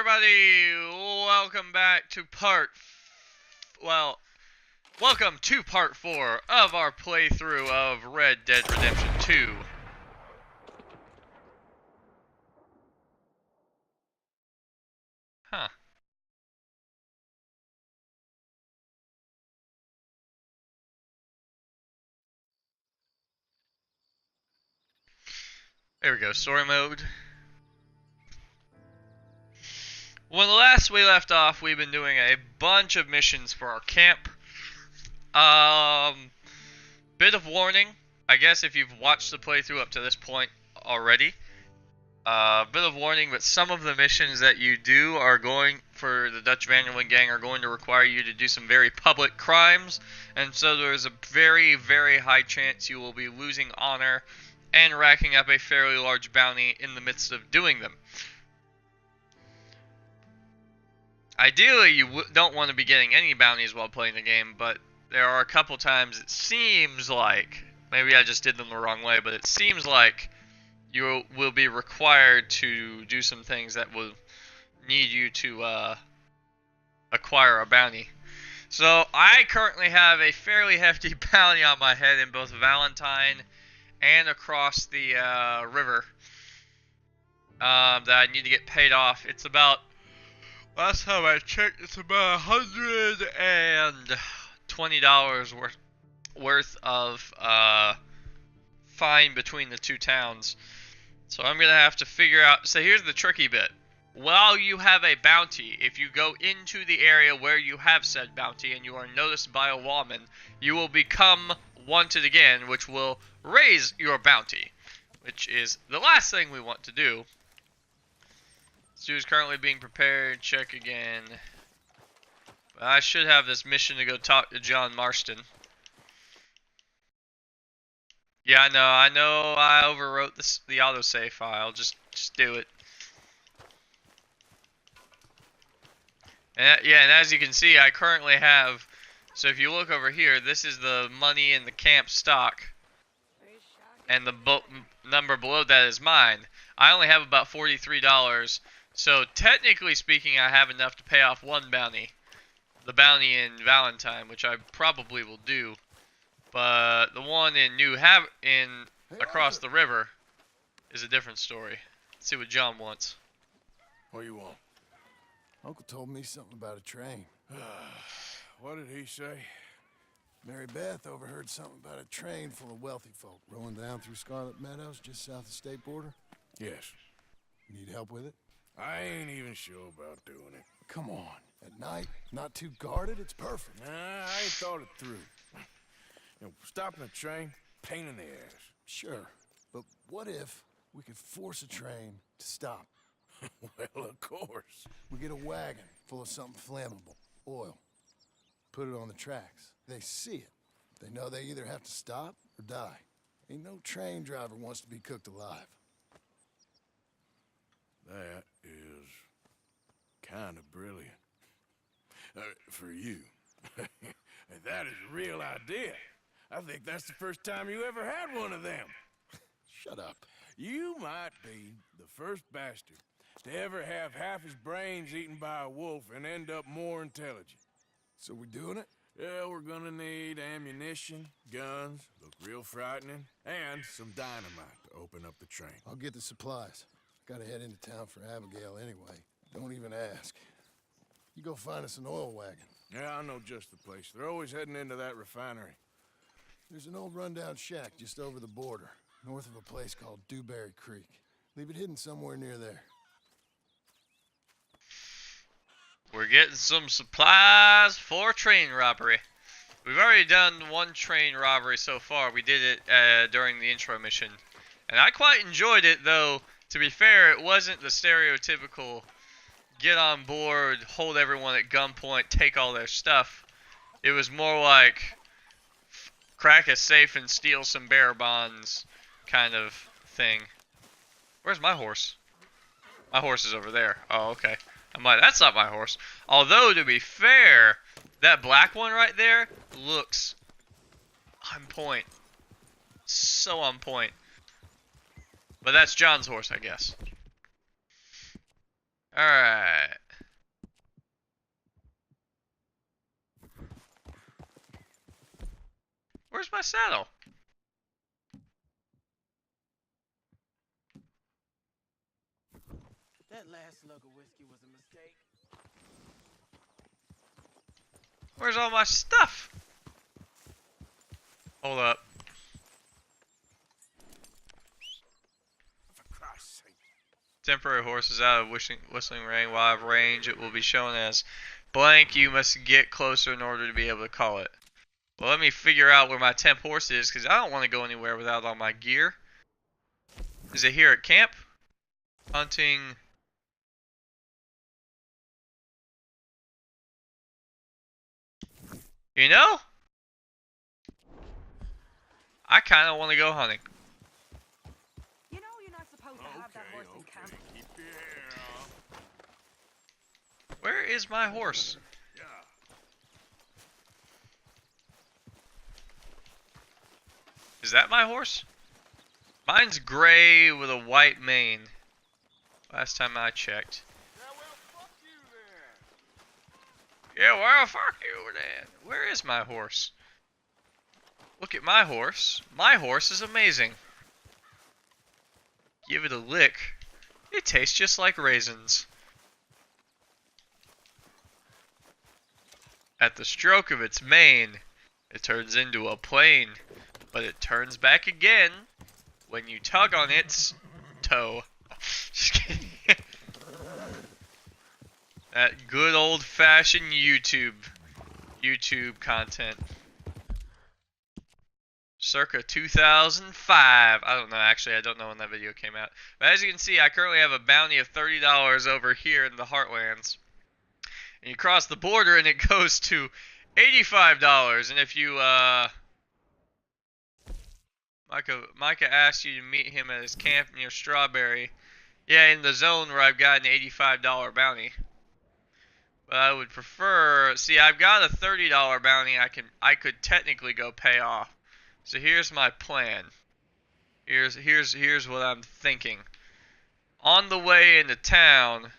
everybody? Welcome back to welcome to part 4 of our playthrough of Red Dead Redemption 2. Huh. There we go, story mode. When last we left off, we've been doing a bunch of missions for our camp. Bit of warning, I guess if you've watched the playthrough up to this point already. Bit of warning, but some of the missions that you do are going, for the Dutch Van der Linde gang, are going to require you to do some very public crimes, and so there's a very, very high chance you will be losing honor and racking up a fairly large bounty in the midst of doing them. Ideally, you don't want to be getting any bounties while playing the game, but there are a couple times it seems like, maybe I just did them the wrong way, but it seems like you will be required to do some things that will need you to acquire a bounty. So I currently have a fairly hefty bounty on my head in both Valentine and across the river that I need to get paid off. It's about, last time I checked, it's about $120 worth of fine between the two towns. So I'm gonna have to figure out. So here's the tricky bit. While you have a bounty, if you go into the area where you have said bounty and you are noticed by a lawman, you will become wanted again, which will raise your bounty, which is the last thing we want to do. Stu is currently being prepared. Check again. I should have this mission to go talk to John Marston. Yeah, I know I overwrote the autosave file. Just do it. And yeah, and as you can see, I currently have, so if you look over here, this is the money in the camp stock, and the number below that is mine. I only have about $43, so technically speaking, I have enough to pay off one bounty, the bounty in Valentine, which I probably will do. But the one in across the river is a different story. Let's see what John wants. What do you want? Uncle told me something about a train. What did he say? Mary Beth overheard something about a train full of wealthy folk rolling down through Scarlet Meadows just south of the state border. Yes. Need help with it? I ain't even sure about doing it. Come on. At night, not too guarded, it's perfect. Nah, I ain't thought it through. You know, stopping a train, pain in the ass. Sure, but what if we could force a train to stop? Well, of course. We get a wagon full of something flammable, oil. Put it on the tracks. They see it. They know they either have to stop or die. Ain't no train driver wants to be cooked alive. That is kind of brilliant. For you. That is a real idea. I think that's the first time you ever had one of them. Shut up. You might be the first bastard to ever have half his brains eaten by a wolf and end up more intelligent. So we doing it? Yeah, we're gonna need ammunition, guns, look real frightening, and some dynamite to open up the train. I'll get the supplies. Gotta head into town for Abigail anyway. Don't even ask. You go find us an oil wagon. Yeah, I know just the place. They're always heading into that refinery. There's an old rundown shack just over the border, north of a place called Dewberry Creek. Leave it hidden somewhere near there. We're getting some supplies for train robbery. We've already done one train robbery so far. We did it during the intro mission. And I quite enjoyed it, though, to be fair, it wasn't the stereotypical get on board, hold everyone at gunpoint, take all their stuff. It was more like crack a safe and steal some bearer bonds kind of thing. Where's my horse? My horse is over there. Oh, okay. I'm like, that's not my horse. Although, to be fair, that black one right there looks on point. So on point. But that's John's horse, I guess. Alright. Where's my saddle? That last slug of whiskey was a mistake. Where's all my stuff? Hold up. For Christ's sake. Temporary horse is out of whistling range. While out of range, it will be shown as blank. You must get closer in order to be able to call it. Well, let me figure out where my temp horse is, because I don't want to go anywhere without all my gear. Is it here at camp? Hunting. You know? I kind of want to go hunting. You know you're not supposed to have that horse in camp. Keep your hair off. Where is my horse? Yeah. Is that my horse? Mine's gray with a white mane. Last time I checked. Yeah, well, fuck you then. Yeah, well, fuck you then. Where is my horse? Look at my horse. My horse is amazing. Give it a lick. It tastes just like raisins. At the stroke of its mane, it turns into a plane, but it turns back again when you tug on its toe. Just kidding. That good old-fashioned YouTube content. Circa 2005. I don't know, actually, I don't know when that video came out. But as you can see, I currently have a bounty of $30 over here in the Heartlands. And you cross the border and it goes to $85. And if you, Micah asked you to meet him at his camp near Strawberry. Yeah, in the zone where I've got an $85 bounty. But I would prefer, see, I've got a $30 bounty I could technically go pay off. So here's my plan. Here's what I'm thinking. On the way into town,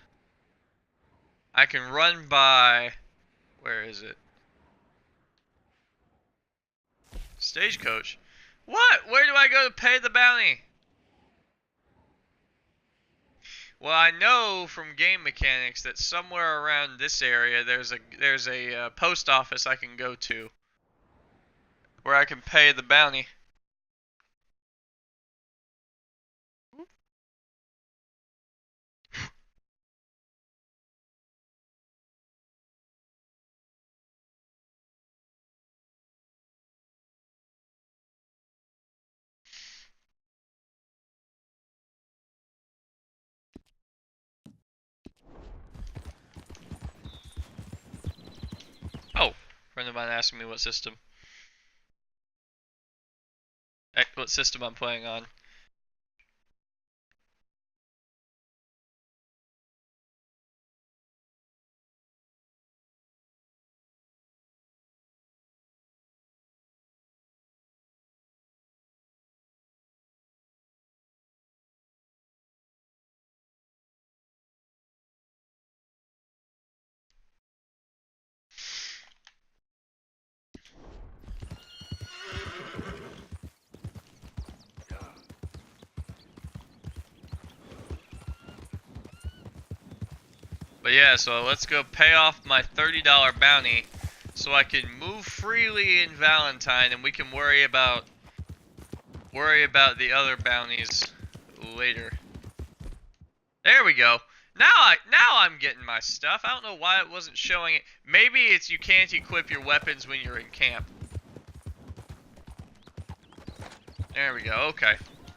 I can run by, where is it? Stagecoach. What? Where do I go to pay the bounty? Well, I know from game mechanics that somewhere around this area there's a post office I can go to where I can pay the bounty. Oh, friend of mine asking me what system I'm playing on. But yeah, so let's go pay off my $30 bounty so I can move freely in Valentine and we can worry about the other bounties later. There we go. Now I'm getting my stuff. I don't know why it wasn't showing it. Maybe it's you can't equip your weapons when you're in camp. There we go. Okay.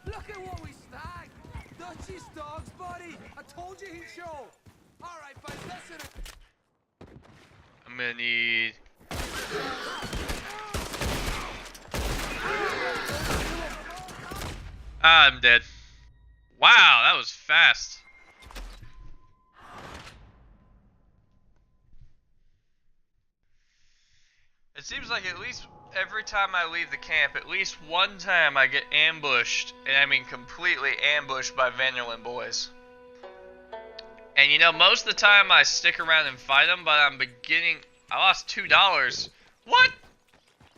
Look at what we snagged! Dutchie's dogs, buddy! I told you he'd show! Alright, but listen. I'm gonna need. Ah, I'm dead. Wow, that was fast. It seems like at least every time I leave the camp, at least one time I get ambushed, and I mean completely ambushed by Vanderland boys. And you know, most of the time I stick around and fight them, but I'm beginning... I lost $2. What?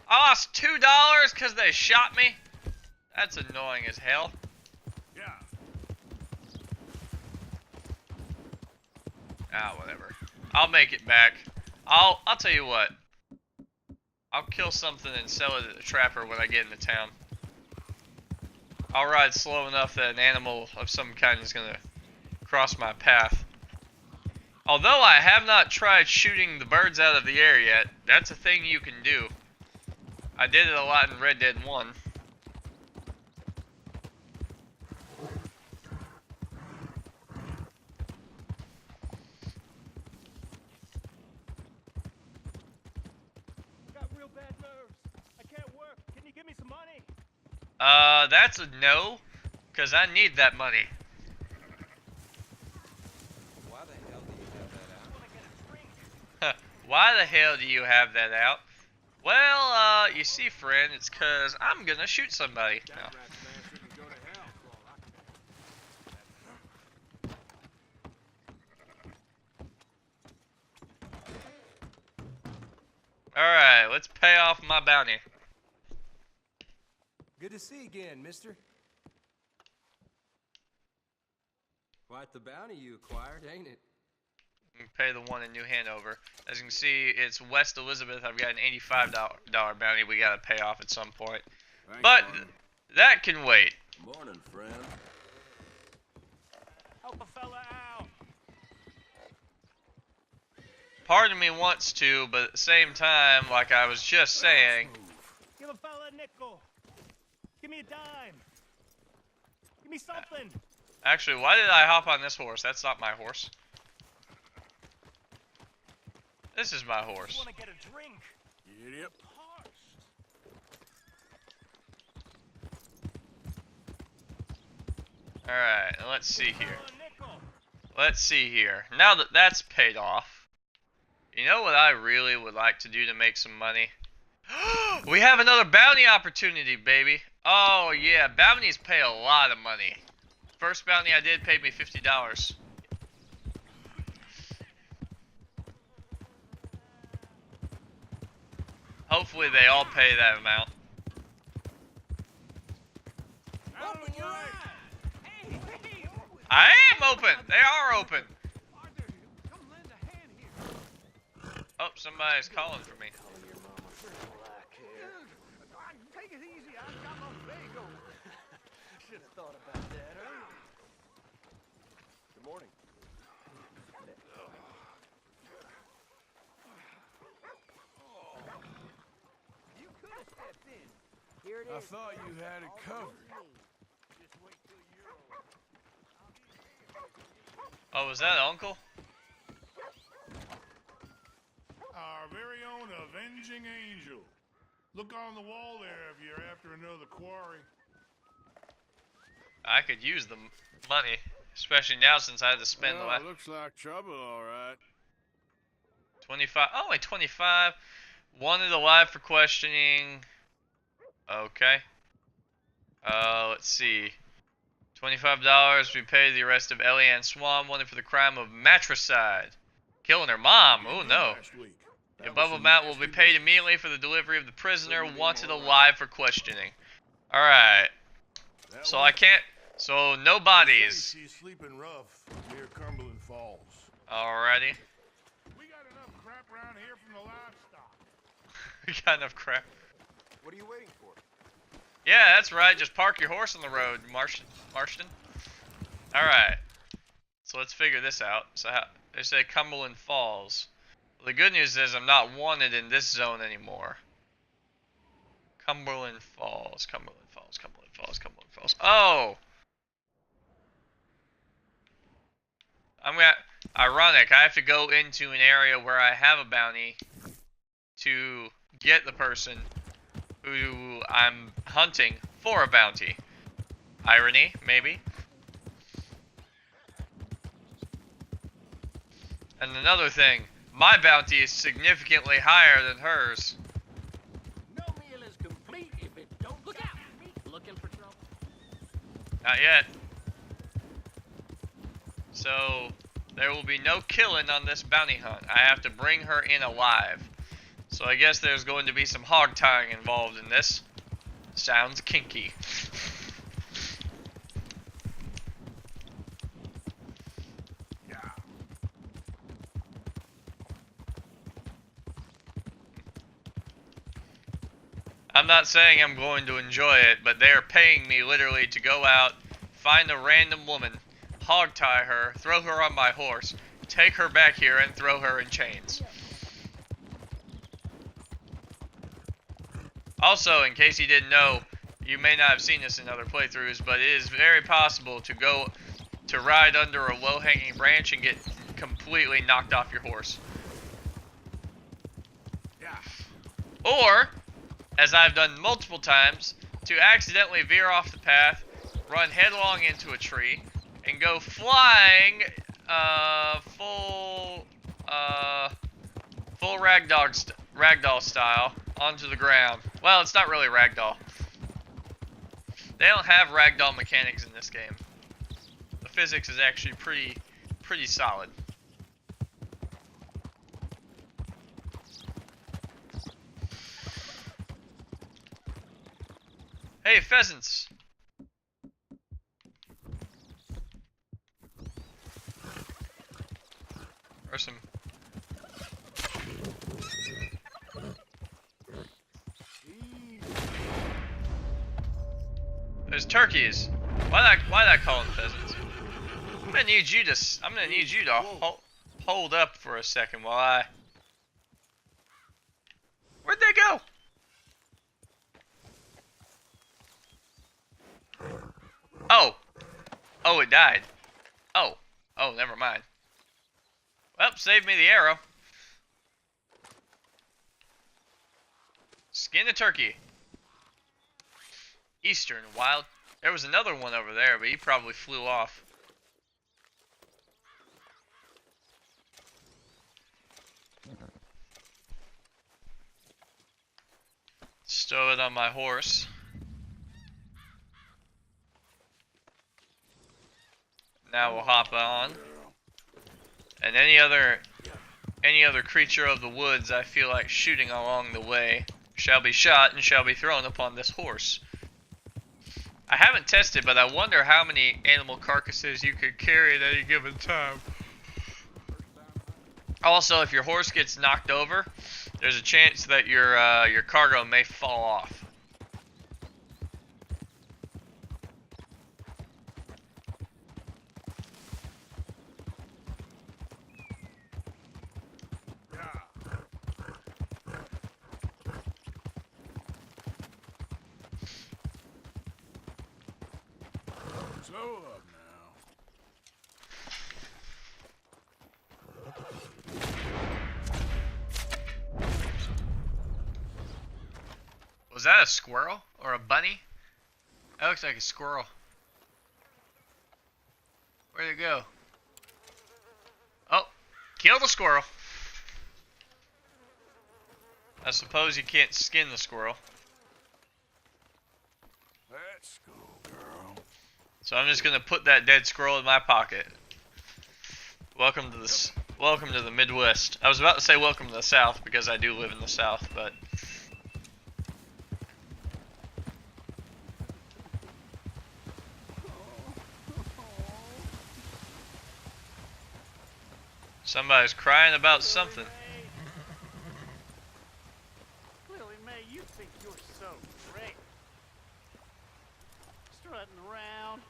I lost $2 because they shot me? That's annoying as hell. Yeah. Ah, whatever. I'll make it back. I'll tell you what. I'll kill something and sell it at the trapper when I get into town. I'll ride slow enough that an animal of some kind is gonna cross my path. Although I have not tried shooting the birds out of the air yet, that's a thing you can do. I did it a lot in Red Dead 1. Got real bad nerves. I can't work. Can you give me some money? That's a no, because I need that money. Why the hell do you have that out? I want to get a drink. Why the hell do you have that out? Well, you see, friend, it's because I'm gonna shoot somebody. No. That rat bastard can go to hell for all I care. Alright, let's pay off my bounty. Good to see you again, mister. Quite the bounty you acquired, ain't it? Pay the one in New Hanover. As you can see, it's West Elizabeth. I've got an $85 bounty we gotta pay off at some point. Thanks, But partner. that can wait. Morning, friend. Help a fella out. Part of me wants to, but at the same time, like I was just saying, Give a fella a nickel. Give me a dime. Give me something. actually, why did I hop on this horse? That's not my horse. This is my I horse. want to get a drink. Yep. Alright, let's see here. A nickel. Let's see here. Now that that's paid off, you know what I really would like to do to make some money? We have another bounty opportunity, baby. Oh yeah, bounties pay a lot of money. First bounty I did paid me $50. Hopefully they all pay that amount. Open your eyes! I am open! They are open! Arthur, come lend a hand here. Oh, somebody's calling for me. Take it easy, I've got my Fago. Should have thought about that, huh? Good morning. You could have stepped in. Here it I is. thought you had it covered. Oh, was that Uncle? Our very own avenging angel. Look on the wall there if you're after another quarry. I could use the money, especially now since I had to spend the Well, last looks like trouble, all right. 25. Oh, wait, 25. Wanted alive for questioning. Okay. Let's see. $25. We pay the arrest of Eliane Swan, wanted for the crime of matricide. Killing her mom. Oh, no. Last week. The That above was some amount will be nasty paid business. immediately for the delivery of the prisoner Couldn't be wanted more right. alive for questioning. Alright. That So was- I can't. So no They say bodies. She's sleeping rough near Cumberland Falls. Alrighty. We got enough crap around here from the livestock. We got enough crap. What are you waiting for? Yeah, that's right. Just park your horse on the road, Marston. Alright. So let's figure this out. So they say Cumberland Falls. The good news is I'm not wanted in this zone anymore. Cumberland Falls, Cumberland Falls, Cumberland Falls, Cumberland Falls. Oh! Ironic, I have to go into an area where I have a bounty to get the person who I'm hunting for a bounty. Irony, maybe. And another thing, my bounty is significantly higher than hers. No meal is complete if it don't look out. Looking for trouble? Not yet. So, There will be no killing on this bounty hunt. I have to bring her in alive. So I guess there's going to be some hog tying involved in this. Sounds kinky. I'm not saying I'm going to enjoy it, but they're paying me literally to go out, find a random woman, hog tie her, throw her on my horse, take her back here, and throw her in chains. Also, in case you didn't know, you may not have seen this in other playthroughs, but it is very possible to ride under a low-hanging branch and get completely knocked off your horse. Or, as I've done multiple times, to accidentally veer off the path, run headlong into a tree, and go flying full ragdoll style onto the ground. Well, it's not really ragdoll. They don't have ragdoll mechanics in this game. The physics is actually pretty solid. Hey, pheasants! Or some... There's turkeys. Why did I call them pheasants? I'm gonna need you to hold up for a second while I... Where'd they go? Oh, it died. Oh, never mind. Well, saved me the arrow. Skin a turkey. Eastern wild. There was another one over there, but he probably flew off. Stow it on my horse. Now we'll hop on. And any other creature of the woods I feel like shooting along the way shall be shot and shall be thrown upon this horse. I haven't tested, but I wonder how many animal carcasses you could carry at any given time. Also, if your horse gets knocked over, there's a chance that your cargo may fall off. Slow up now. Was that a squirrel or a bunny? That looks like a squirrel. Where'd it go? Oh, kill the squirrel. I suppose you can't skin the squirrel. Let's go, girl. So I'm just gonna put that dead squirrel in my pocket. Welcome to the Midwest. I was about to say welcome to the South because I do live in the South, but somebody's crying about something. Lily May, you think you're so great. Strutting around,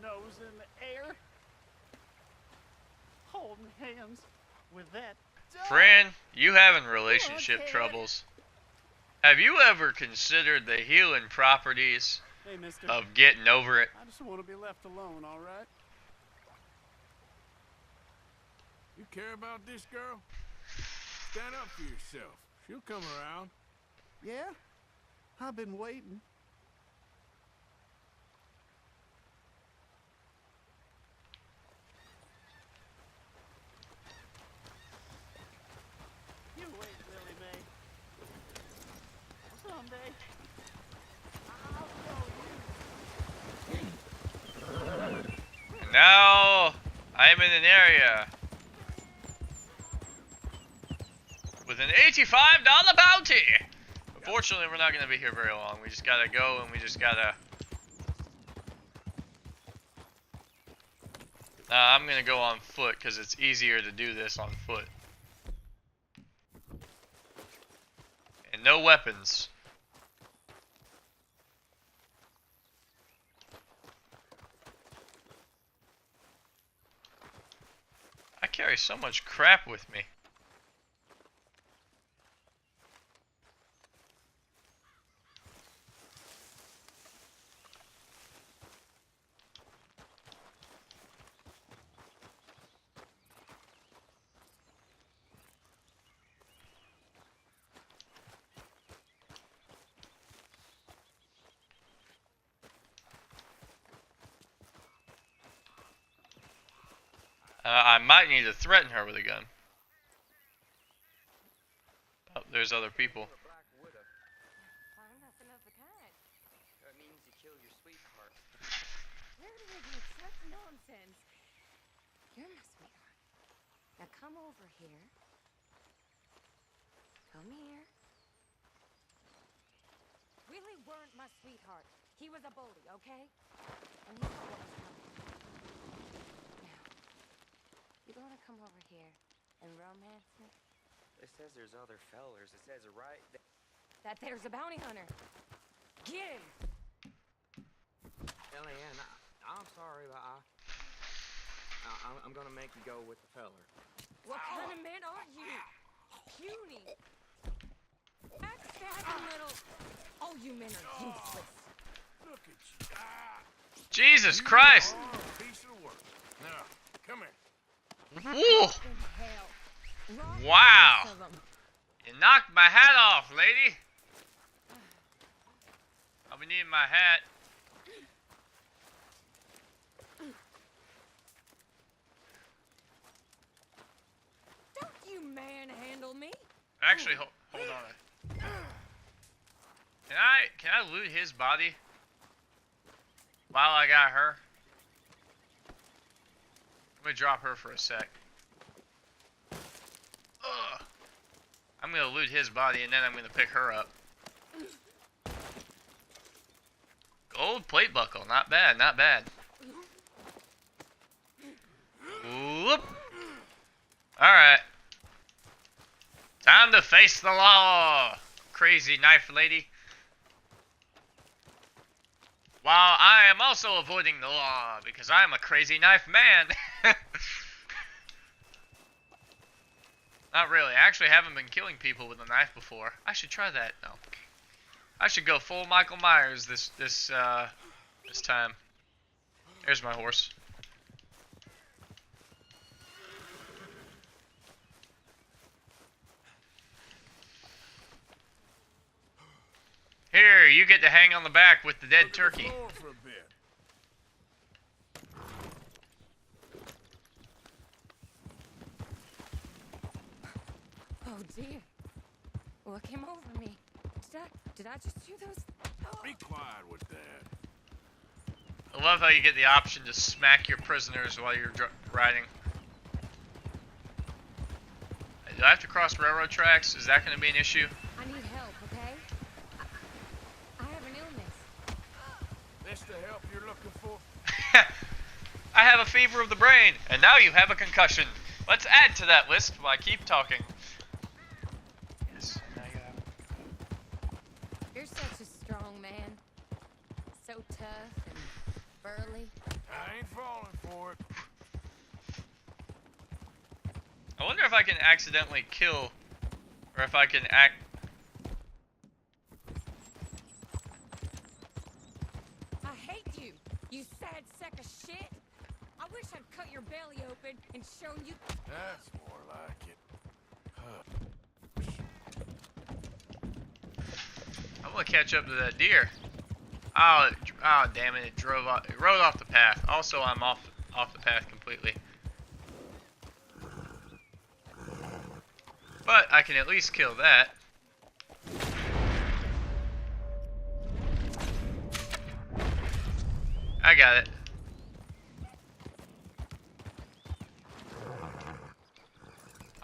nose in the air, holding hands with that dog. Friend, you having relationship troubles. Have you ever considered the healing properties Hey, mister. of getting over it? I just want to be left alone, all right? You care about this girl? Stand up for yourself. She'll come around. Yeah? I've been waiting. You wait, Lily May. Someday, I'll show you. And now I am in an area with an $85 bounty. Unfortunately, we're not going to be here very long. We just gotta go and we just gotta... I'm gonna go on foot because it's easier to do this on foot. And no weapons. I carry so much crap with me. I might need to threaten her with a gun. Oh, there's other people. Why, nothing of the kind. That means you killed your sweetheart. Where do they get such nonsense? You're my sweetheart. Now come over here. Come here. Willie weren't my sweetheart. He was a bully, okay? And he thought what was coming. Now, you gonna come over here and romance me? It says there's other fellers. It says it right there. That there's a bounty hunter. Get him! Eliane, I'm sorry, but I'm gonna make you go with the feller. What kind of man are you? Puny. Backstabbing little... Oh, you men are useless. Look at you. Jesus Christ! Oh, piece of work. Now, come here. Woo! In hell. Rotten Wow. piece of 'em. You knocked my hat off, lady. I'll be needing my hat. Don't you manhandle me. Actually, hold on. Can I loot his body while I got her? Let me drop her for a sec. Ugh. I'm gonna loot his body and then I'm gonna pick her up. Gold plate buckle, not bad, not bad. Whoop. Alright. Time to face the law, crazy knife lady. While I am also avoiding the law because I'm a crazy knife man. Not really. I actually haven't been killing people with a knife before. I should try that. No. I should go full Michael Myers this time. There's my horse. Here, you get to hang on the back with the dead turkey. Floor for a bit. Oh dear. What came over me? Did I just do those? Oh. Be quiet with that. I love how you get the option to smack your prisoners while you're riding. Do I have to cross railroad tracks? Is that going to be an issue? I need help, okay? I have an illness. This the help you're looking for? I have a fever of the brain, and now you have a concussion. Let's add to that list while I keep talking. Yes, now you have. You're such a strong man. So tough and burly. I ain't falling for it. I wonder if I can accidentally kill, or if I can act. I hate you, you sad sack of shit. I wish I'd cut your belly open and shown you. That's more like it. I'm gonna catch up to that deer. Oh, damn it! It drove off. It rode off the path. Also, I'm off the path completely. But I can at least kill that. I got it.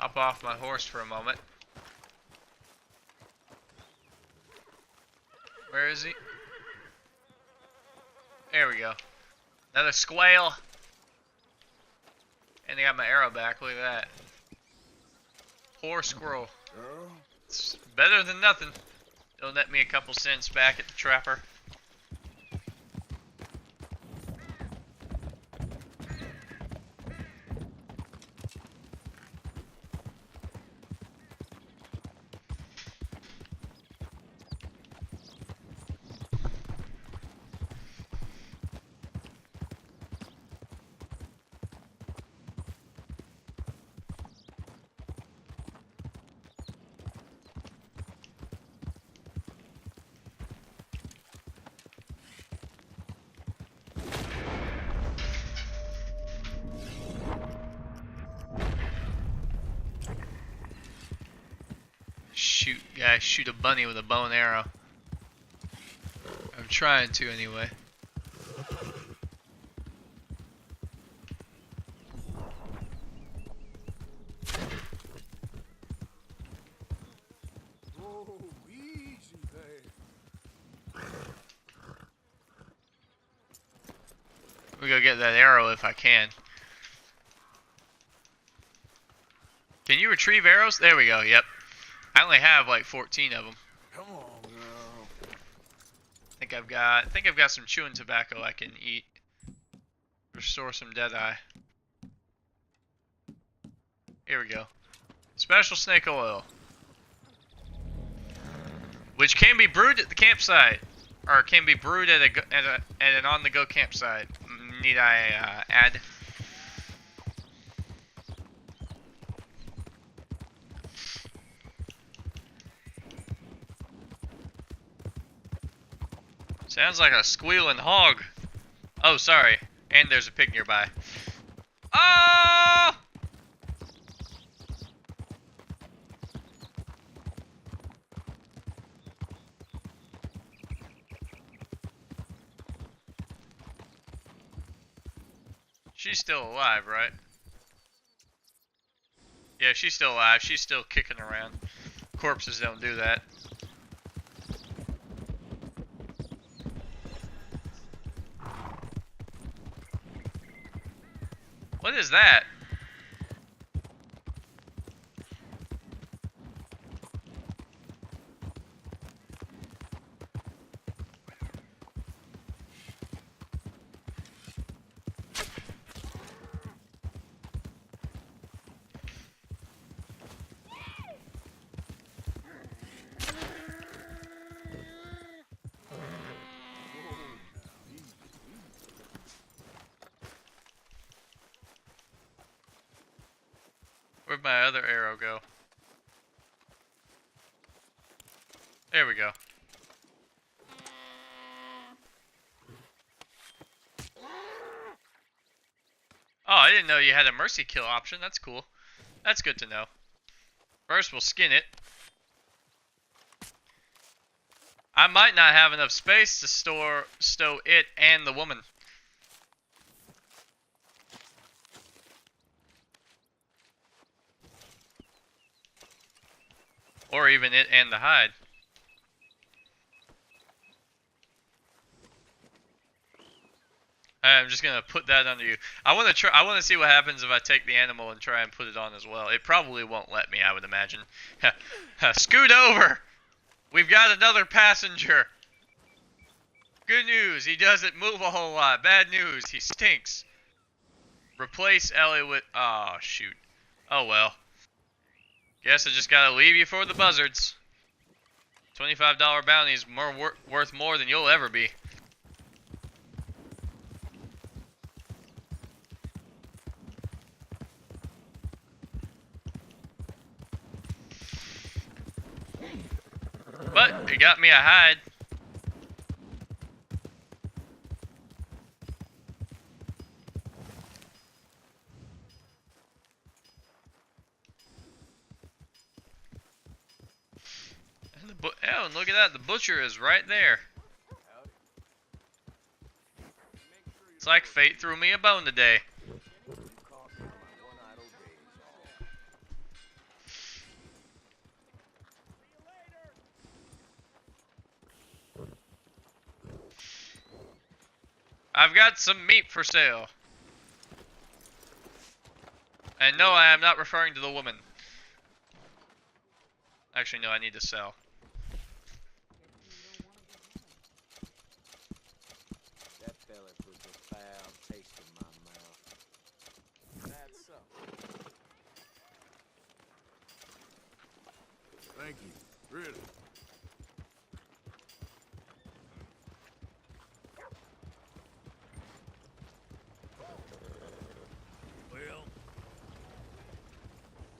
Hop off my horse for a moment. Where is he? There we go. Another squale. And I got my arrow back. Look at that. Poor squirrel. It's better than nothing. It'll net me a couple cents back at the trapper. Shoot a bunny with a bow and arrow. I'm trying to anyway. Oh, easy there. We go get that arrow if I can. Can you retrieve arrows? There we go, yep. I only have like 14 of them. Come on, girl. I think I've got some chewing tobacco I can eat. Restore some deadeye. Here we go. Special snake oil. Which can be brewed at the campsite. Or can be brewed at an on-the-go campsite. Need I add? Sounds like a squealing hog. Oh, sorry. And there's a pig nearby. Oh! She's still alive, right? Yeah, she's still alive. She's still kicking around. Corpses don't do that. What is that? Where'd my other arrow go? There we go. Oh, I didn't know you had a mercy kill option. That's cool. That's good to know. First, we'll skin it. I might not have enough space to stow it and the woman. Or even it and the hide. I'm just gonna put that under you. I want to see what happens if I take the animal and try and put it on as well. It probably won't let me, I would imagine. Scoot over! We've got another passenger. Good news, he doesn't move a whole lot. Bad news, he stinks. Replace Ellie with... Oh, shoot. Oh, well. Guess I just gotta leave you for the buzzards. $25 bounty is worth more than you'll ever be. But it got me a hide. Oh, and look at that, the butcher is right there. It's like fate threw me a bone today. I've got some meat for sale. And no, I am not referring to the woman. Actually, no, I need to sell. That fella puts a foul taste in my mouth. That's so. Thank you. Really. Well,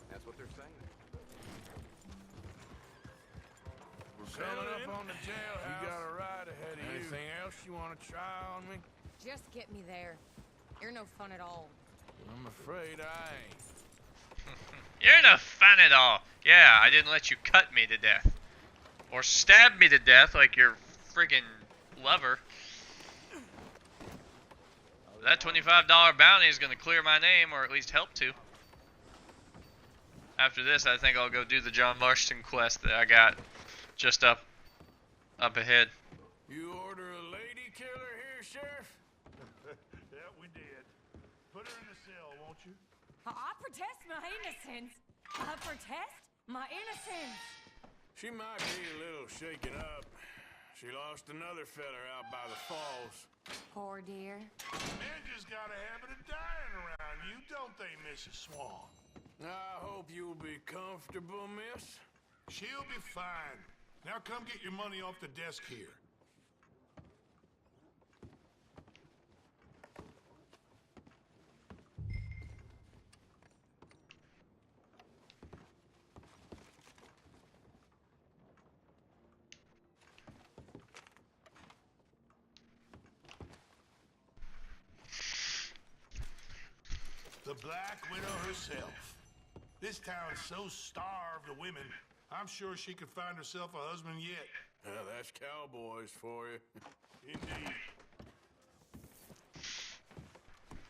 That's what they're saying. We're coming up on the jailhouse. You got a ride ahead of you. Anything else you want to try on me? Just get me there. You're no fun at all. I'm afraid I ain't. You're no fun at all. Yeah, I didn't let you cut me to death. Or stab me to death like your friggin' lover. That $25 bounty is going to clear my name, or at least help to. After this, I think I'll go do the John Marston quest that I got just up ahead. You order a lady killer here, Sheriff? yeah, we did. Put her in the cell, won't you? I protest my innocence. I protest my innocence. She might be a little shaken up. She lost another feller out by the falls. Poor dear. Men just got a habit of dying around you, don't they, Mrs. Swan? I hope you'll be comfortable, miss. She'll be fine. Now come get your money off the desk here. The Black Widow herself. This town's so starved of women, I'm sure she could find herself a husband yet. That's cowboys for you. Indeed.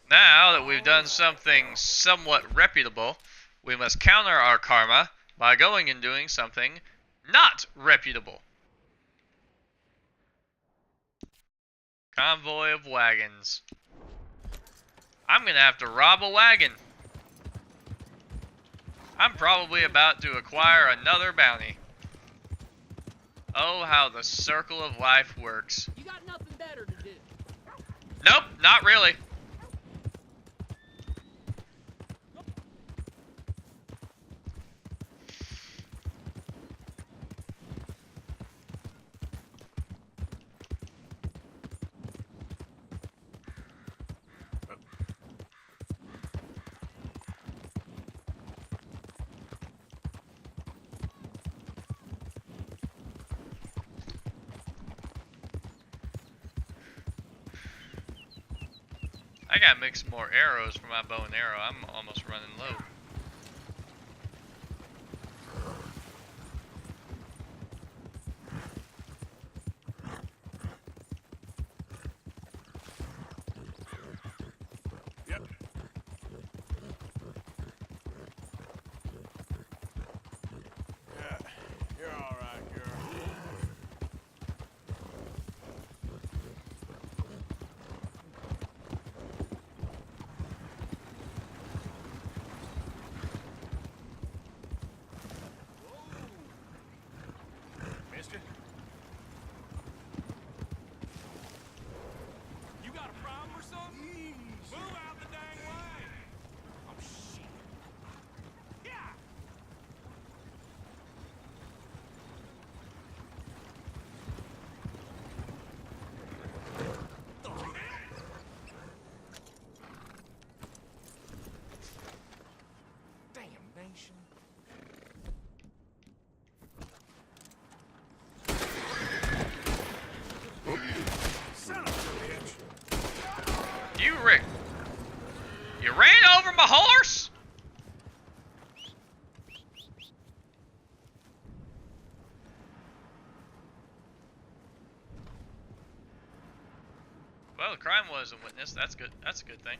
Now that we've done something somewhat reputable, we must counter our karma by going and doing something not reputable. Convoy of wagons. I'm gonna have to rob a wagon. I'm probably about to acquire another bounty. Oh, how the circle of life works. You got nothing better to do. Nope, not really. I gotta make some more arrows for my bow and arrow. I'm almost running low. Yep. Yeah, you're all right, girl. Mister? You got a problem or something? Move out the dang way! Oh, shit. Yeah! Damnation. Son of a bitch. You ran over my horse? Well, the crime wasn't witnessed. That's good. That's a good thing.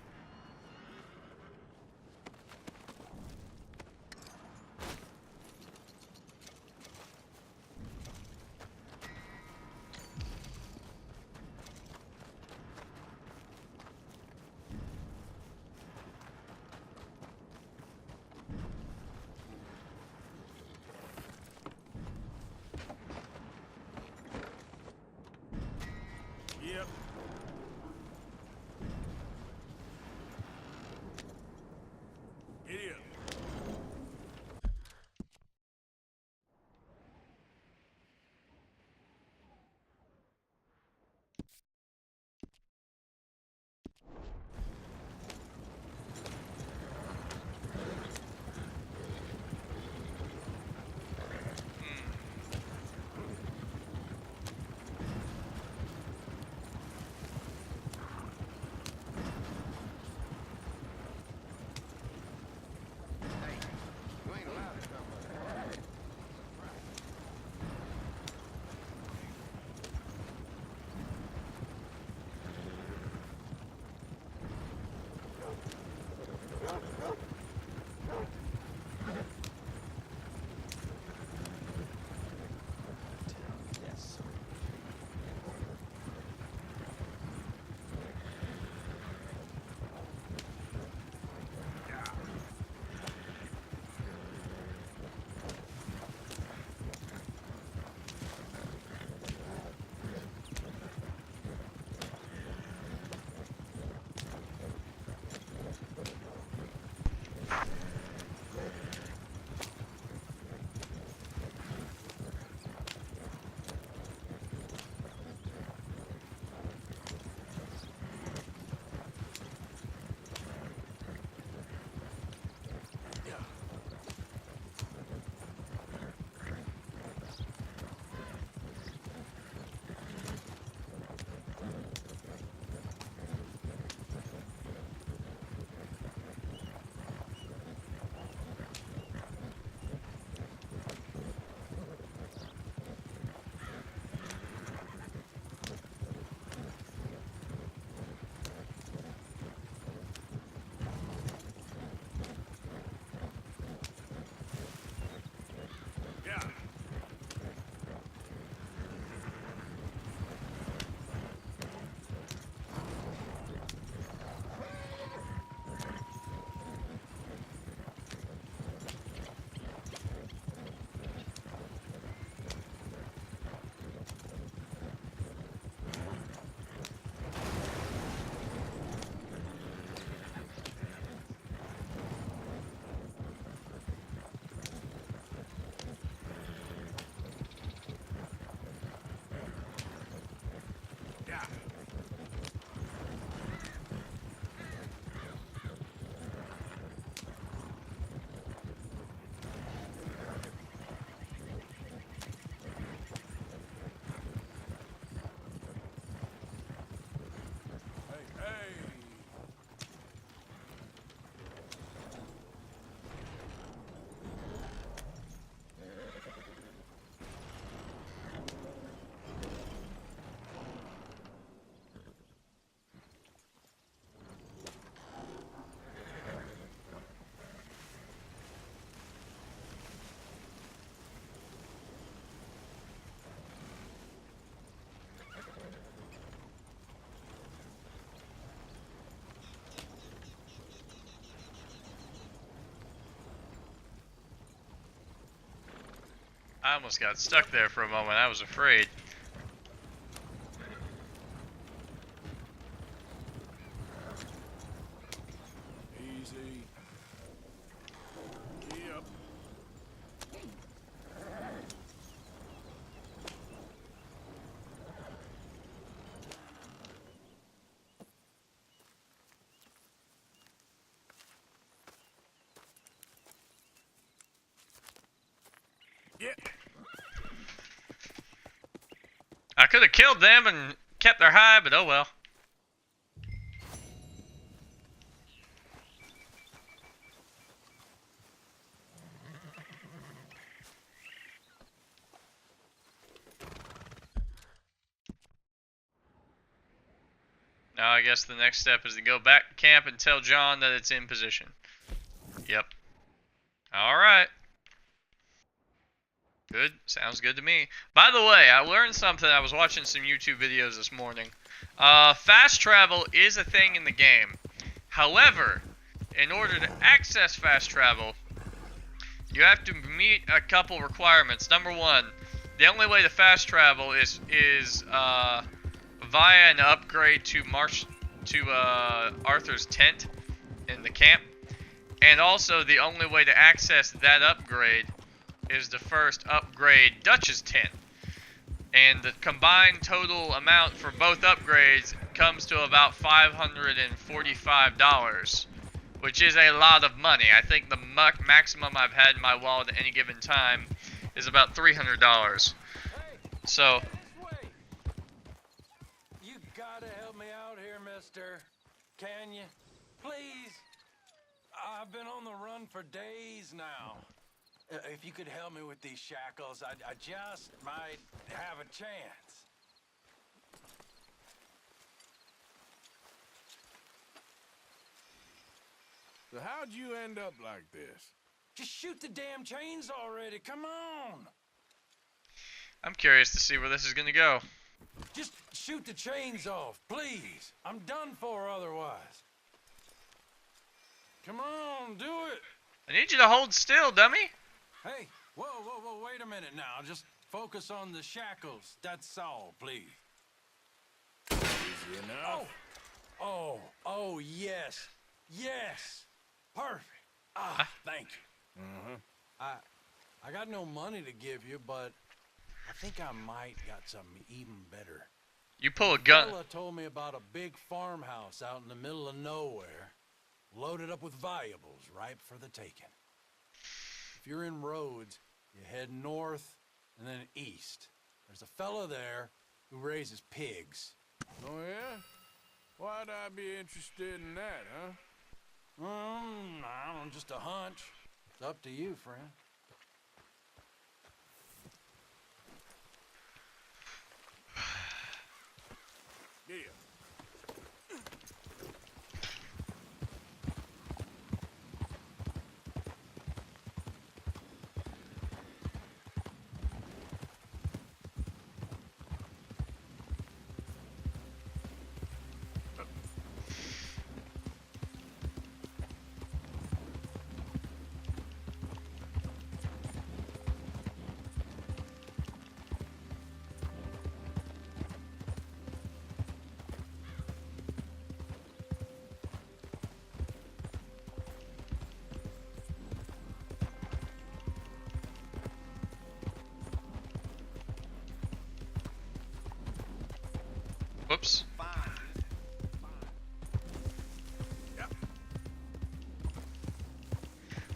I almost got stuck there for a moment. I was afraid. Easy. Yep. Yeah. I could have killed them and kept their hide, but oh well. Now I guess the next step is to go back to camp and tell John that it's in position. Yep. Alright. Good. Sounds good to me. By the way, I learned something. I was watching some YouTube videos this morning. Fast travel is a thing in the game. However, in order to access fast travel, you have to meet a couple requirements. Number one, the only way to fast travel is via an upgrade to Arthur's tent in the camp. And also, the only way to access that upgrade is to first upgrade Dutch's tent. And the combined total amount for both upgrades comes to about $545, which is a lot of money. I think the maximum I've had in my wallet at any given time is about $300. So, you gotta help me out here, mister. Can you? Please? I've been on the run for days now. If you could help me with these shackles, I just might have a chance. So how'd you end up like this? Just shoot the damn chains already, come on! I'm curious to see where this is gonna go. Just shoot the chains off, please. I'm done for otherwise. Come on, do it! I need you to hold still, dummy. Hey, whoa, wait a minute now. Just focus on the shackles. That's all, please. Easy enough. Oh, yes. Yes. Perfect. Thank you. I got no money to give you, but I think I might got something even better. You pull a gun. Fella told me about a big farmhouse out in the middle of nowhere, loaded up with valuables ripe for the taking. If you're in Rhodes, you head north and then east. There's a fella there who raises pigs. Oh, yeah? Why'd I be interested in that, huh? I don't know, just a hunch. It's up to you, friend. Yeah. Whoops.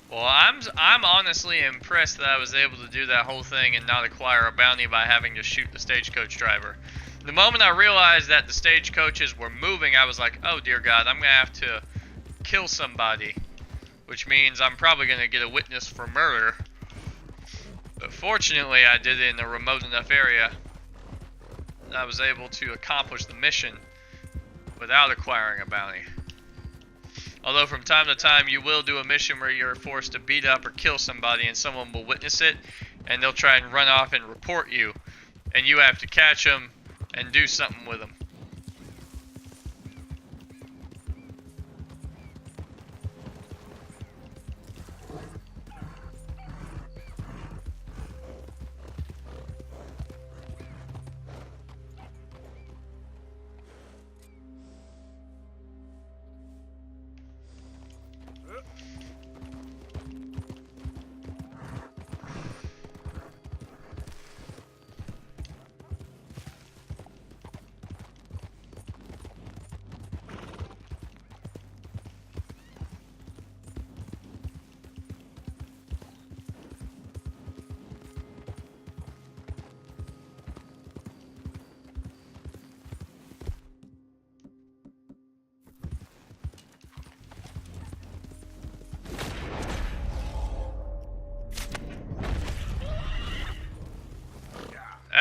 Well, I'm honestly impressed that I was able to do that whole thing and not acquire a bounty by having to shoot the stagecoach driver. The moment I realized that the stagecoaches were moving, I was like, oh dear God, I'm gonna have to kill somebody, which means I'm probably gonna get a witness for murder. But fortunately, I did it in a remote enough area that I was able to accomplish the mission without acquiring a bounty. Although from time to time you will do a mission where you're forced to beat up or kill somebody and someone will witness it and they'll try and run off and report you, and you have to catch them and do something with them.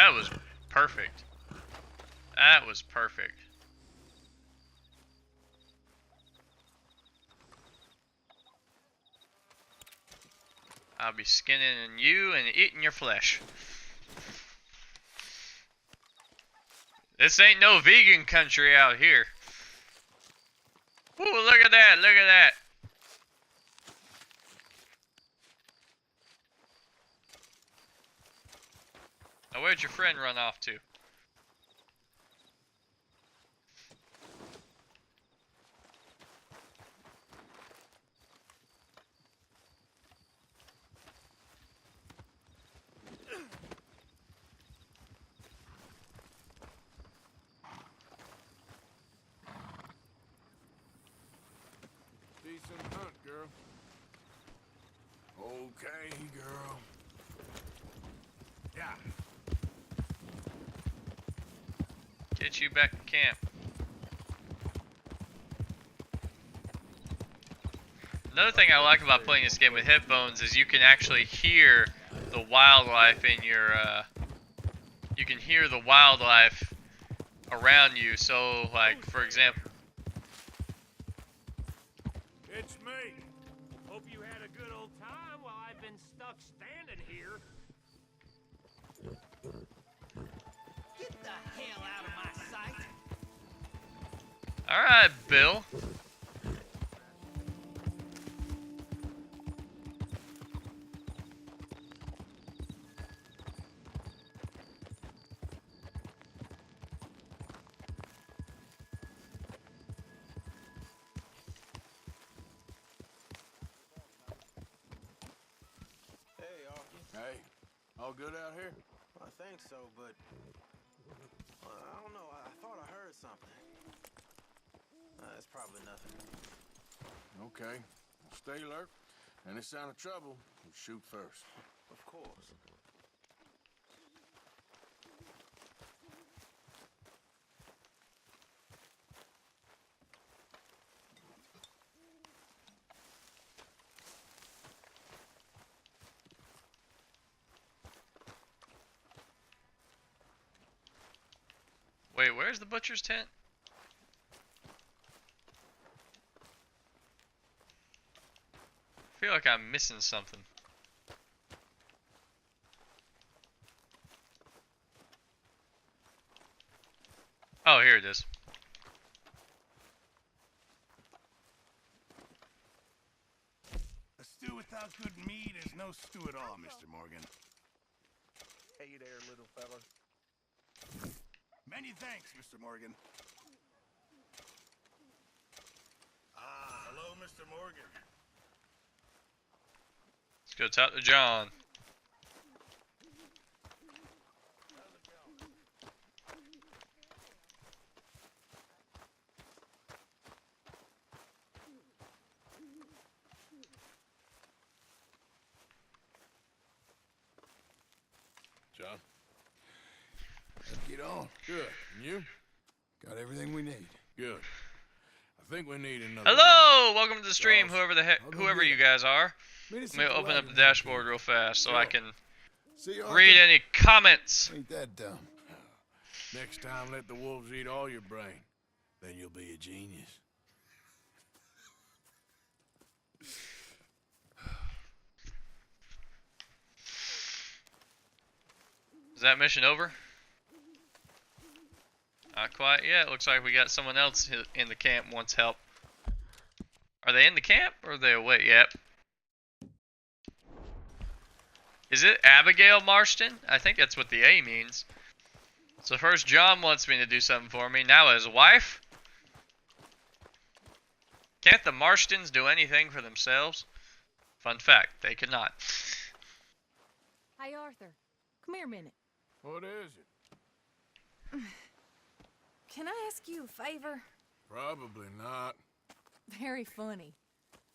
That was perfect. That was perfect. I'll be skinning you and eating your flesh. This ain't no vegan country out here. Ooh, look at that, look at that. Now where'd your friend run off to? Decent hunt, girl. Okay, girl. Yeah. Get you back to camp. Another thing I like about playing this game with headphones is you can actually hear the wildlife in your, you can hear the wildlife around you. So, like, for example, It's me. Hope you had a good old time while I've been stuck standing here. Get the hell out of my sight. alright, Bill. Hey, Arky. Hey, all good out here? I think so, but I don't know. I thought I heard something. It's probably nothing. Okay. Stay alert. Any sign of trouble, you shoot first. Of course. Wait, where's the butcher's tent? I feel like I'm missing something. Oh, here it is. A stew without good meat is no stew at all, Mr. Morgan. Hey there, little fella. Many thanks, Mr. Morgan. Ah, hello, Mr. Morgan. Let's go talk to John. John? Let's get on. Good. And you? Got everything we need. Good. I think we need another... Hello! Welcome to the stream, Ross, whoever the heck, I'll go whoever get you it. guys are. Meet us Let at me the open up the wagon. dashboard real fast so I Sure. can See you, read Arthur. any comments. Ain't that dumb. Next time, let the wolves eat all your brain. Then you'll be a genius. Is that mission over? Not quite yet. Looks like we got someone else in the camp wants help. Are they in the camp or are they away? Yep. Is it Abigail Marston? I think that's what the A means. So first John wants me to do something for me. Now his wife? Can't the Marstons do anything for themselves? Fun fact, they cannot. Hi, Arthur. Come here a minute. What is it? Can I ask you a favor? Probably not. Very funny.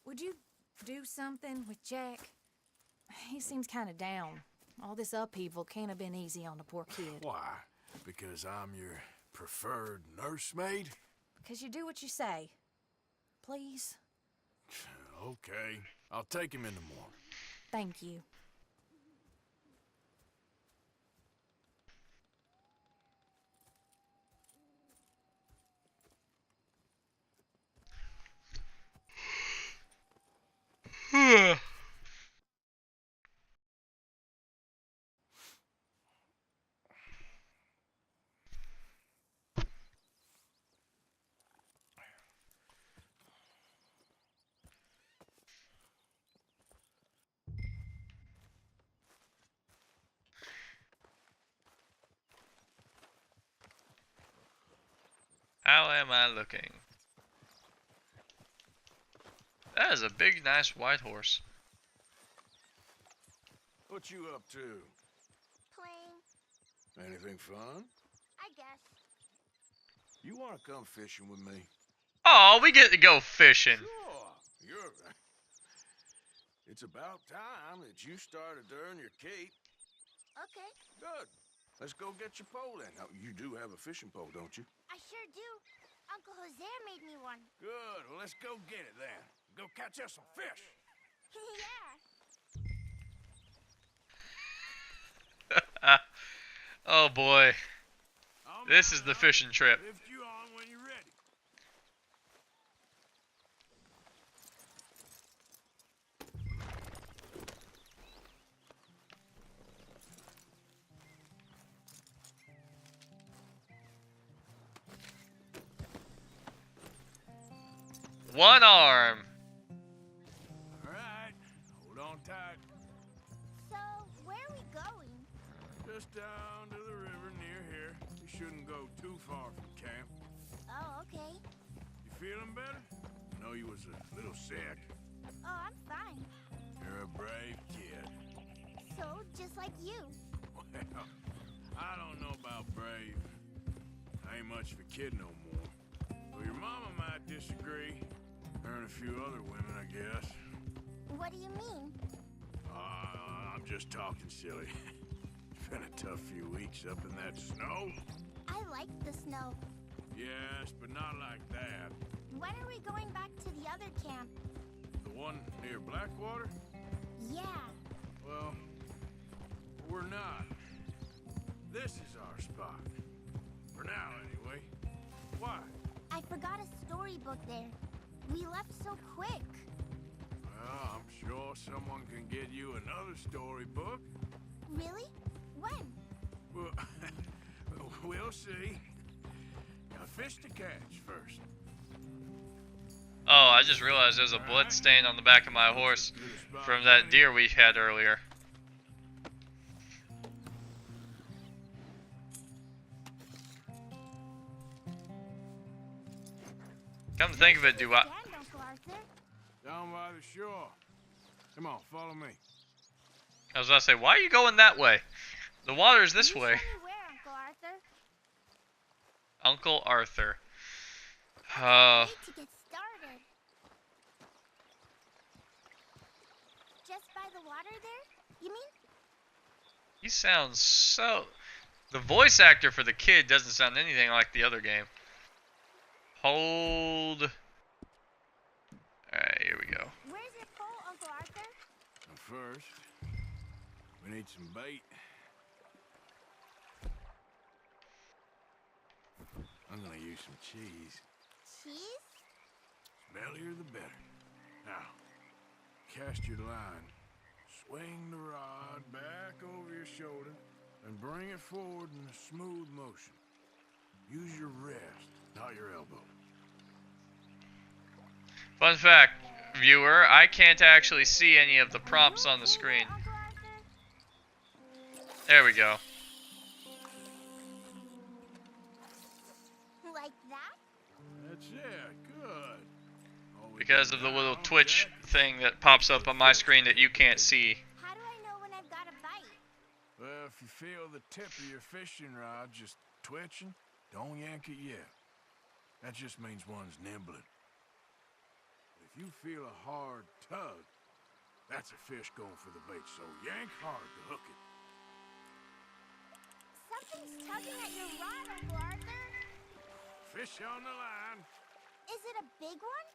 Would you do something with Jack? He seems kind of down. All this upheaval can't have been easy on the poor kid. Why? Because I'm your preferred nursemaid? Because you do what you say. Please? Okay. I'll take him in the morning. Thank you. How am I looking? That is a big, nice white horse. What you up to? Playing, Anything fun? I guess. You want to come fishing with me? Oh, we get to go fishing. Sure. You're... It's about time that you started to earn your keep. Okay, Good. Let's go get your pole in. Now, you do have a fishing pole, don't you? I sure do. Uncle Jose made me one. Good. Well, let's go get it then. Go catch us some fish. Yeah. Oh boy. I'll This mount is the up fishing and trip. Lift you on when you're ready. One arm. All right. Hold on tight. So, where are we going? Just down to the river near here. You shouldn't go too far from camp. Oh, okay. You feeling better? I know you was a little sick. Oh, I'm fine. You're a brave kid. So, just like you. Well, I don't know about brave. I ain't much of a kid no more. Well, your mama might disagree. Her and a few other women, I guess. What do you mean? I'm just talking silly. It's been a tough few weeks up in that snow. I like the snow. Yes, but not like that. When are we going back to the other camp? The one near Blackwater? Yeah. Well, we're not. This is our spot. For now, anyway. Why? I forgot a storybook there. We left so quick. Well, I'm sure someone can get you another storybook. Really? When? Well, we'll see. Got fish to catch first. Oh, I just realized there's a blood stain on the back of my horse from that deer we had earlier. Come to think of it, do I? Again, Uncle Arthur. Down by the shore. Come on, follow me. I was about to say, why are you going that way? The water's this You way. show me where, Uncle Arthur. Uncle Arthur. Wait to get started. Just by the water there? You mean? He sounds so... The voice actor for the kid doesn't sound anything like the other game. Hold. Alright, here we go. Where's your pole, Uncle Arthur? First, we need some bait. I'm gonna use some cheese. Cheese? Smellier the better. Now, cast your line. Swing the rod back over your shoulder and bring it forward in a smooth motion. Use your wrist, not your elbow. Fun fact, viewer, I can't actually see any of the prompts on the screen. Uncle Arthur? There we go. Like that? That's it. Good. Because of the little Twitch thing that pops up on my screen that you can't see. How do I know when I've got a bite? Well, if you feel the tip of your fishing rod just twitching, don't yank it yet. That just means one's nibbling. If you feel a hard tug, that's a fish going for the bait, so yank hard to hook it. Something's tugging at your rod, Uncle Arthur. Fish on the line. Is it a big one?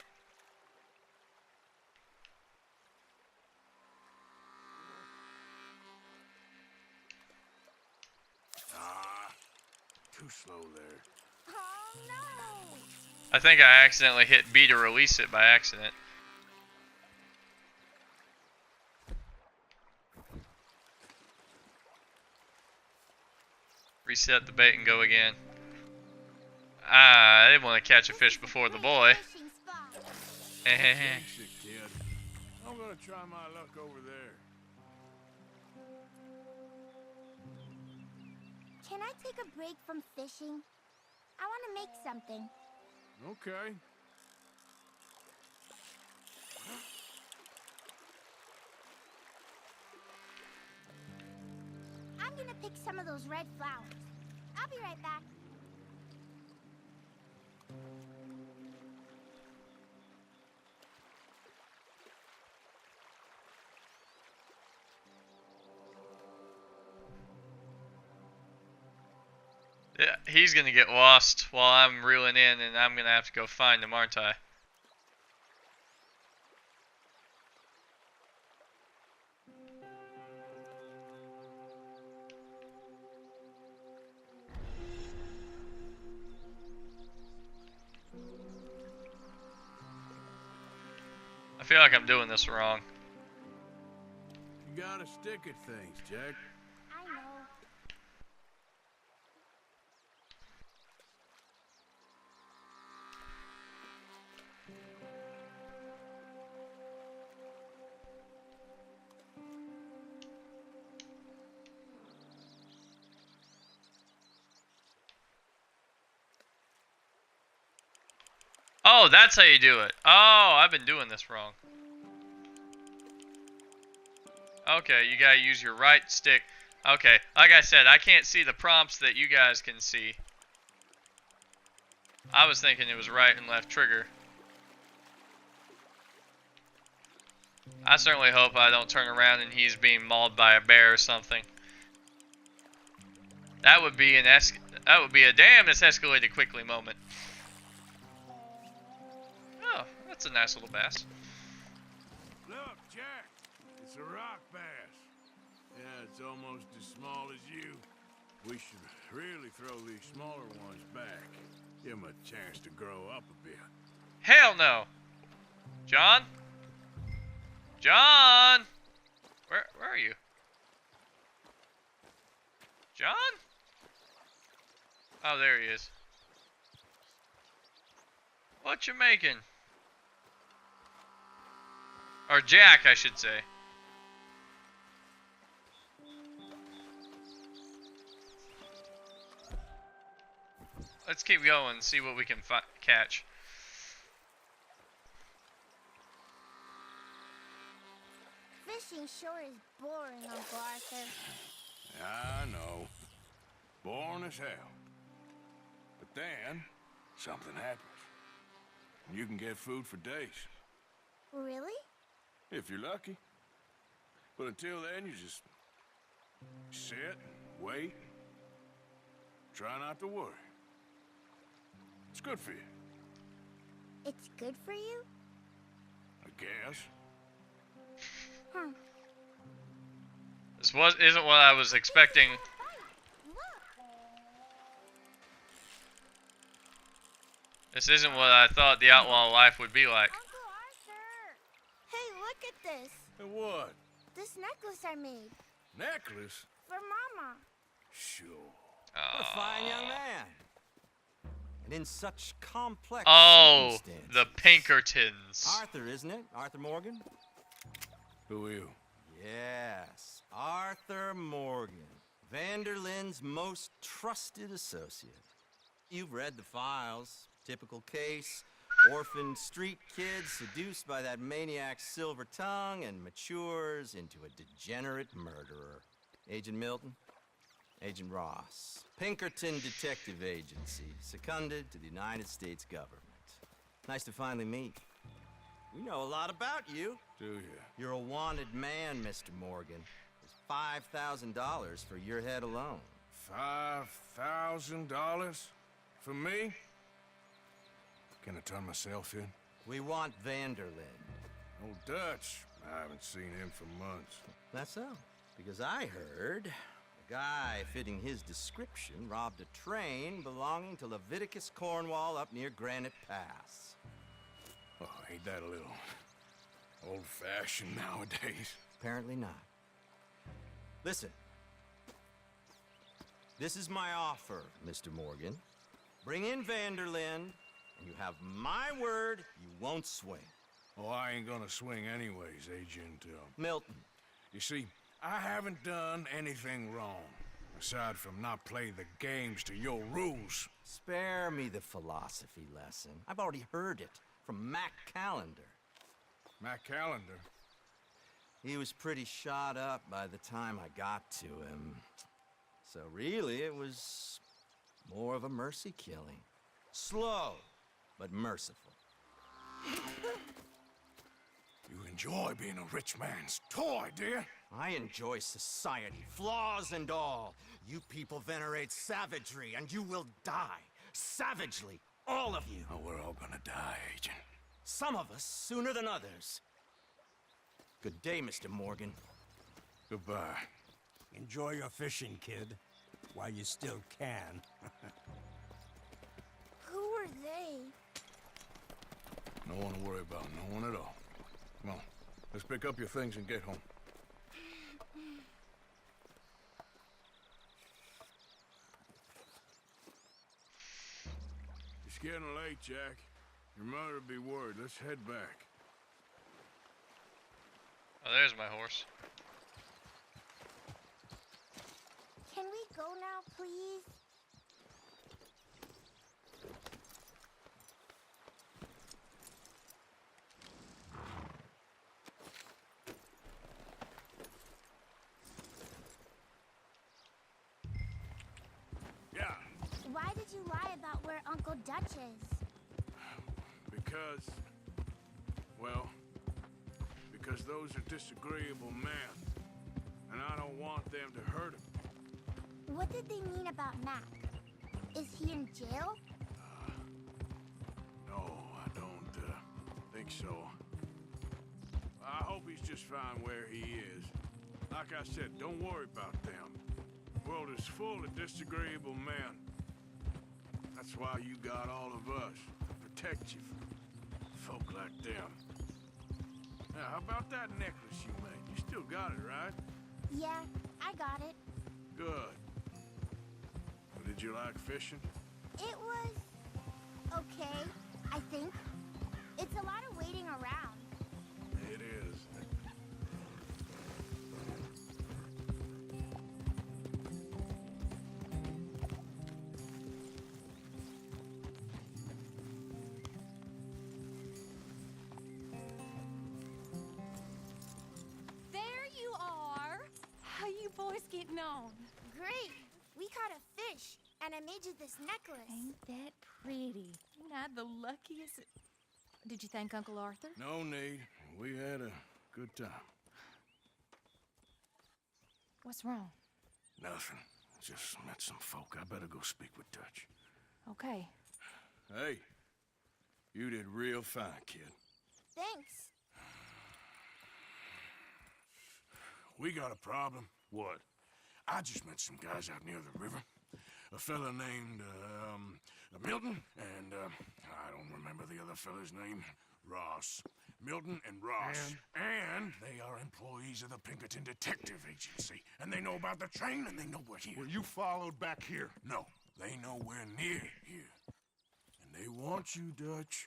Too slow there. Oh, no! I think I accidentally hit B to release it by accident. Reset the bait and go again. Ah, I didn't want to catch a fish before the boy. Fishing spot. Thanks, kid. I'm gonna try my luck over there. Can I take a break from fishing? I want to make something. Okay. I'm gonna pick some of those red flowers. I'll be right back. Yeah, he's gonna get lost while I'm reeling in, and I'm gonna have to go find him, aren't I? I feel like I'm doing this wrong. You gotta stick at things, Jack. I know. Oh, that's how you do it. Oh, I've been doing this wrong. Okay, you gotta use your right stick. Okay, like I said, I can't see the prompts that you guys can see. I was thinking it was right and left trigger. I certainly hope I don't turn around and he's being mauled by a bear or something. That would be a damn this escalated quickly moment. Oh, that's a nice little bass. Look, Jack, it's a rock bass. Yeah, it's almost as small as you. We should really throw these smaller ones back. Give them a chance to grow up a bit. Hell no! John? John! Where are you? John? Oh, there he is. What you making? Or Jack, I should say. Let's keep going and see what we can catch. Fishing sure is boring, Uncle Arthur. I know. Boring as hell. But then, something happens. And you can get food for days. Really? If you're lucky. But until then, you just sit, wait, try not to worry. It's good for you. It's good for you? I guess. Huh. This isn't what I was expecting. This isn't what I thought the outlaw life would be like. Uncle Arthur! Hey, look at this. And what? This necklace I made. Necklace? For Mama. Sure. What a fine young man. And in such complex Oh, circumstances. the Pinkertons. Arthur, isn't it? Arthur Morgan? Who are you? Yes, Arthur Morgan. Vanderlyn's most trusted associate. You've read the files. Typical case. Orphaned street kid seduced by that maniac's silver tongue and matures into a degenerate murderer. Agent Milton? Agent Ross. Pinkerton Detective Agency, seconded to the United States government. Nice to finally meet. We know a lot about you. Do you? You're a wanted man, Mr. Morgan. There's $5,000 for your head alone. $5,000? For me? Can I turn myself in? We want Vanderlyn. Old Dutch. I haven't seen him for months. That's so. Because I heard a guy fitting his description robbed a train belonging to Leviticus Cornwall up near Granite Pass. Oh, ain't that a little old-fashioned nowadays? Apparently not. Listen. This is my offer, Mr. Morgan. Bring in Vanderlyn, and you have my word you won't swing. Oh, I ain't gonna swing anyways, Agent, Milton. You see, I haven't done anything wrong. Aside from not playing the games to your rules. Spare me the philosophy lesson. I've already heard it from Mac Callender. Mac Callender? He was pretty shot up by the time I got to him. So really, it was more of a mercy killing. Slow, but merciful. You enjoy being a rich man's toy, do you? I enjoy society, flaws and all. You people venerate savagery, and you will die. Savagely, all of you. Oh, we're all gonna die, Agent. Some of us sooner than others. Good day, Mr. Morgan. Goodbye. Enjoy your fishing, kid, while you still can. Who are they? No one to worry about, no one at all. Come on, let's pick up your things and get home. It's getting late, Jack. Your mother'll be worried. Let's head back. Oh, there's my horse. Can we go now, please? Yeah, Why did you lie about where Uncle Dutch is? because... well... because those are disagreeable men. And I don't want them to hurt him. What did they mean about Mac? Is he in jail? No, I don't think so. I hope he's just fine where he is. Like I said, don't worry about them. The world is full of disagreeable men. That's why you got all of us, to protect you from folk like them. Now, how about that necklace you made? You still got it, right? Yeah, I got it. Good. Well, did you like fishing? It was... okay, I think. It's a lot of waiting around. It is. There you are. How you boys getting on? Great! We caught a fish, and I made you this necklace. Ain't that pretty? Ain't I the luckiest? Did you thank Uncle Arthur? No need. We had a good time. What's wrong? Nothing. Just met some folk. I better go speak with Dutch. Okay. Hey, you did real fine, kid. Thanks. We got a problem. What? I just met some guys out near the river. A fella named, Milton, and, I don't remember the other fella's name. Ross. Milton and Ross. And they are employees of the Pinkerton Detective Agency. And they know about the train, and they know we're here. Were you followed back here? No, they know we're near here. And they want you, Dutch.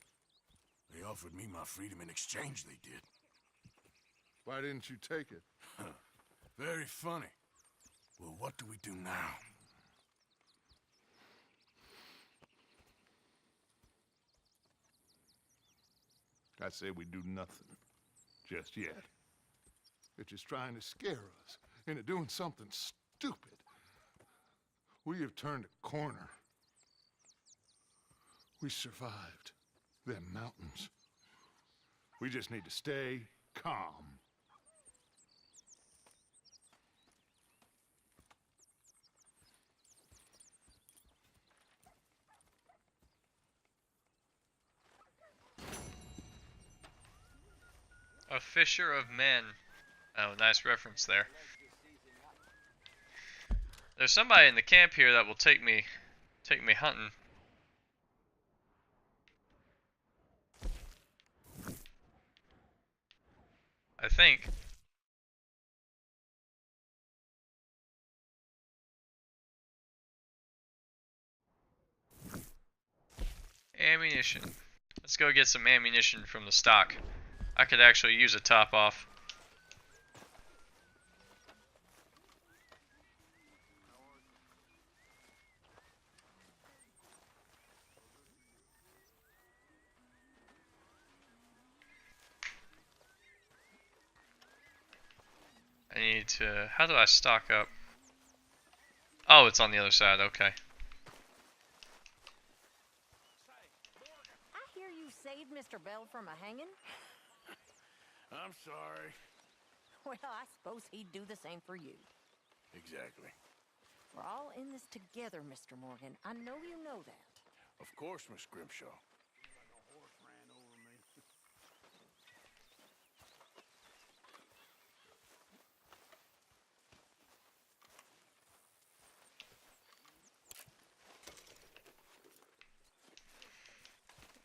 They offered me my freedom in exchange, they did. Why didn't you take it? Very funny. Well, what do we do now? I say we do nothing. Just yet. They're just trying to scare us into doing something stupid. We have turned a corner. We survived them mountains. We just need to stay calm. A fisher of men. Oh, nice reference there. There's somebody in the camp here that will take me hunting. I think. Ammunition. Let's go get some ammunition from the stock. I could actually use a top off. I need to... How do I stock up? Oh, it's on the other side. Okay. I hear you saved Mr. Bell from a hanging. I'm sorry. Well, I suppose he'd do the same for you. Exactly. We're all in this together, Mr. Morgan. I know you know that. Of course, Miss Grimshaw.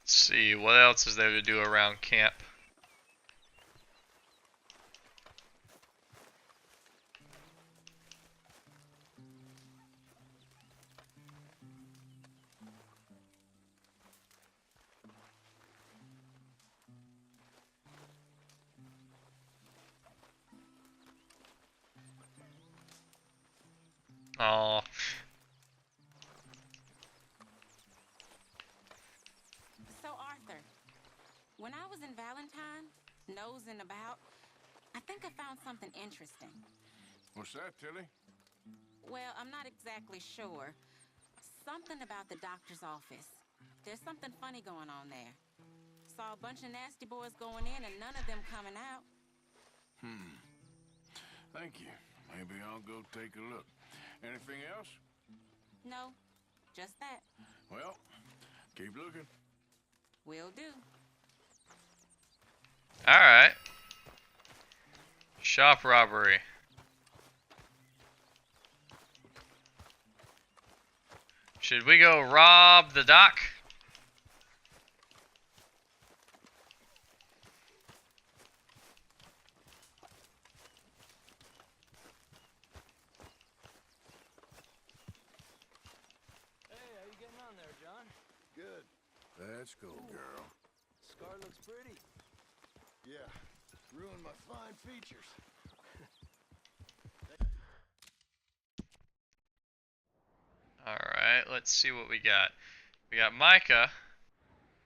Let's see, what else is there to do around camp? Oh. So, Arthur, when I was in Valentine, nosing about, I think I found something interesting. What's that, Tilly? Well, I'm not exactly sure. Something about the doctor's office. There's something funny going on there. Saw a bunch of nasty boys going in and none of them coming out. Thank you. Maybe I'll go take a look. Anything else? No, just that. Well, keep looking. Will do. Alright. Shop robbery. Should we go rob the dock? Good. Let's go, girl. Scar looks pretty. Yeah. Ruined my fine features. Alright, let's see what we got. We got Micah.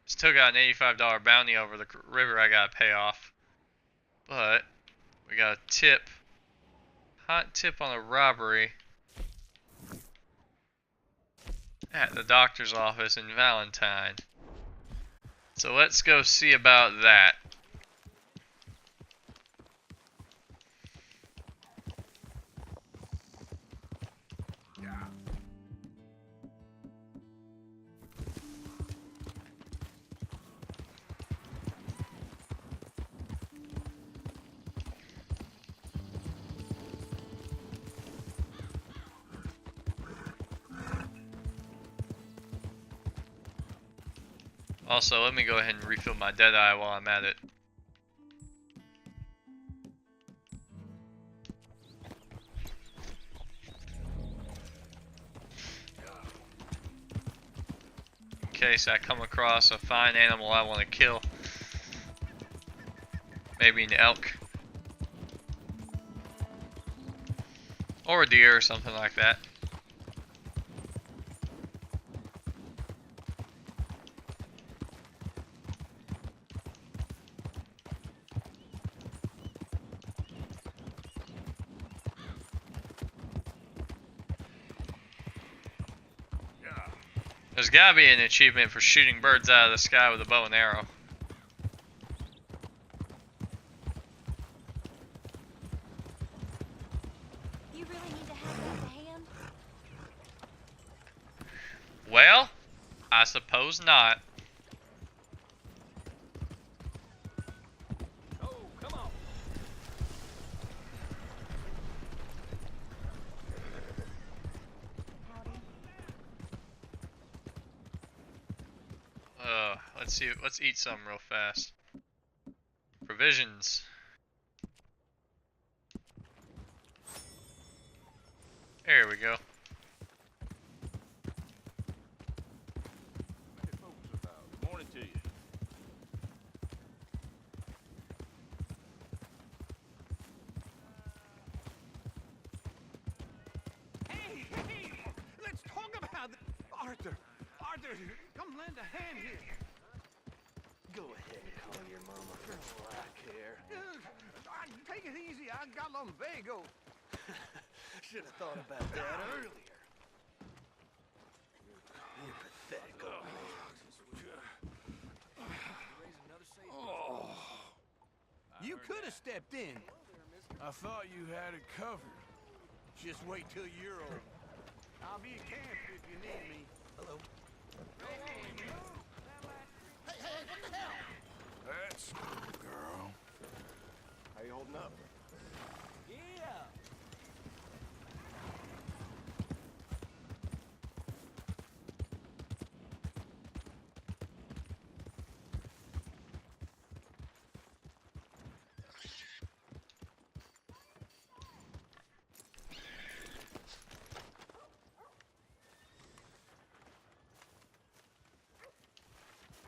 Still got an $85 bounty over the river I gotta pay off. But, we got a tip. Hot tip on a robbery. At the doctor's office in Valentine. So let's go see about that. Also, let me go ahead and refill my Deadeye while I'm at it. In case I come across a fine animal I want to kill. Maybe an elk. Or a deer or something like that. There's gotta be an achievement for shooting birds out of the sky with a bow and arrow. You really need to have that in hand? Well, I suppose not. Oh, come on. Let's see. Let's eat some real fast. Provisions. There we go. Morning to you. Hey, let's talk about it. Arthur, come lend a hand here. Go ahead and call your mama for all I care. take it easy. I got lumbago. Should have thought about that earlier. You're pathetic, old man. You could have stepped in. I thought you had it covered. Just wait till you're old. I'll be at camp if you need me. Hello. Hey, what the hell? That's cool, girl. How you holding up? Yeah.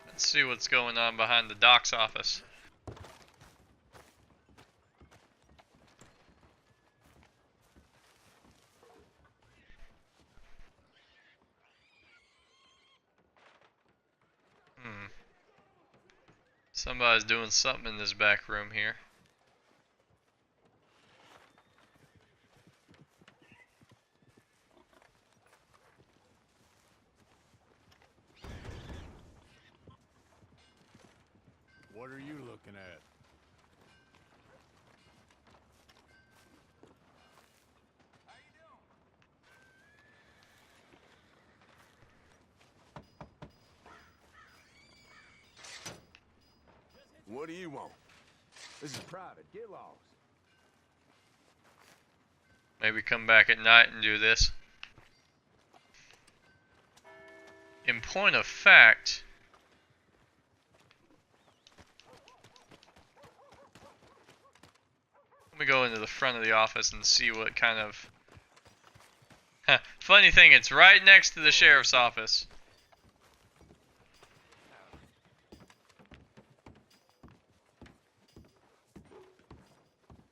Let's see what's going on behind the doc's office. Somebody's doing something in this back room here. What are you looking at? What do you want? This is private. Get lost. Maybe come back at night and do this. In point of fact, let me go into the front of the office and see what kind of... Funny thing, it's right next to the sheriff's office.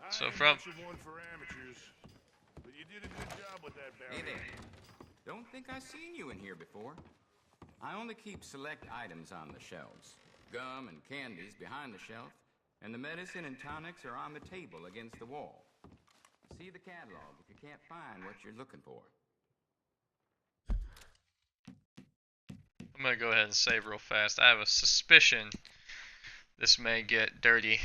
So from... one for amateurs, but you did a good job with that Hey there. Don't think I've seen you in here before. I only keep select items on the shelves. Gum and candies behind the shelf, and the medicine and tonics are on the table against the wall. See the catalog if you can't find what you're looking for. I'm gonna go ahead and save real fast. I have a suspicion this may get dirty.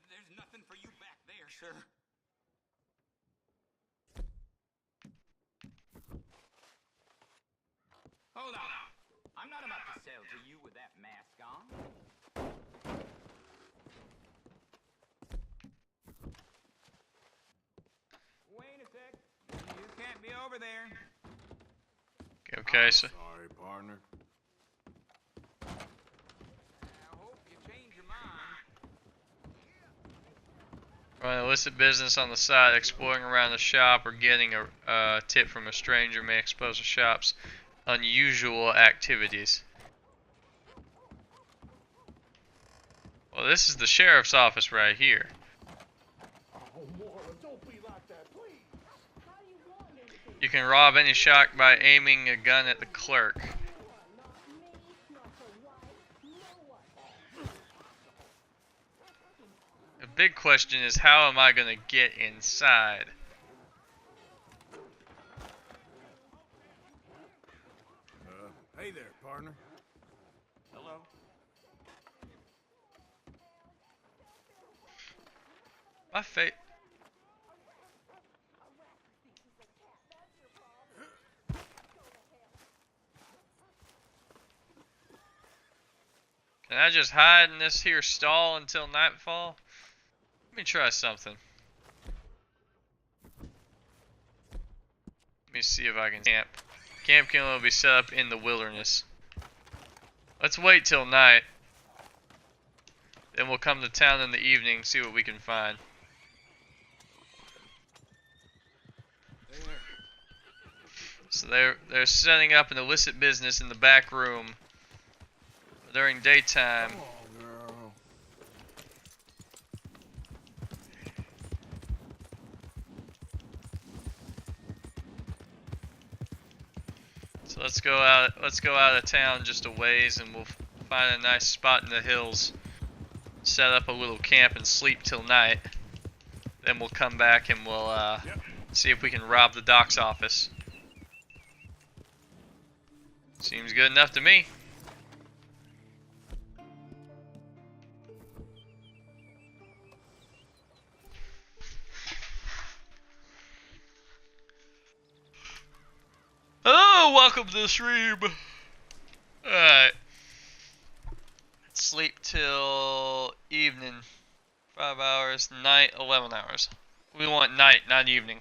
There's nothing for you back there, sir. Hold on. I'm not about to sell to you with that mask on. Wait a sec. You can't be over there. Okay, so... Sorry, partner. I hope you change your mind. Running illicit business on the side, exploring around the shop, or getting a tip from a stranger may expose the shop's unusual activities. Well, this is the sheriff's office right here. You can rob any shop by aiming a gun at the clerk. The big question is, how am I going to get inside? Hey there, partner. Hello. My fate. Can I just hide in this here stall until nightfall? Let me try something. Let me see if I can camp. Camp can only be set up in the wilderness. Let's wait till night. Then we'll come to town in the evening, see what we can find. So they're setting up an illicit business in the back room during daytime. Come on, girl. let's go out of town just a ways, and we'll find a nice spot in the hills. Set up a little camp and sleep till night. Then we'll come back and we'll see if we can rob the doc's office. Seems good enough to me. Oh, welcome to the stream. Alright. Sleep till evening. 5 hours. Night, 11 hours. We want night, not evening.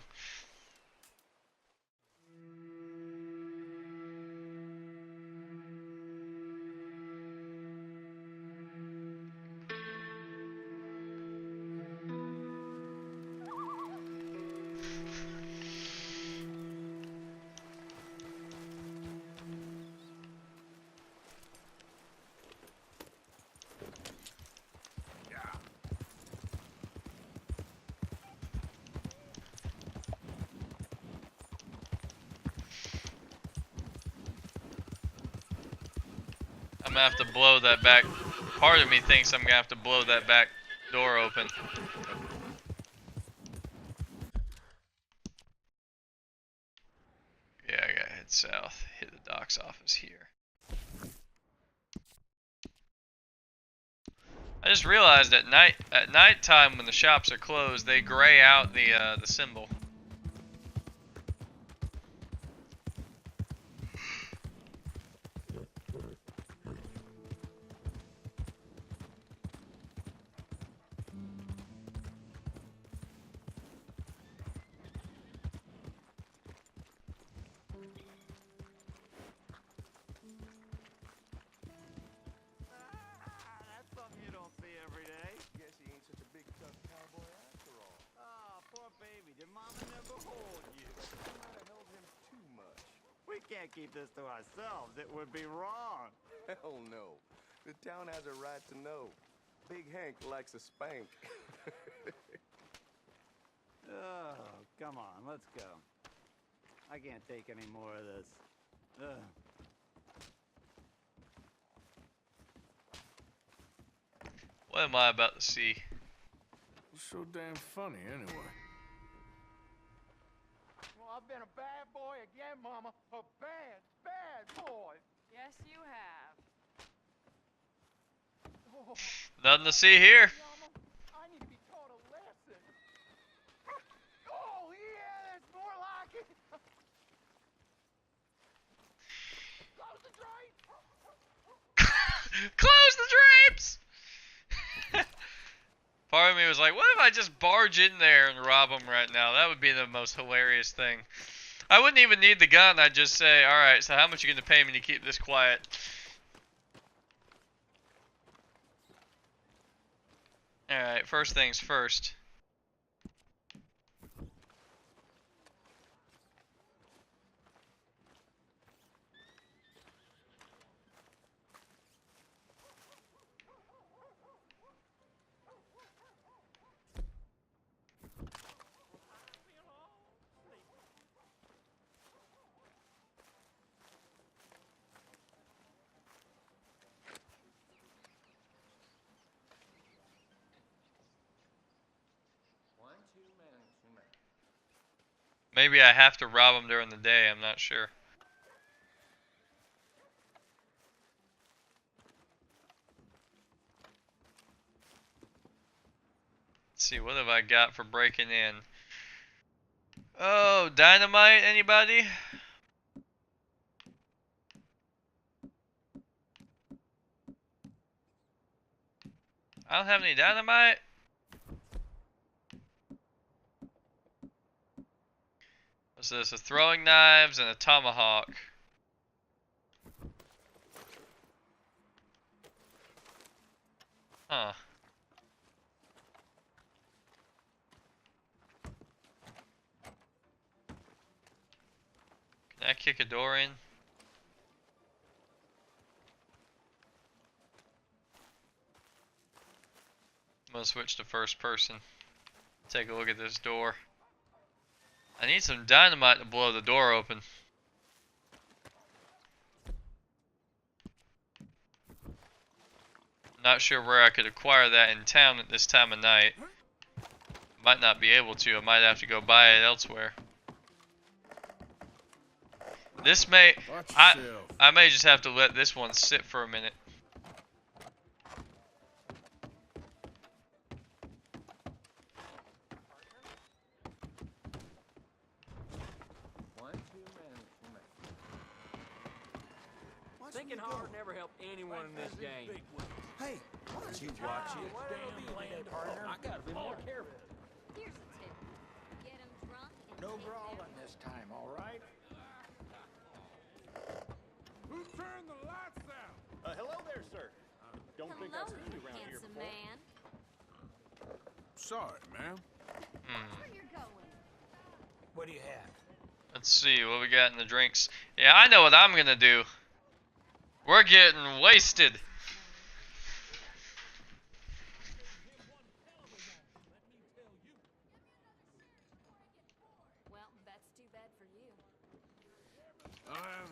I'm gonna have to blow that back. Part of me thinks I'm gonna have to blow that back door open. Yeah, I gotta head south. Hit the doc's office here. I just realized at nighttime when the shops are closed, they gray out the symbol. Keep this to ourselves. It would be wrong. Hell no. The town has a right to know. Big Hank likes a spank. Oh, come on, let's go. I can't take any more of this. Ugh. What am I about to see? What's so damn funny anyway? I've been a bad boy again, Mama. A bad, bad boy. Yes, you have. Oh, Nothing to see here. Mama, I need to be taught a lesson. Oh, yeah, that's more like it. Close the drape. Close the drapes! Part of me was like, what if I just barge in there and rob them right now? That would be the most hilarious thing. I wouldn't even need the gun. I'd just say, alright, so how much are you going to pay me to keep this quiet? Alright, first things first. Maybe I have to rob them during the day, I'm not sure. Let's see, what have I got for breaking in? Oh, dynamite, anybody? I don't have any dynamite. What's this? A throwing knives and a tomahawk. Huh. Can I kick a door in? I'm gonna switch to first person. Take a look at this door. I need some dynamite to blow the door open. Not sure where I could acquire that in town at this time of night. Might not be able to. I might have to go buy it elsewhere. This may... I may just have to let this one sit for a minute. Thinking hard never helped anyone in this game. Hey, why don't you watch it? I gotta be more careful. Here's a tip. Get him drunk and No take brawling this time, all right? Who turned the lights out? Hello there, sir. Don't think I've Hello, seen you around here handsome before. man. Sorry, ma'am. Where you going? What do you have? Let's see what we got in the drinks. Yeah, I know what I'm gonna do. We're getting wasted. Well, that's too bad for you. I'll have,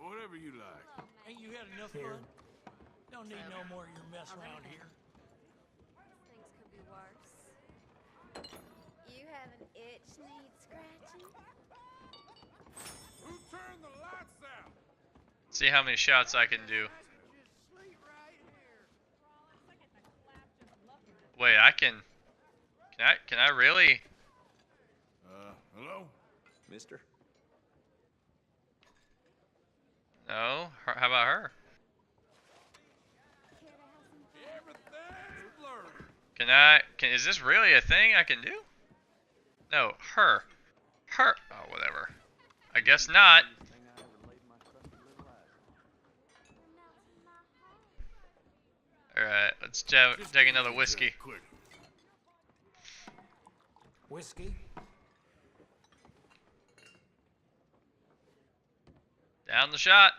whatever you like. Ain't you had enough Here. fun? Don't need no more of your mess around here. Things could be worse. You have an itch need scratching? Who turned the lights out? See how many shots I can do. Wait, I can. Can I really? Hello? Mister? No. How about her? Everything's blurry. Is this really a thing I can do? No, her. Her. Oh, whatever. I guess not. Alright, let's take another whiskey. Quick. Whiskey? Down the shot.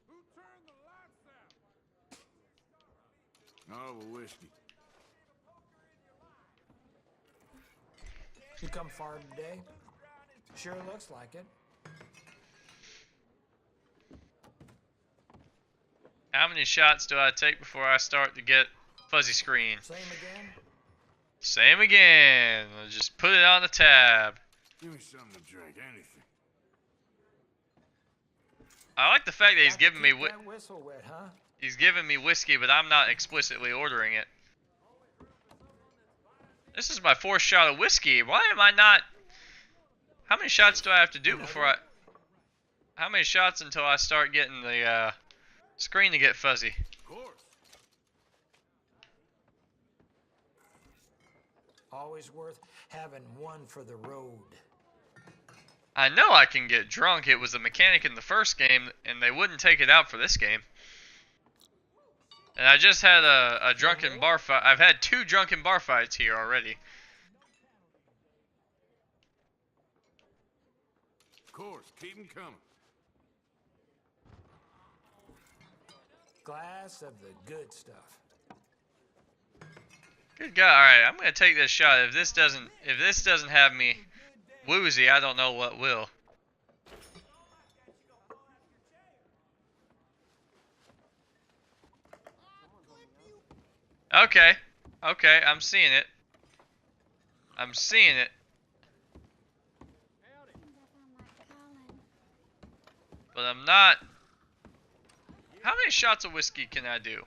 Who turned the lights out? Oh, well, whiskey. You come far today? Sure looks like it. How many shots do I take before I start to get fuzzy screen? Same again? Same again. I'll just put it on the tab. Give me something to drink, anything. I like the fact that he's Got to giving me keep that whistle wet, huh? he's giving me whiskey, but I'm not explicitly ordering it. This is my 4th shot of whiskey. Why am I not? How many shots do I have to do before I? How many shots until I start getting the screen to get fuzzy? Of course. Always worth having one for the road. I know I can get drunk. It was a mechanic in the first game, and they wouldn't take it out for this game. And I just had a drunken bar fight. I've had 2 drunken bar fights here already. Of course, keep 'em coming. Glass of the good stuff. Good God! All right, I'm gonna take this shot. If this doesn't have me woozy, I don't know what will. Okay, okay, I'm seeing it. I'm seeing it. But I'm not. How many shots of whiskey can I do?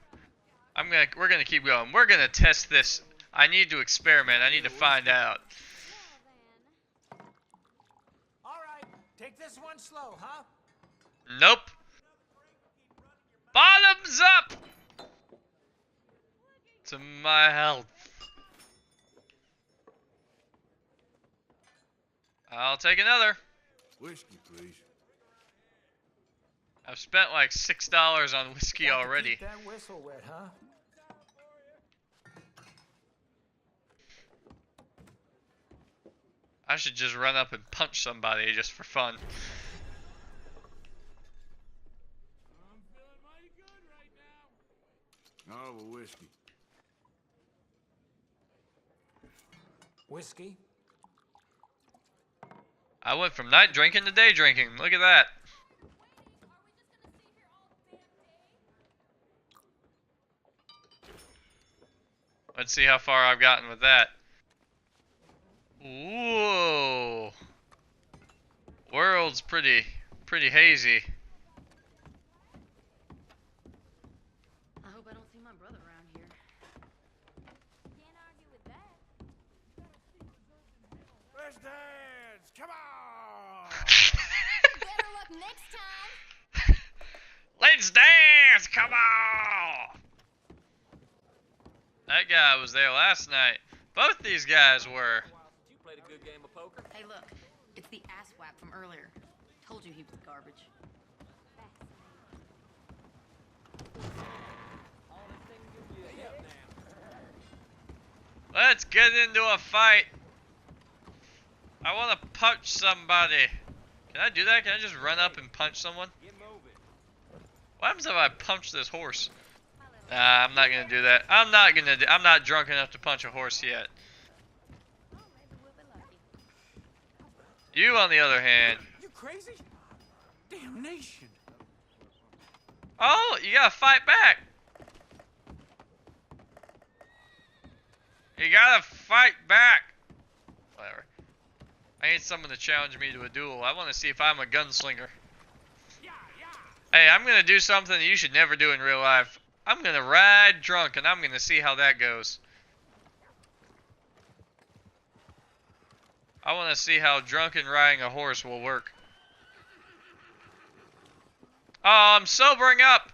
We're gonna keep going. We're gonna test this. I need to experiment. I need to find out. All right, take this one slow, huh? Nope. Bottoms up to my health. I'll take another. Whiskey, please. I've spent like $6 on whiskey Got to already. keep that whistle wet, huh? I should just run up and punch somebody just for fun. I'm feeling mighty good right now. Oh, well, whiskey. Whiskey? I went from night drinking to day drinking. Look at that. Let's see how far I've gotten with that. Whoa. World's pretty hazy. I hope I don't see my brother around here. Can't argue with that. Let's dance! Come on! Better luck next time. Let's dance! Come on! That guy was there last night. Both these guys were. You played a good game of poker. Hey, look. It's the asswap from earlier. Told you he was garbage. Let's get into a fight. I want to punch somebody. Can I do that? Can I just run up and punch someone? What happens if I punch this horse? Nah, I'm not gonna do that. I'm not drunk enough to punch a horse yet. You, on the other hand. You crazy? Damnation. Oh, you gotta fight back. You gotta fight back. Whatever. I need someone to challenge me to a duel. I want to see if I'm a gunslinger. Hey, I'm gonna do something that you should never do in real life. I'm gonna ride drunk and I'm gonna see how that goes. I want to see how drunken riding a horse will work. Oh, I'm sobering up.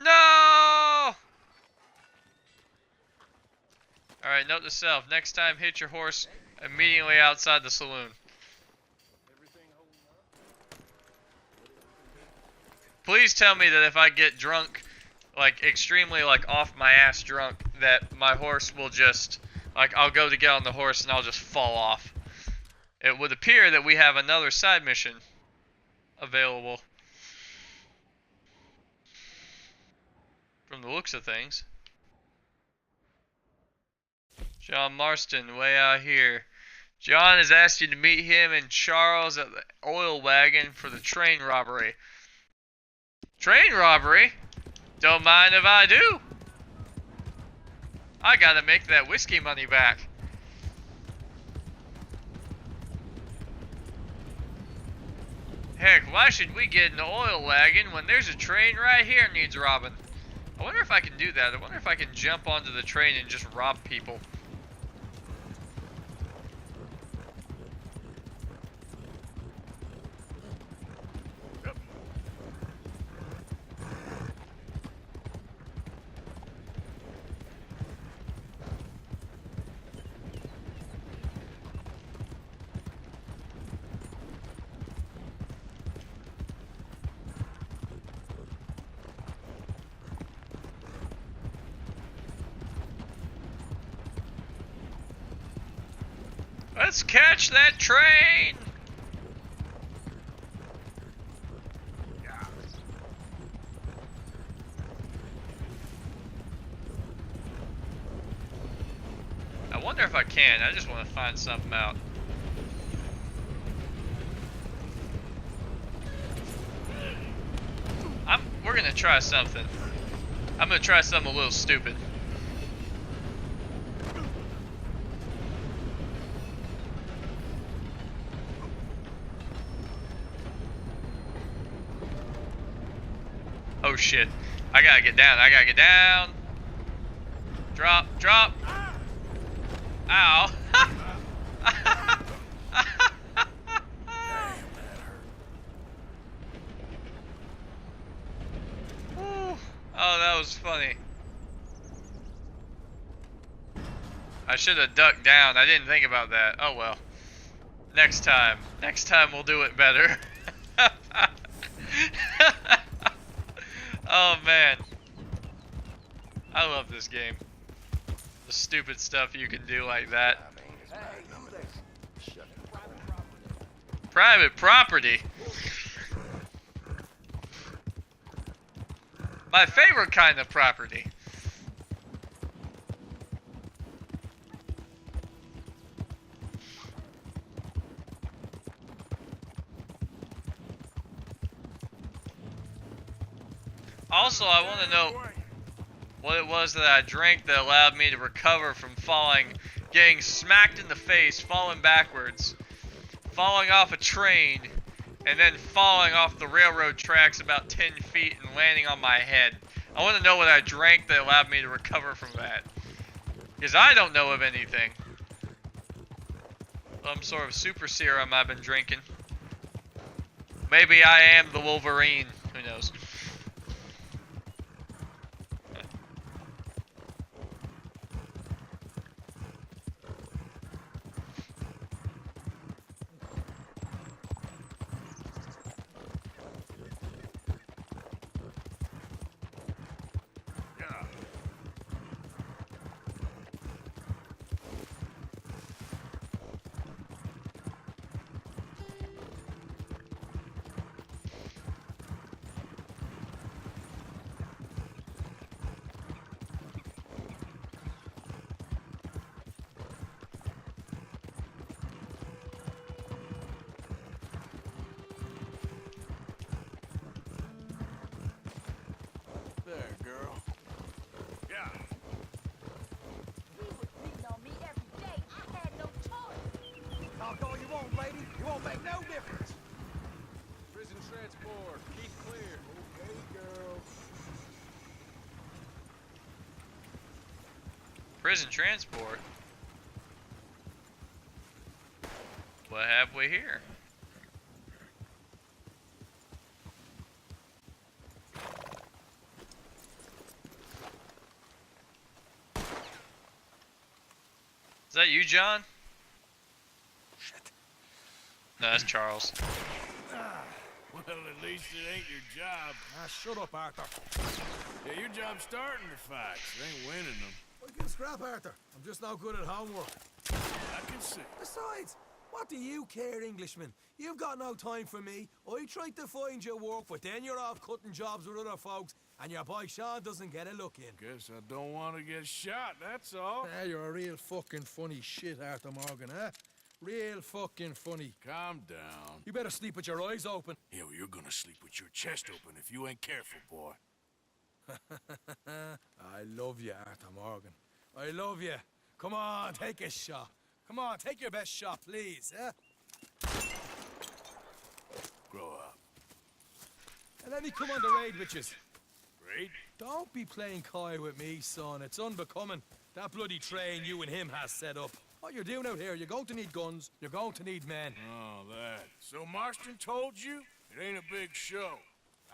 No! Alright, note to self. Next time, hit your horse immediately outside the saloon. Please tell me that if I get drunk, like extremely like off my ass drunk, that my horse will just, like I'll go to get on the horse and I'll just fall off. It would appear that we have another side mission available. From the looks of things. John Marston, way out here. John has asked you to meet him and Charles at the oil wagon for the train robbery. Train robbery? Don't mind if I do. I gotta make that whiskey money back. Heck, why should we get an oil wagon when there's a train right here needs robbing? I wonder if I can do that. I wonder if I can jump onto the train and just rob people. Let's catch that train! I wonder if I can. I just want to find something out. We're gonna try something. I'm gonna try something a little stupid. Oh shit. I gotta get down. I gotta get down. Drop. Drop. Ow. Oh, that was funny. I should have ducked down. I didn't think about that. Oh well. Next time. Next time we'll do it better. Oh man. I love this game. The stupid stuff you can do like that. Private property. My favorite kind of property. Also, I want to know what it was that I drank that allowed me to recover from falling, getting smacked in the face, falling backwards, falling off a train, and then falling off the railroad tracks about 10 feet and landing on my head. I want to know what I drank that allowed me to recover from that. Because I don't know of anything. Some sort of super serum I've been drinking. Maybe I am the Wolverine. Who knows? There, girl. Yeah. He was beating on me every day. I had no choice. Talk all you want, lady. You won't make no difference. Prison transport. Keep clear. Okay, girl. Prison transport? What have we here? Is that you, John? Shit. No, that's Charles. Well, at least it ain't your job. Shut up, Arthur. Yeah, your job's starting the fights. It ain't winning them. I can scrap, Arthur. I'm just no good at homework. I can see. Besides, what do you care, Englishman? You've got no time for me. I tried to find you work, but then you're off cutting jobs with other folks, and your boy Sean doesn't get a look in. Guess I don't want to get shot, that's all. Yeah, you're a real fucking funny shit, Arthur Morgan, huh? Real fucking funny. Calm down. You better sleep with your eyes open. Yeah, well, you're gonna sleep with your chest open if you ain't careful, boy. I love you, Arthur Morgan. I love you. Come on, take a shot. Come on, take your best shot, please, huh? Grow up. And let me come on the raid with you. Raid? Don't be playing coy with me, son. It's unbecoming. That bloody train you and him has set up. What you're doing out here, you're going to need guns, you're going to need men. Oh, that. So Marston told you? It ain't a big show.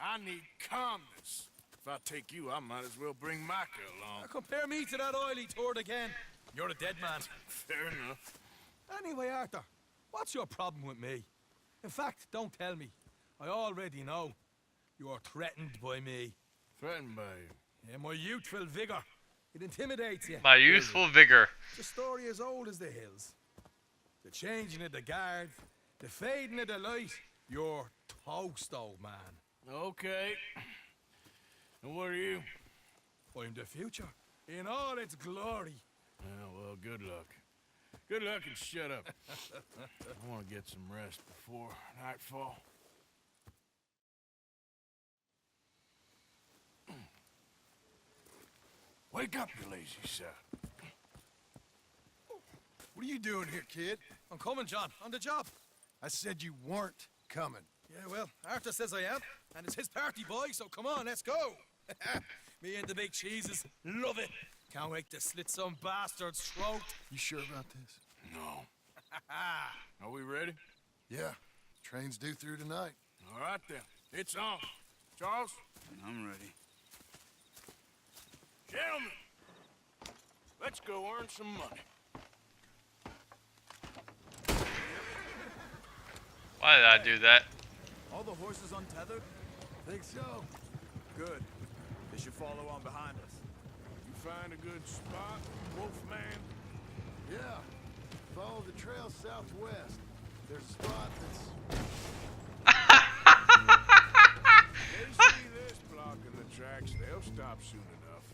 I need calmness. If I take you, I might as well bring Micah along. Now compare me to that oily turd again. You're a dead man. Fair enough. Anyway, Arthur, what's your problem with me? In fact, don't tell me. I already know. You're threatened by me. Threatened by you? Yeah, my youthful vigor. It intimidates you. My youthful vigor. It's a story as old as the hills. The changing of the guard, the fading of the light. You're toast, old man. Okay. And what are you? I'm the future, in all its glory. Yeah, well, good luck. Good luck and shut up. I want to get some rest before nightfall. Wake up, you lazy son. What are you doing here, kid? I'm coming, John. On the job. I said you weren't coming. Yeah, well, Arthur says I am, and it's his party, boy, so come on, let's go. Me and the big cheeses. Love it. Can't wait to slit some bastard's throat. You sure about this? No. Are we ready? Yeah. Train's due through tonight. All right, then. It's on. Charles? I'm ready. Gentlemen, let's go earn some money. Why did I do that? All the horses untethered? Think so. Good. They should follow on behind us. You find a good spot, Wolfman? Yeah. Follow the trail southwest. There's a spot that's... They see this blocking the tracks, they'll stop soon enough.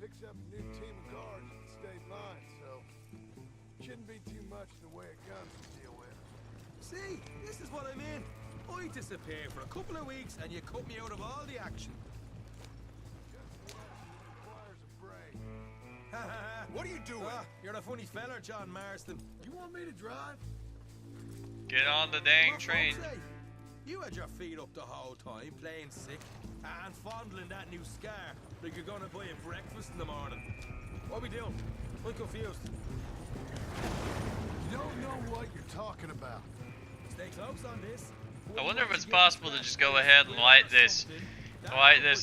Picks up a new team of guards at the state line, so... Shouldn't be too much in the way of guns to deal with. See, this is what I mean. I disappear for a couple of weeks and you cut me out of all the action. What are you doing? You're a funny fella, John Marston. You want me to drive? Get on the dang What train. folks say? You had your feet up the whole time, playing sick, and fondling that new scar like you're gonna buy a breakfast in the morning. What we doing? I'm confused. You don't know what you're talking about. Stay close on this. I wonder if it's possible to just go ahead and light this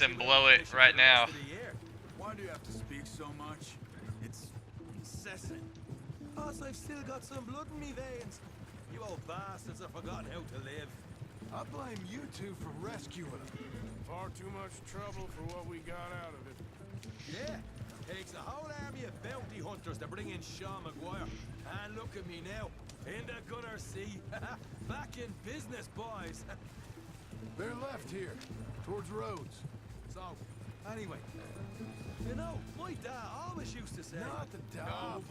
and blow it right now. Why do you have to speak so much? It's incessant. Cause I've still got some blood in me veins. You old bastards have forgotten how to live. I blame you two for rescuing him. Far too much trouble for what we got out of it. Yeah, takes a whole army of bounty hunters to bring in Sean McGuire. And look at me now, in the Gunner Sea. Back in business, boys. They're left here, towards Rhodes. So, anyway, you know, my dad always used to say... Not the dad,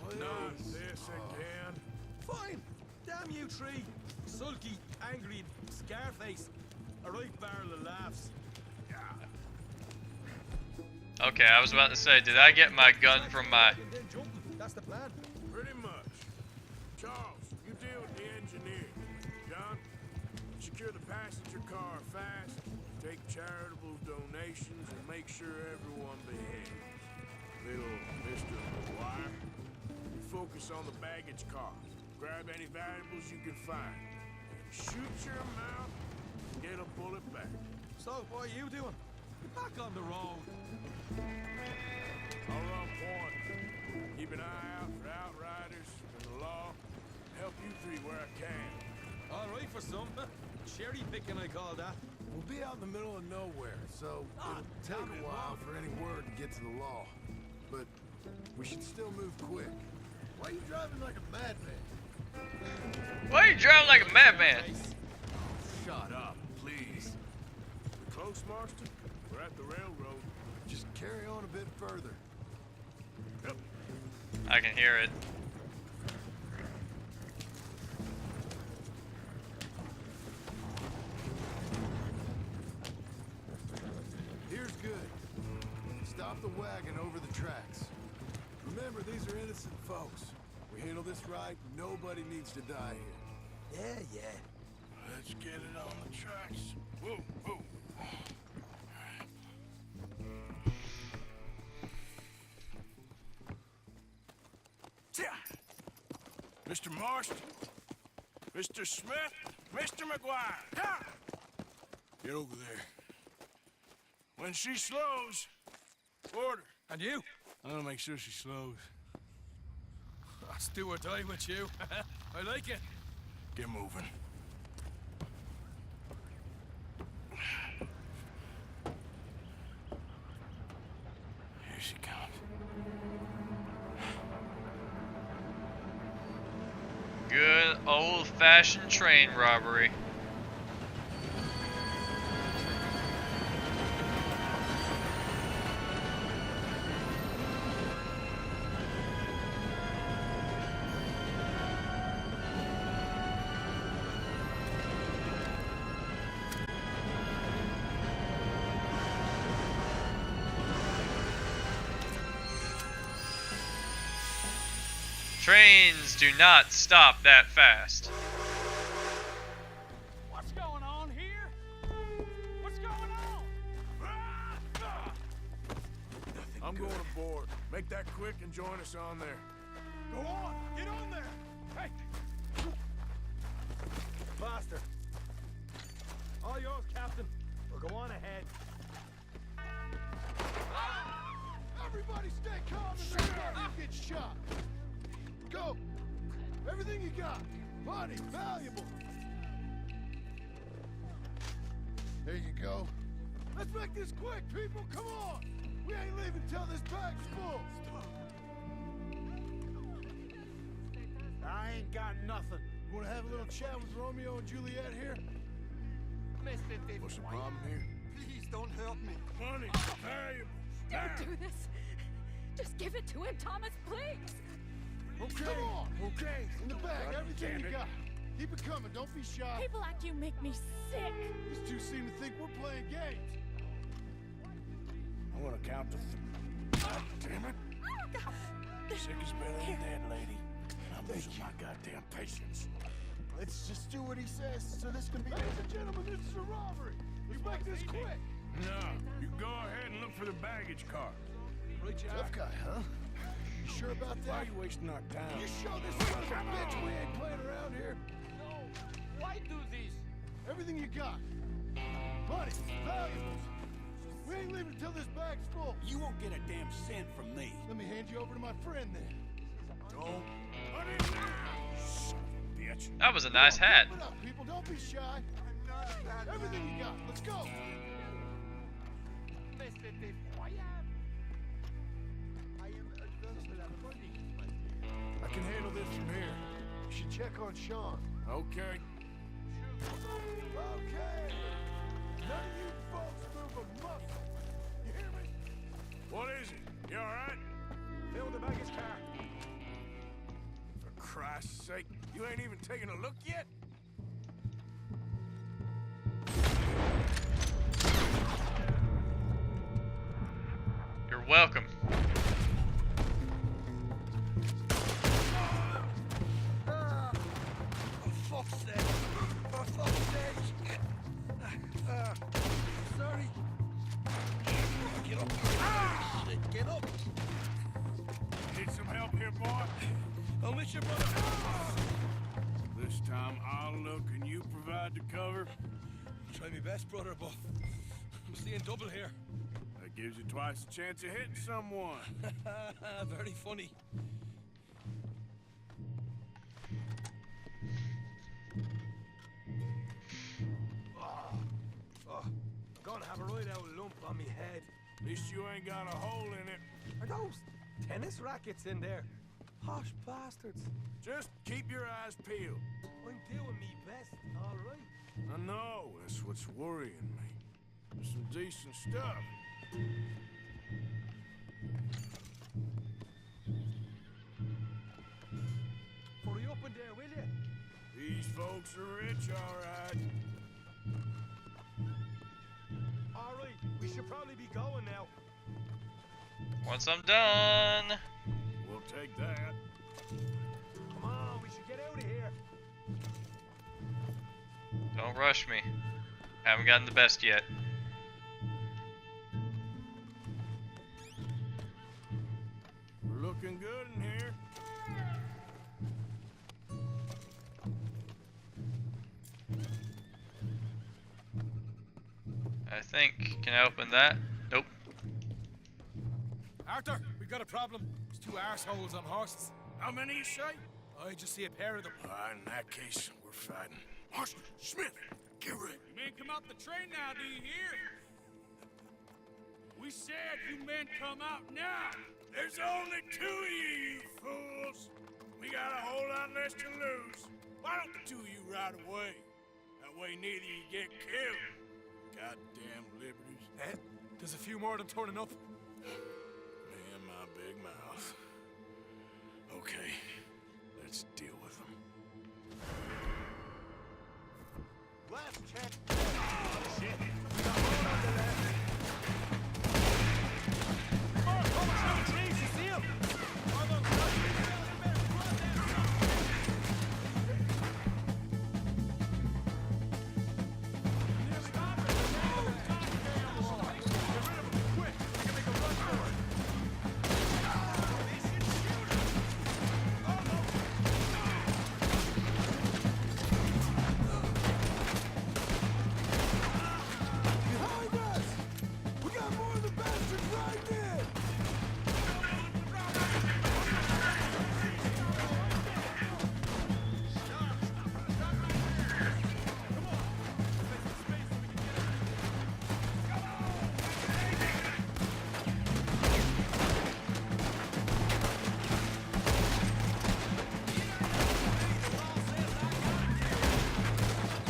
please. Not this again. Fine, damn you three. Sulky, angry, Scarface. A right barrel of laughs. Okay, I was about to say, did I get my gun from my... That's the plan. Pretty much. Charles, you deal with the engineer. John, secure the passenger car fast, take charitable donations, and make sure everyone behaves. Little Mr. McGuire, you focus on the baggage car. Grab any valuables you can find. And shoot your mouth and get a bullet back. So, what are you doing? Back on the road. I'll run point. Keep an eye out for outriders and the law. Help you three where I can. All right for some. Cherry picking, I call that. We'll be out in the middle of nowhere, so it'll take a while for any word to get to the law. But we should still move quick. Why are you driving like a madman? Why are you driving like a madman? Shut up, please. We close, Marston? We're at the railroad. Just carry on a bit further. Yep. I can hear it. Here's good. Stop the wagon over the tracks. Remember, these are innocent folks. We handle this right, nobody needs to die here. Yeah. Let's get it on the tracks. Whoa, whoa. Mr. Marston, Mr. Smith, Mr. McGuire. Get over there. When she slows, order. And you? I'm gonna make sure she slows. Let's do or die with you. I like it. Get moving. Here she comes. Good old-fashioned train robbery. Trains do not stop that fast. What's going on here? What's going on? I'm going aboard. Make that quick and join us on there. Go on! Get on there! Hey! Faster. All yours, Captain. Or go on ahead. Everybody stay calm and let nobody get shot. Go! Everything you got. Money, valuable. There you go. Let's make this quick, people. Come on. We ain't leaving till this bag's full. I ain't got nothing. You want to have a little chat with Romeo and Juliet here? What's the problem here? Please don't hurt me. Money, valuable. Don't do this. Just give it to him, Thomas, please. Okay. Come on. Okay. In the bag, everything you got. Keep it coming, don't be shy. People like you make me sick. These two seem to think we're playing games. I'm gonna count to God damn it. Sick is better than dead, lady. And I'm losing my goddamn patience. Let's just do what he says so this can be... Ladies and gentlemen, this is a robbery. Let's make this quick. No, you go ahead and look for the baggage car. Tough guy, huh? You sure about that? Why are you wasting our time? You show this son of a bitch we ain't playing around here. No. Why do this? Everything you got. Money, valuables. We ain't leaving until this bag's full. You won't get a damn cent from me. Let me hand you over to my friend then. Don't put it down, son of a bitch. That was a nice hat. Open up, people. Don't be shy. Everything you got. Let's go. I can handle this from here. You should check on Sean. Okay. Okay. None of you folks move a muscle. You hear me? What is it? You alright? Fill the baggage car. For Christ's sake, you ain't even taking a look yet? You're welcome. For fuck's sake! For fuck's sake! Sorry. Get up! Shit, get up! Need some help here, boy? I'll miss your brother. This time I'll look and you provide the cover. Try my best, brother, but I'm seeing double here. That gives you twice the chance of hitting someone. Very funny. I'm gonna have a right out lump on me head. At least you ain't got a hole in it. Are those tennis rackets in there? Posh bastards. Just keep your eyes peeled. I'm doing me best, all right. I know, that's what's worrying me. There's some decent stuff. Hurry up in there, will you? These folks are rich, all right. All right, we should probably be going now. Once I'm done. We'll take that. Come on, we should get out of here. Don't rush me. Haven't gotten the best yet. We're looking good in here. I think. Can I open that? Nope. Arthur, we got a problem. There's two arseholes on horses. How many you say? I just see a pair of them. In that case, we're fighting. Marston, Smith, get ready. You men come out the train now, do you hear? We said you men come out now. There's only two of you fools. We got a whole lot less to lose. Why don't the two of you ride away? That way neither of you get killed. Goddamn liberties. Eh? There's a few more of them turning up. Me and my big mouth. Okay, let's deal with them. Last check. Shit.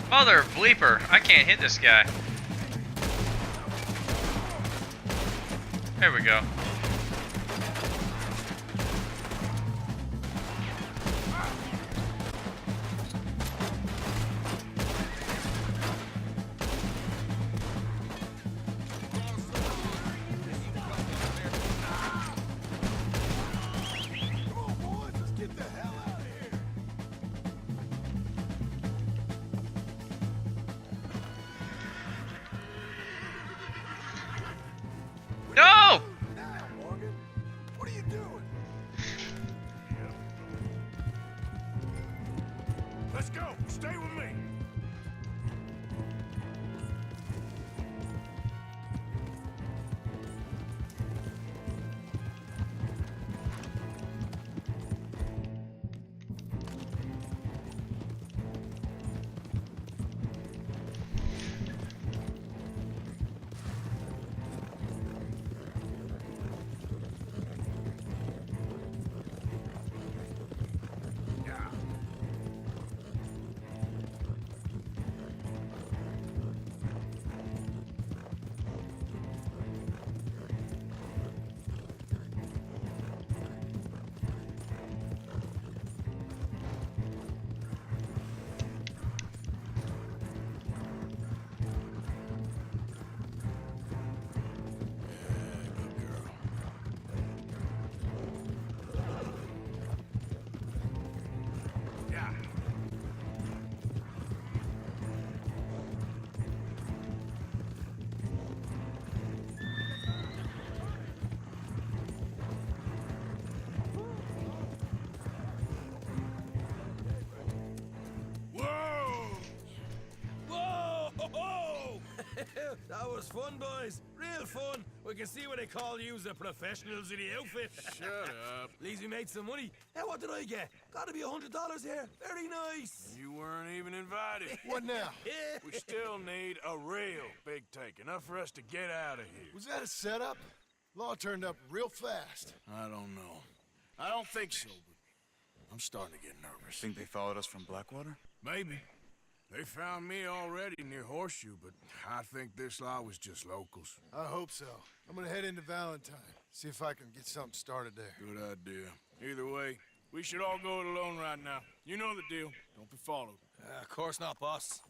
Mother bleeper, I can't hit this guy. There we go. Stay with me. That was fun, boys. Real fun. We can see what they call you the professionals in the outfit. Shut up. At least we made some money. Hey, what did I get? Gotta be $100 here. Very nice. You weren't even invited. What now? We still need a real big take. Enough for us to get out of here. Was that a setup? Law turned up real fast. I don't know. I don't think so, but I'm starting to get nervous. Think they followed us from Blackwater? Maybe. They found me already near Horseshoe, but I think this lot was just locals. I hope so. I'm gonna head into Valentine. See if I can get something started there. Good idea. Either way, we should all go it alone right now. You know the deal. Don't be followed. Of course not, boss.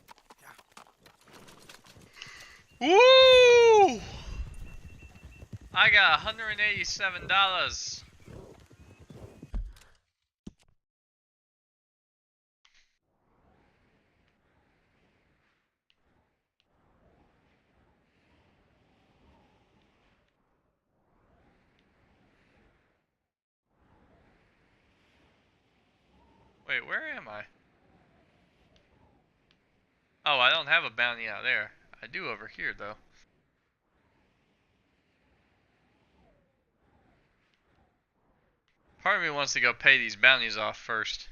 Woo! I got $187. Wait, where am I? Oh, I don't have a bounty out there. I do over here, though. Part of me wants to go pay these bounties off first.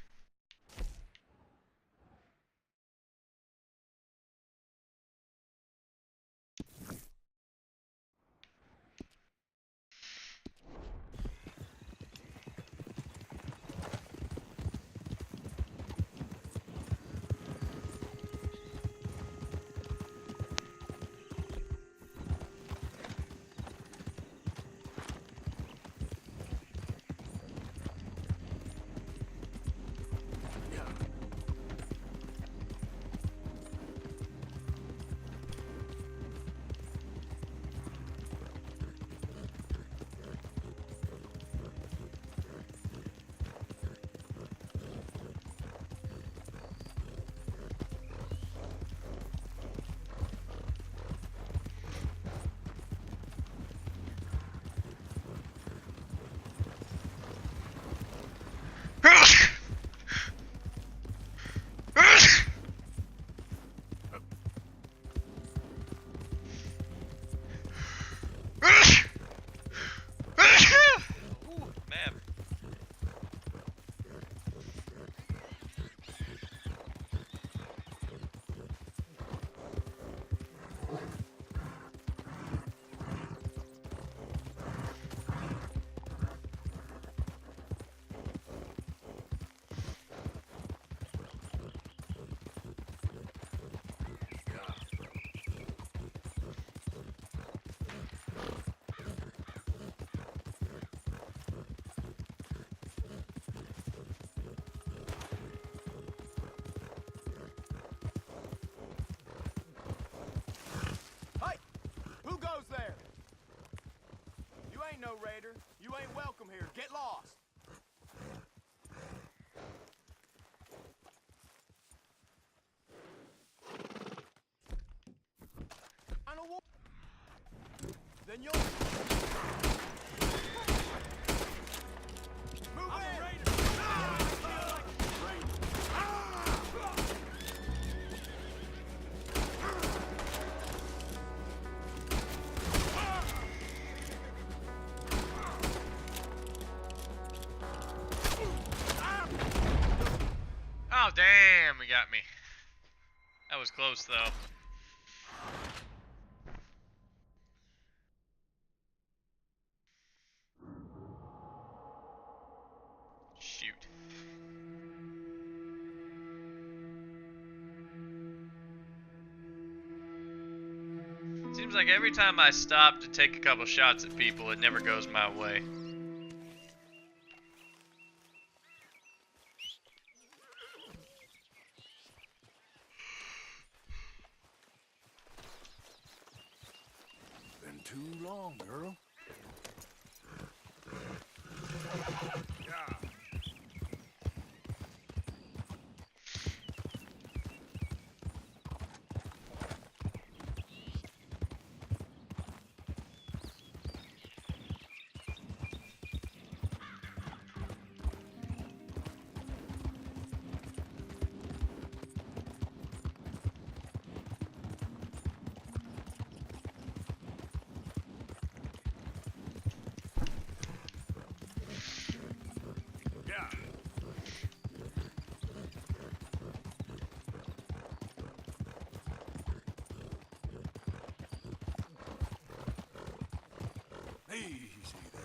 no raider. You ain't welcome here. Get lost. I don't want... Then you'll... Move in! Oh, damn, he got me. That was close, though. Shoot. Seems like every time I stop to take a couple shots at people, it never goes my way. Been too long, girl. Easy there.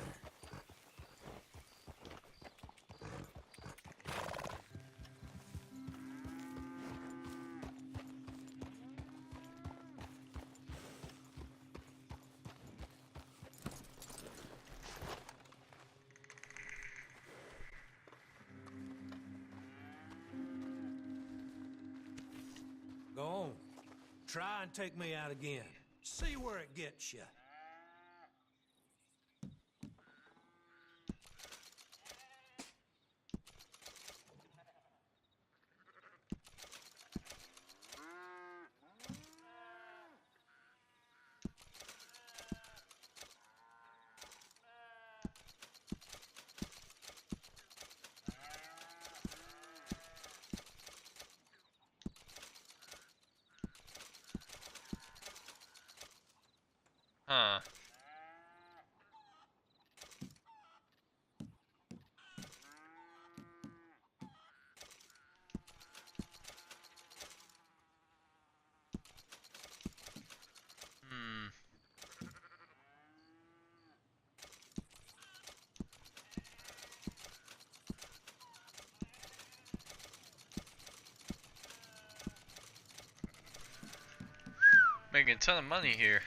Go on. Try and take me out again. See where it gets you. Huh. Making a ton of money here.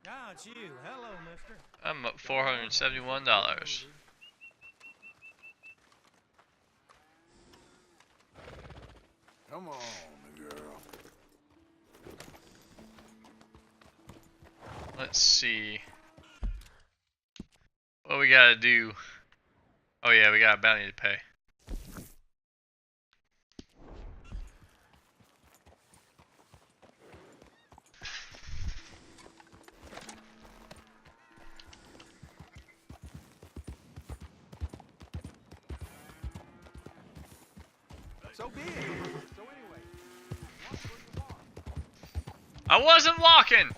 Ah, it's you. Hello, mister. I'm up $471. Come on, girl. Let's see. What we gotta do? Oh yeah, we got a bounty to pay. So be it. So anyway, walk where you walk. I wasn't walking!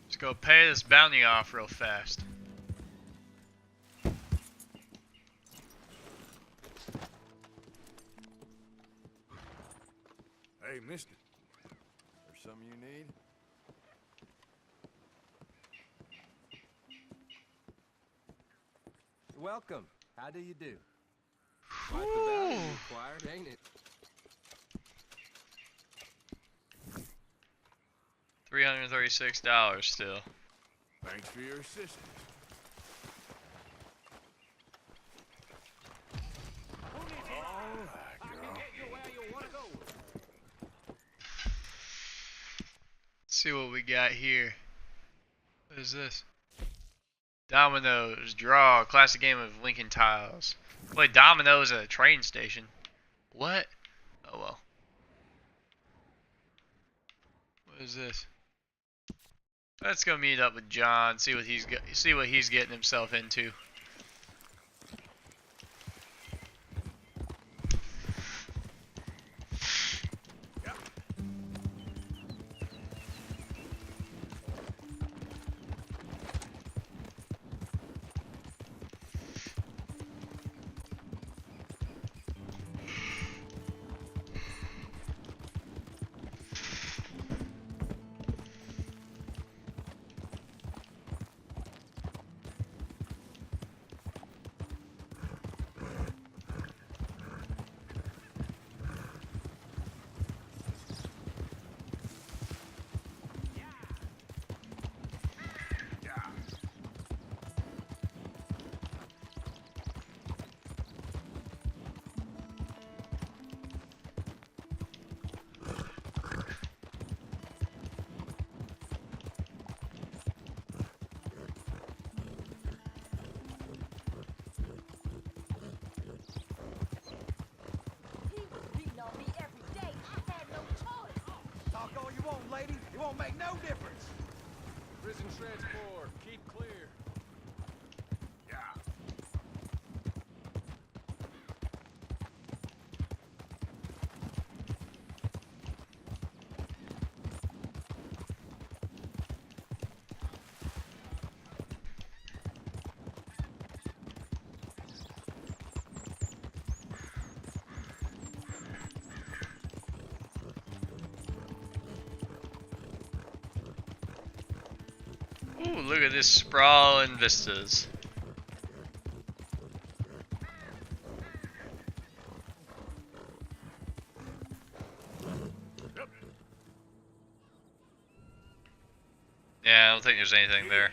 Let's go pay this bounty off real fast. Hey, mister. There's something you need? Welcome. How do you do? Quite the value you acquired, ain't it? $336 still. Thanks for your assistance. All right, girl. Let's see what we got here. What is this? Dominoes. Draw. Classic game of Lincoln Tiles. Play dominoes at a train station. What? Oh well. What is this? Let's go meet up with John. See what he's getting himself into. Lady, it won't make no difference. Prison transport, keep clear. Yeah. Ooh, look at this sprawling vistas. Yeah, I don't think there's anything there.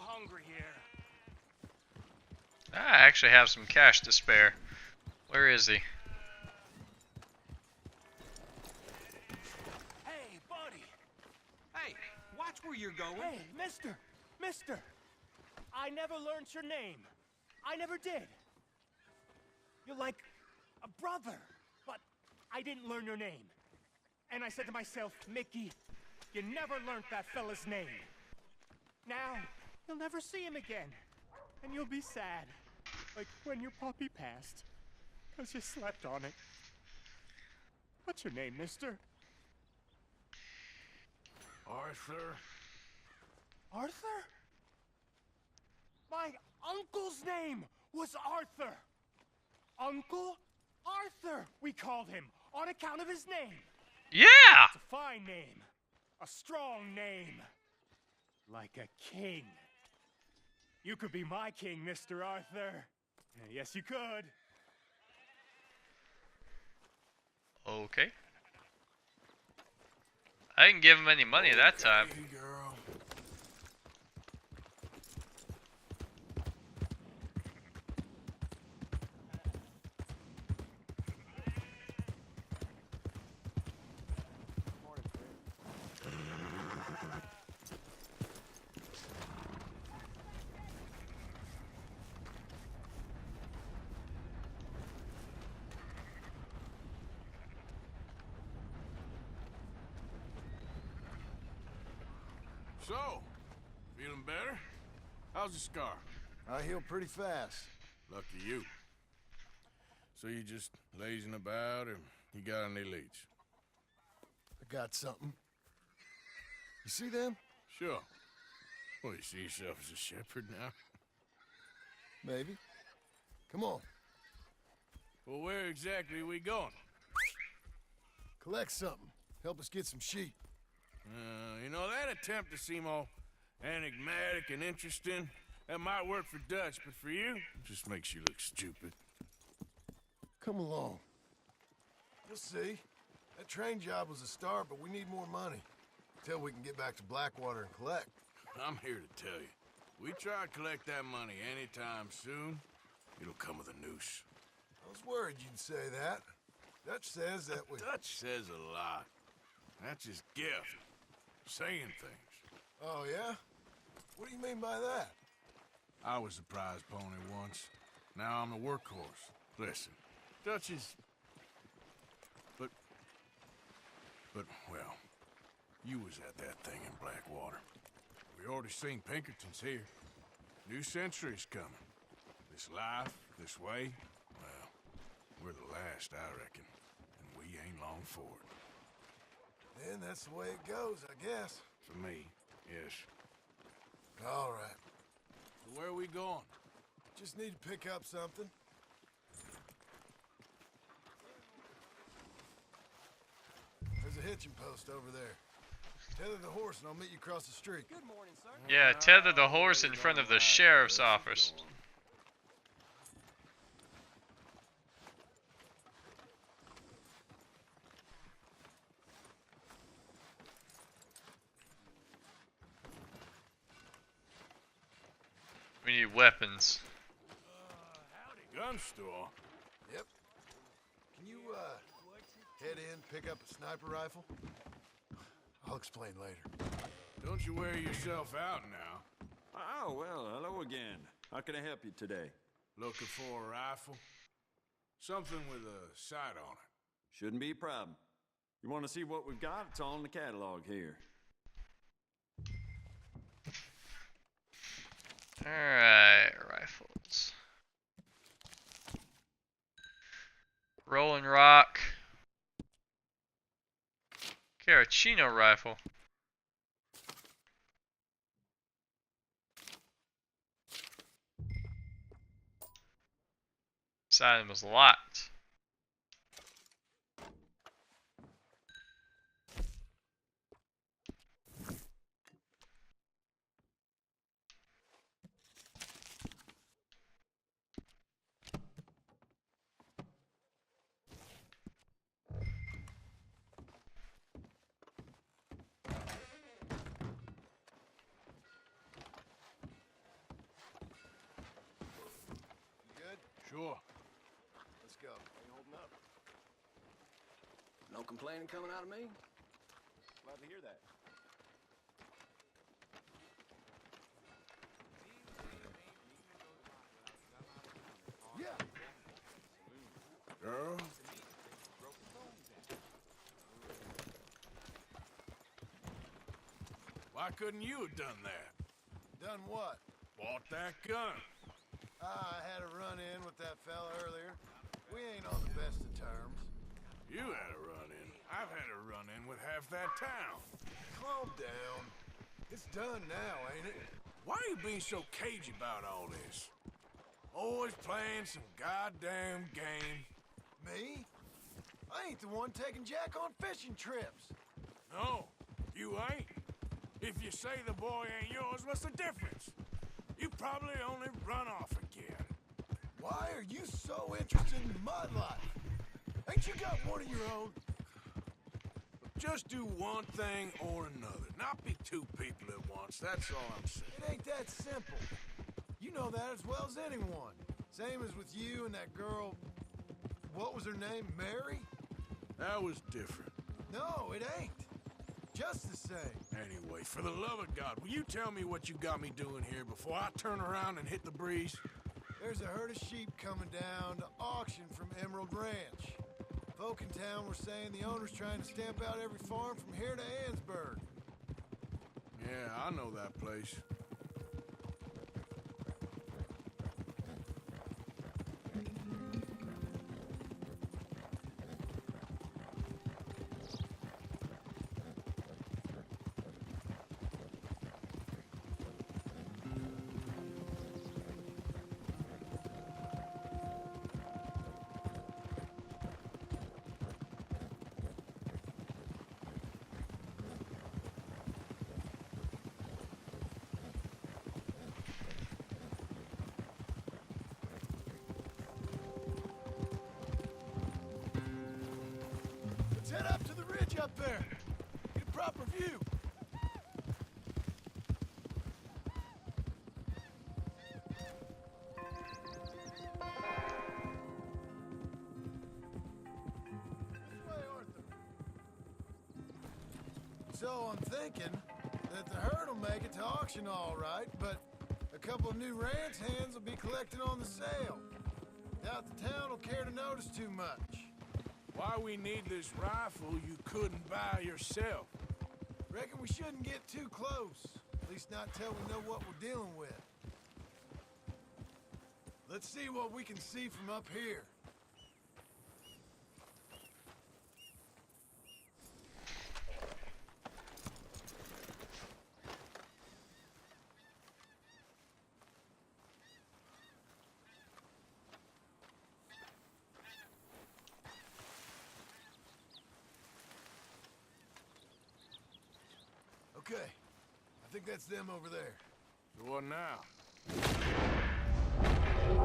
Hungry here. I actually have some cash to spare. Where is he? Hey, buddy. Hey, watch where you're going. Hey, mister. I never learned your name. I never did. You're like a brother, but I didn't learn your name. And I said to myself, Mickey, you never learned that fella's name. Now, you'll never see him again. And you'll be sad. Like when your puppy passed. 'Cause you slept on it. What's your name, mister? Arthur? Arthur? My uncle's name was Arthur. Uncle Arthur, we called him, on account of his name. Yeah! It's a fine name. A strong name. Like a king. You could be my king, Mr. Arthur. Yes, you could. Okay. I didn't give him any money that time. Hey, girl. So, feeling better? How's the scar? I heal pretty fast. Lucky you. So you just lazing about, or you got any leads? I got something. You see them? Sure. Well, you see yourself as a shepherd now? Maybe. Come on. Well, where exactly are we going? Collect something. Help us get some sheep. You know, that attempt to seem all enigmatic and interesting, that might work for Dutch, but for you, it just makes you look stupid. Come along. You'll see. That train job was a start, but we need more money. Till we can get back to Blackwater and collect. I'm here to tell you. We try to collect that money anytime soon, it'll come with a noose. I was worried you'd say that. Dutch says that we... Dutch says a lot. That's his gift. Saying things. Oh, yeah? What do you mean by that? I was the prize pony once. Now I'm the workhorse. Listen, Dutch is... But, well, you was at that thing in Blackwater. We already seen Pinkertons here. New century's coming. This life, this way, well, we're the last, I reckon. And we ain't long for it. Then that's the way it goes, I guess. For me, yes. All right. So where are we going? Just need to pick up something. There's a hitching post over there. Tether the horse and I'll meet you across the street. Good morning, sir. Yeah, tether the horse in front of the sheriff's office. We need weapons. Howdy. Gun store? Yep. Can you, head in, pick up a sniper rifle? I'll explain later. Don't you wear yourself out now. Oh, well, hello again. How can I help you today? Looking for a rifle? Something with a sight on it. Shouldn't be a problem. You want to see what we've got? It's all in the catalog here. Alright, rifles. Rolling Rock. Carachino rifle. This item was locked. Sure. Let's go. How you holding up? No complaining coming out of me? Glad to hear that. Yeah. Girl? Why couldn't you have done that? Done what? Bought that gun. I had a run-in with that fella earlier. We ain't on the best of terms. You had a run-in. I've had a run-in with half that town. Calm down. It's done now, ain't it? Why are you being so cagey about all this? Always playing some goddamn game. Me? I ain't the one taking Jack on fishing trips. No, you ain't. If you say the boy ain't yours, what's the difference? You probably only run off again. Why are you so interested in my life? Ain't you got one of your own? Just do one thing or another. Not be two people at once, that's all I'm saying. It ain't that simple. You know that as well as anyone. Same as with you and that girl... What was her name? Mary? That was different. No, it ain't. Just the same. Anyway, for the love of God, will you tell me what you got me doing here before I turn around and hit the breeze? There's a herd of sheep coming down to auction from Emerald Ranch. Folk in town were saying the owner's trying to stamp out every farm from here to Ansburg. Yeah, I know that place. Let's head up to the ridge up there. Get a proper view. This way, Arthur. So I'm thinking that the herd will make it to auction all right, but a couple of new ranch hands will be collecting on the sale. Doubt the town will care to notice too much. Why we need this rifle you couldn't buy yourself? Reckon we shouldn't get too close. At least not till we know what we're dealing with. Let's see what we can see from up here. Okay, I think that's them over there. So what now?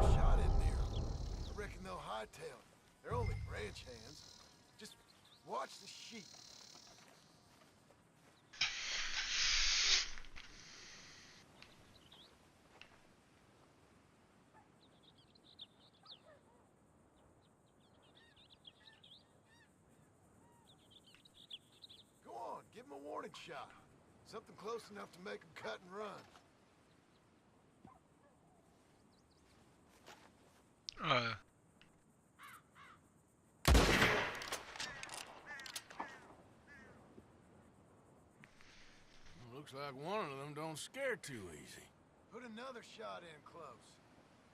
Shot in there. I reckon they'll hightail it. They're only ranch hands. Just watch the sheep. Go on, give them a warning shot. Something close enough to make them cut and run. Looks like one of them don't scare too easy. Put another shot in close.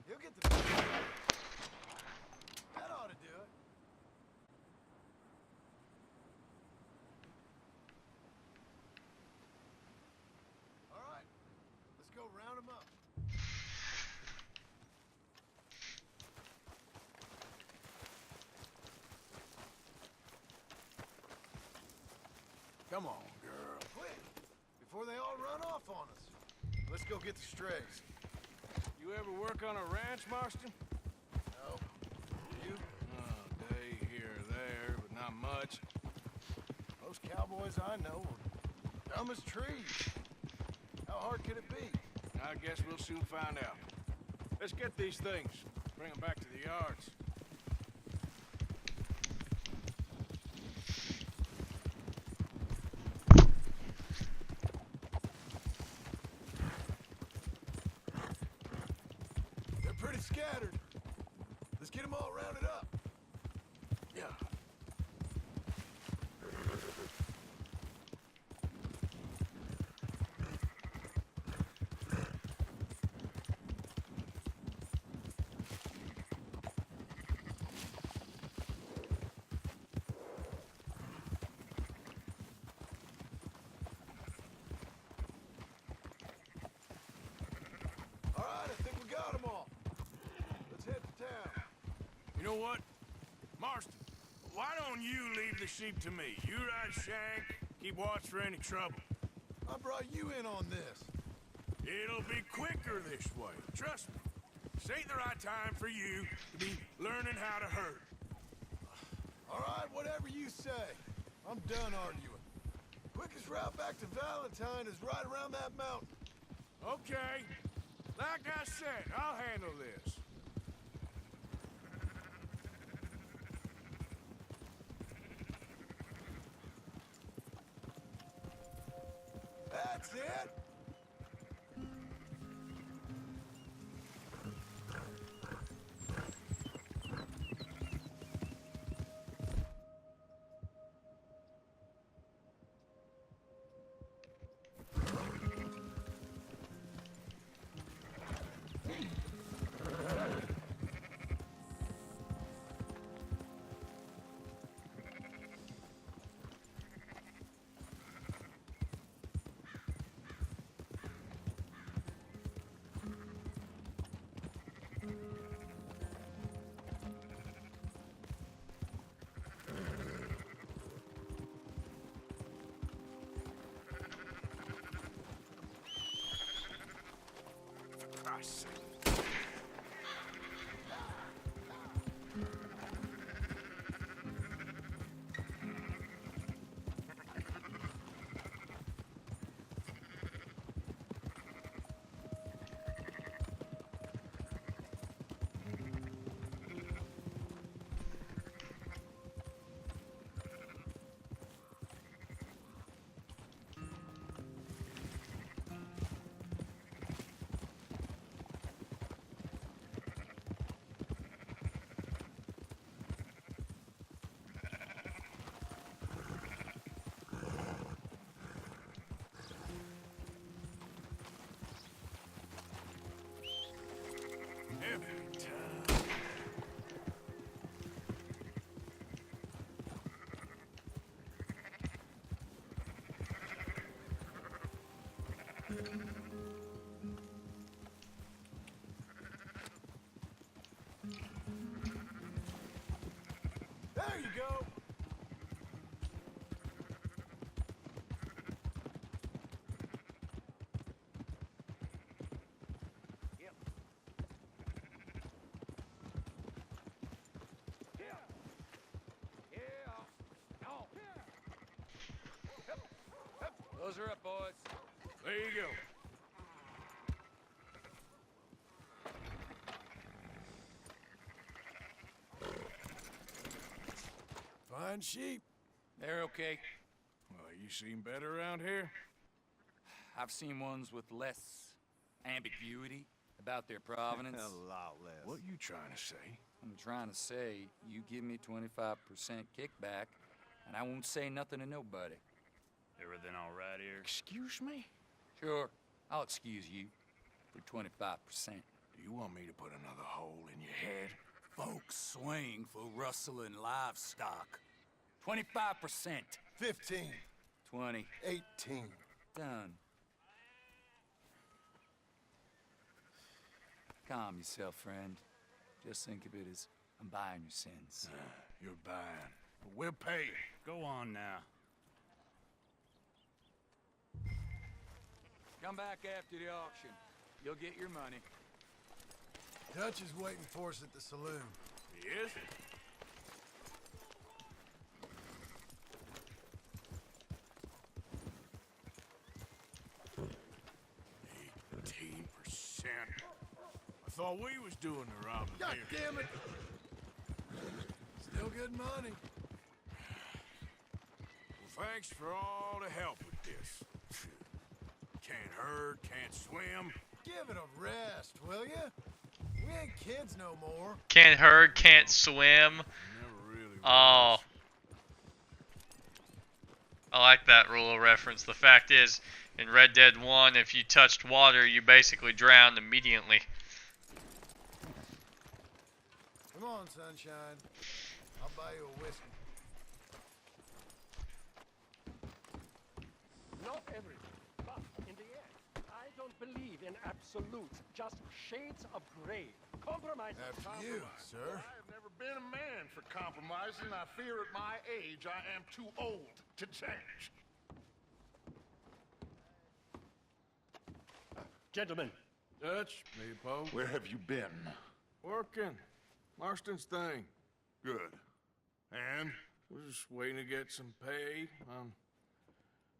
He'll get the... That ought to do it. All right, let's go round him up. Come on, girl. Quick, before they all run off on us. Let's go get the strays. You ever work on a ranch, Marston? No. You? A day here or there, but not much. Most cowboys I know are dumb as trees. How hard could it be? I guess we'll soon find out. Let's get these things. Bring them back to the yards. They're pretty scattered. Let's get them all rounded up. Yeah. All right, I think we got them all. Let's head to town. You know what? Marston, why don't you leave the sheep to me? You ride Shank, keep watch for any trouble. I brought you in on this. It'll be quicker this way, trust me. This ain't the right time for you to be learning how to herd. All right, whatever you say. I'm done arguing. Quickest route back to Valentine is right around that mountain. Okay. Like I said, I'll handle this. That's it. sake. There you go. Those are up, boys. There you go. Fine sheep. They're okay. Well, you seem better around here. I've seen ones with less ambiguity about their provenance. A lot less. What you trying to say? I'm trying to say, you give me 25% kickback, and I won't say nothing to nobody. Everything all right here? Excuse me? Sure, I'll excuse you for 25%. Do you want me to put another hole in your head? Folks swing for rustling livestock. 25%. 15. 20. 18. Done. Calm yourself, friend. Just think of it as I'm buying your sins. You're buying. But we'll pay. Go on now. Come back after the auction. You'll get your money. Dutch is waiting for us at the saloon. He is? 18%. I thought we was doing the robbing God here. damn it! Still good money. Well, thanks for all the help with this. Can't herd, can't swim. Give it a rest, will ya? We ain't kids no more. Can't herd, can't swim. Never really Oh. I like that rule of reference. The fact is, in Red Dead 1, if you touched water, you basically drowned immediately. Come on, sunshine. I'll buy you a whiskey. Not everything, but in the end, I don't believe in absolutes, just shades of gray. Compromise. After you, sir. I have never been a man for compromising. I fear at my age I am too old to change. Gentlemen. Dutch, Leopold. Where have you been? Working. Marston's thing. Good. And? We're just waiting to get some pay on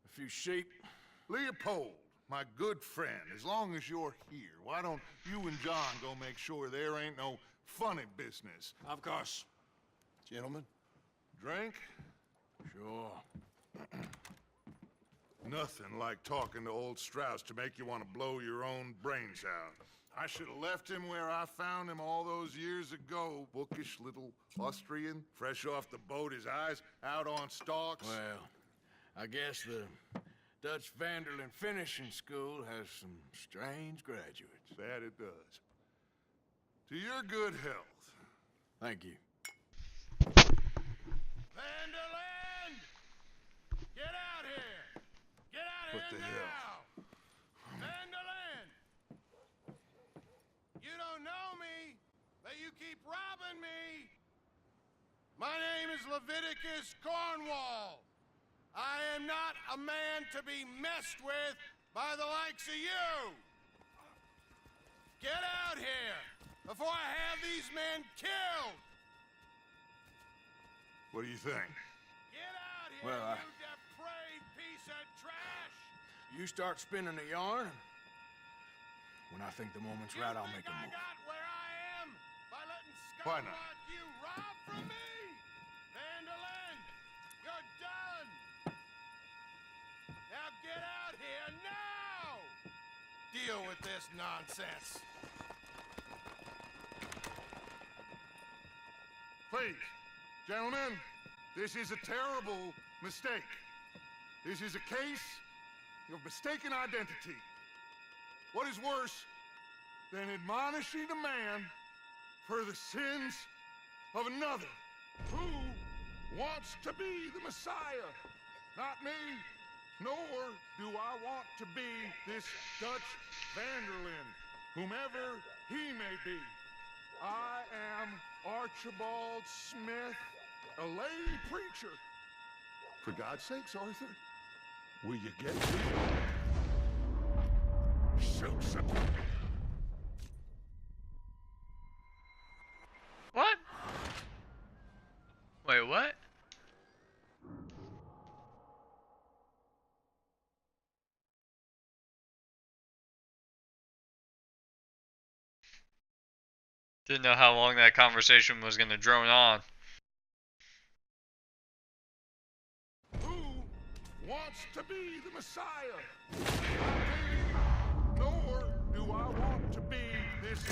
a few sheep. Leopold, my good friend, as long as you're here, why don't you and John go make sure there ain't no funny business? Of course. Gentlemen. Drink? Sure. Nothing like talking to old Strauss to make you want to blow your own brains out. I should have left him where I found him all those years ago. Bookish little Austrian, fresh off the boat, his eyes out on stalks. Well, I guess the Dutch Vanderlyn Finishing School has some strange graduates. That it does. To your good health. Thank you. Vanderland! Get out here! Get out What here the now! Vanderland! You don't know me, but you keep robbing me! My name is Leviticus Cornwall. I am not a man to be messed with by the likes of you! Get out here before I have these men killed! What do you think? Get out here, Well, you depraved piece of trash! You start spinning the yarn, and when I think the moment's right, I'll make a move. Got where I am by letting Why scum not? like you rob from me! Vanderlyn, you're done! Now get out here now! Deal with this nonsense. Please, gentlemen, this is a terrible mistake. This is a case of mistaken identity. What is worse than admonishing a man for the sins of another who wants to be the Messiah? Not me, nor do I want to be this Dutch Vanderlyn, whomever he may be. I am Archibald Smith, a lay preacher. For God's sakes, Arthur, will you get me? Shoot something. What? Wait, what? Didn't know how long that conversation was going to drone on. Who wants to be the Messiah? Not me, nor do I want to be this.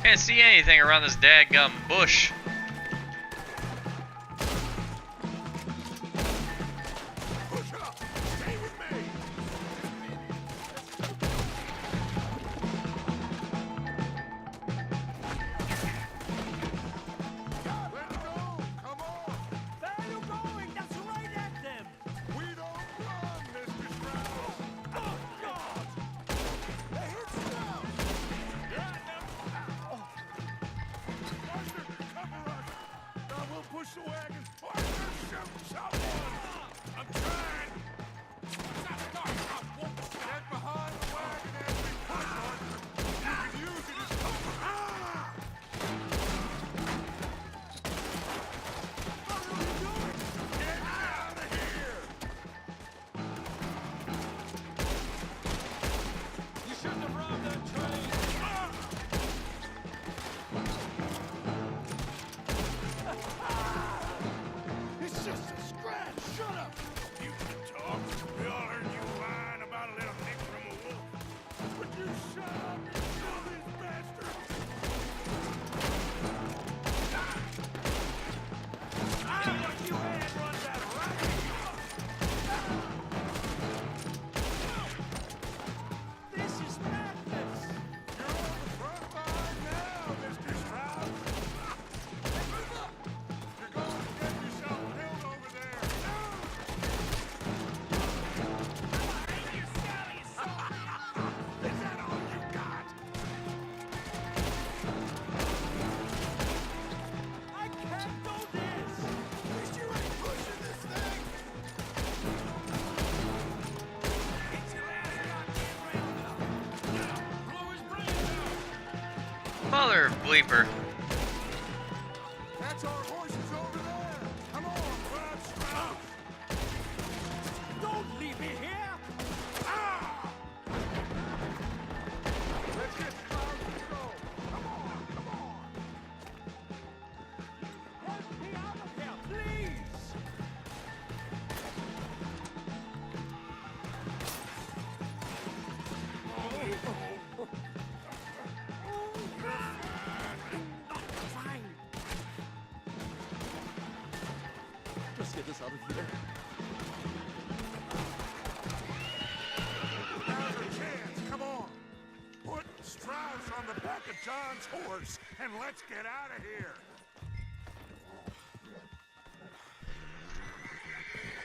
Can't see anything around this dadgum bush. Mother bleeper. That's our horses over there. Come on, run. Don't leave me here! Let John's horse and let's get out of here.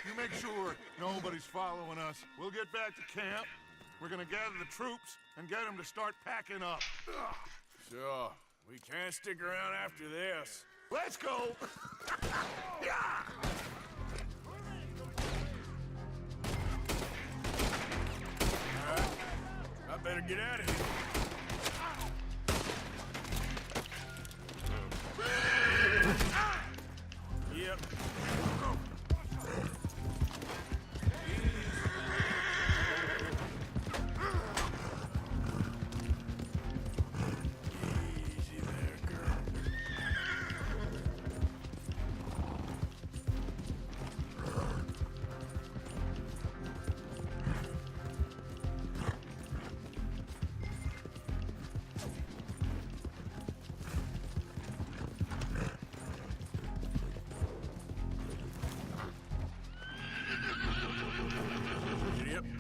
You make sure nobody's following us. We'll get back to camp. We're gonna gather the troops and get them to start packing up. Sure. We can't stick around after this. Let's go! Yeah! I better get out of here. Yep. Easy there, girl. Yep.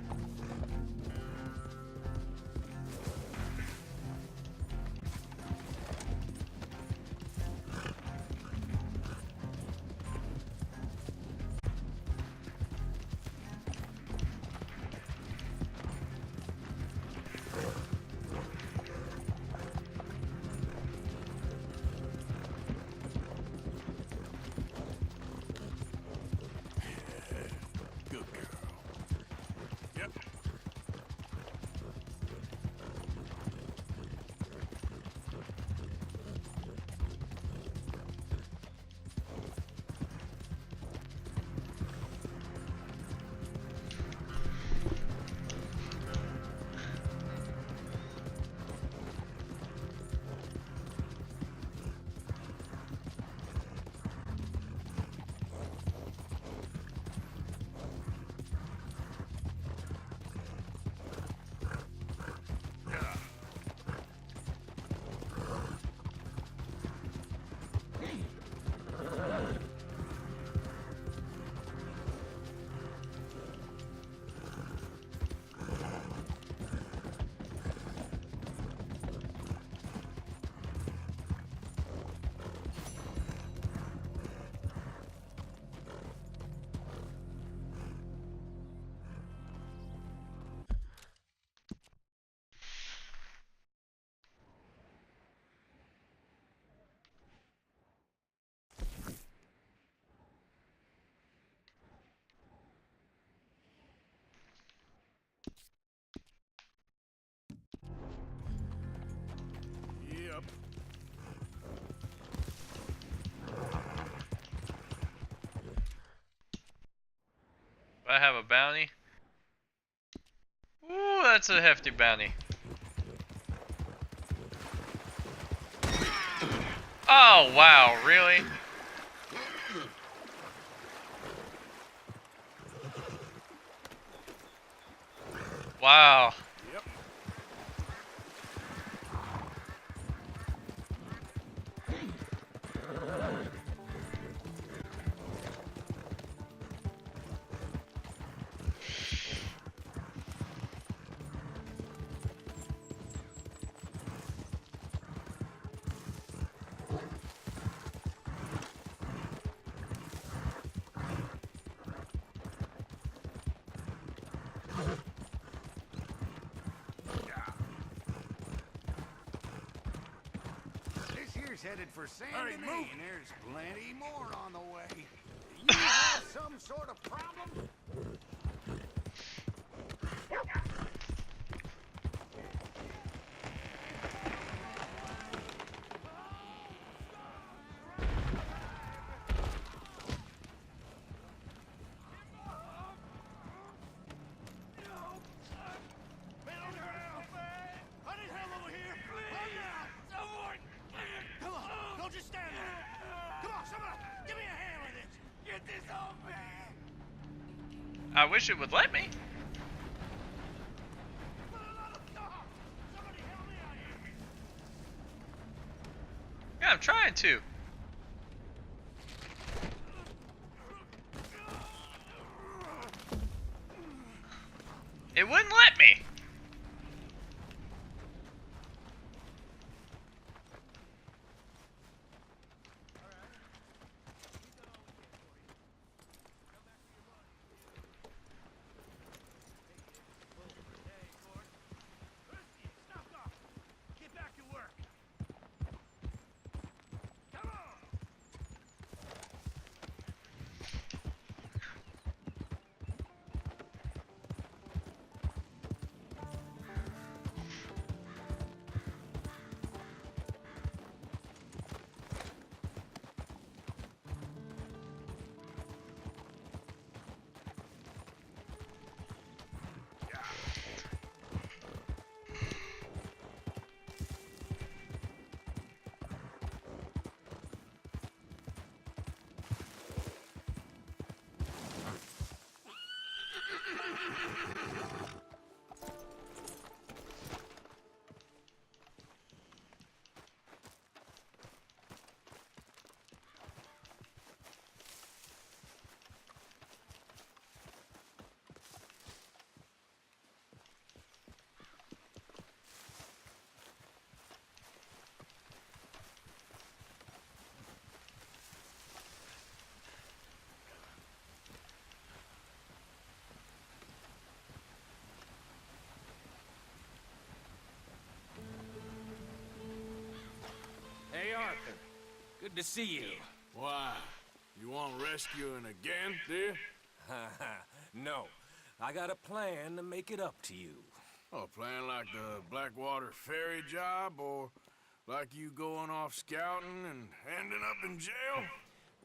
Good girl. Yep. Yep. I have a bounty. Ooh, that's a hefty bounty. Oh, wow, really? Wow. Yep. This here's headed for San Hurry, Denis, move. and there's plenty more on the way. You have some sort of problem? Come on, don't just stand there. Come on, somebody, give me a hand with this. Get this off me. I wish it would let me. Yeah, I'm trying to. It wouldn't let me. Hey, Arthur. Good to see you. Why? You want rescuing again, dear? No. I got a plan to make it up to you. Oh, plan like the Blackwater ferry job, or like you going off scouting and ending up in jail?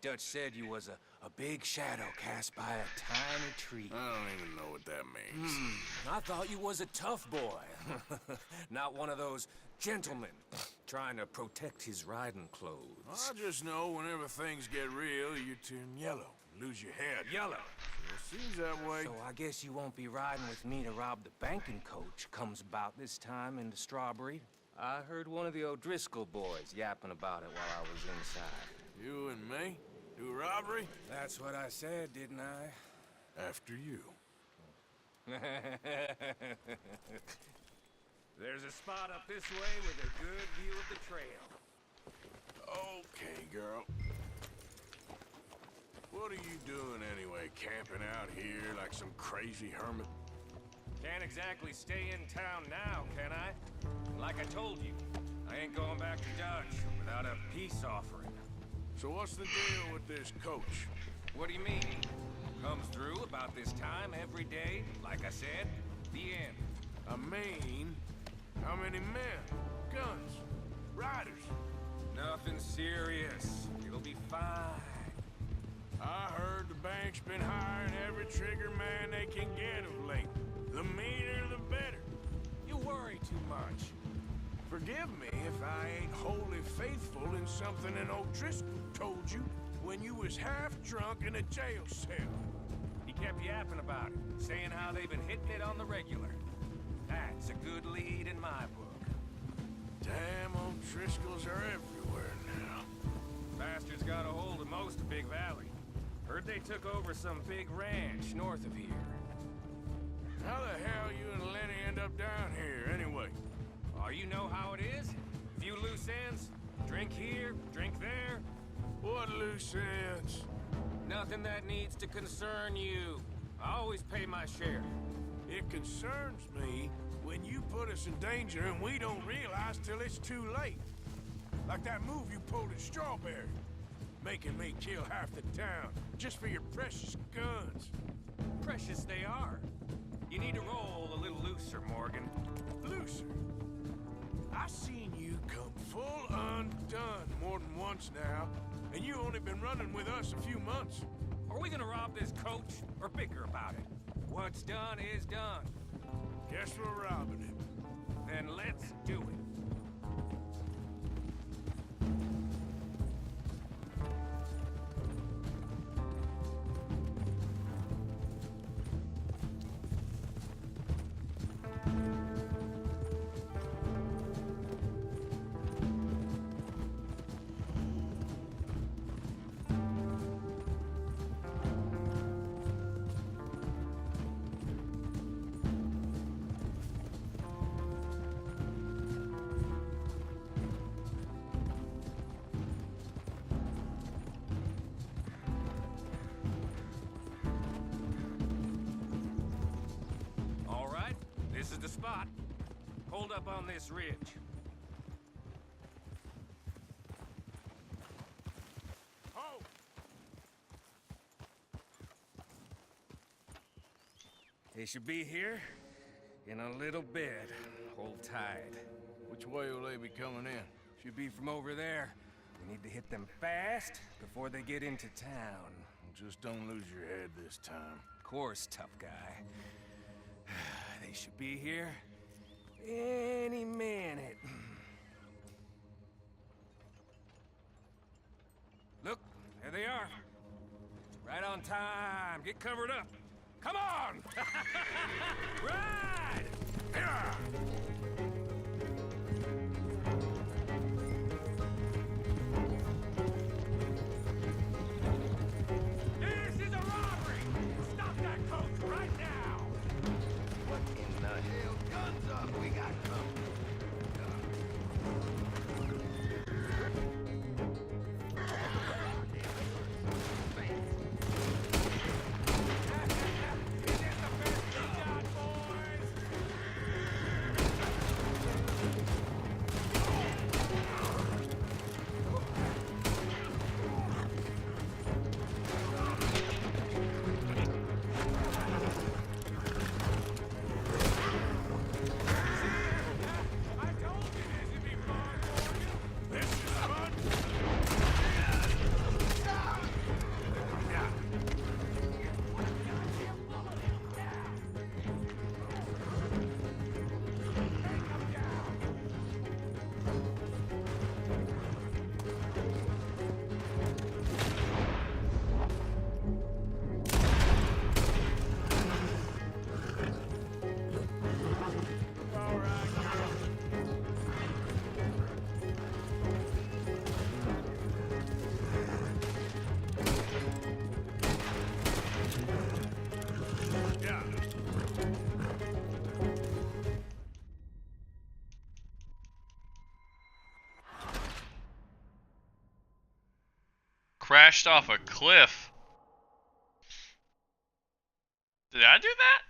Dutch said you was a big shadow cast by a tiny tree. I don't even know what that means. I thought you was a tough boy. Not one of those gentlemen trying to protect his riding clothes. I just know whenever things get real, you turn yellow, lose your head. Yellow? It seems that way. So I guess you won't be riding with me to rob the banking coach comes about this time in the Strawberry. I heard one of the O'Driscoll boys yapping about it while I was inside. You and me? Do robbery? That's what I said, didn't I? After you. There's a spot up this way with a good view of the trail. Okay, girl. What are you doing anyway, camping out here like some crazy hermit? Can't exactly stay in town now, can I? Like I told you, I ain't going back to Dutch without a peace offering. So what's the deal with this coach? What do you mean? Comes through about this time every day, like I said, the end. I mean, how many men? Guns? Riders? Nothing serious. It'll be fine. I heard the bank's been hiring every trigger man they can get of late. The meaner, the better. You worry too much. Forgive me if I ain't wholly faithful in something an O'Driscoll told you when you was half drunk in a jail cell. He kept yapping about it, saying how they've been hitting it on the regular. That's a good lead in my book. Damn, O'Driscolls are everywhere now. Bastards got a hold of most of Big Valley. Heard they took over some big ranch north of here. How the hell you and Lenny end up down here, anyway? Oh, you know how it is? Few loose ends. Drink here, drink there. What loose ends? Nothing that needs to concern you. I always pay my share. It concerns me when you put us in danger and we don't realize till it's too late. Like that move you pulled at Strawberry. Making me kill half the town just for your precious guns. Precious they are. You need to roll a little looser, Morgan. Looser? I seen you come full undone more than once now, and you only been running with us a few months. Are we gonna rob this coach or bicker about it? What's done is done. Guess we're robbing it. Then let's do it. This is the spot. Hold up on this ridge. Ho! They should be here in a little bit. Hold tight. Which way will they be coming in? Should be from over there. We need to hit them fast before they get into town. Just don't lose your head this time. Of course, tough guy. They should be here any minute. Look, there they are. Right on time. Get covered up. Come on! Ride! Yeah. This is a robbery! Stop that coach right now! What in the hell? Guns up, we got company. Crashed off a cliff. Did I do that?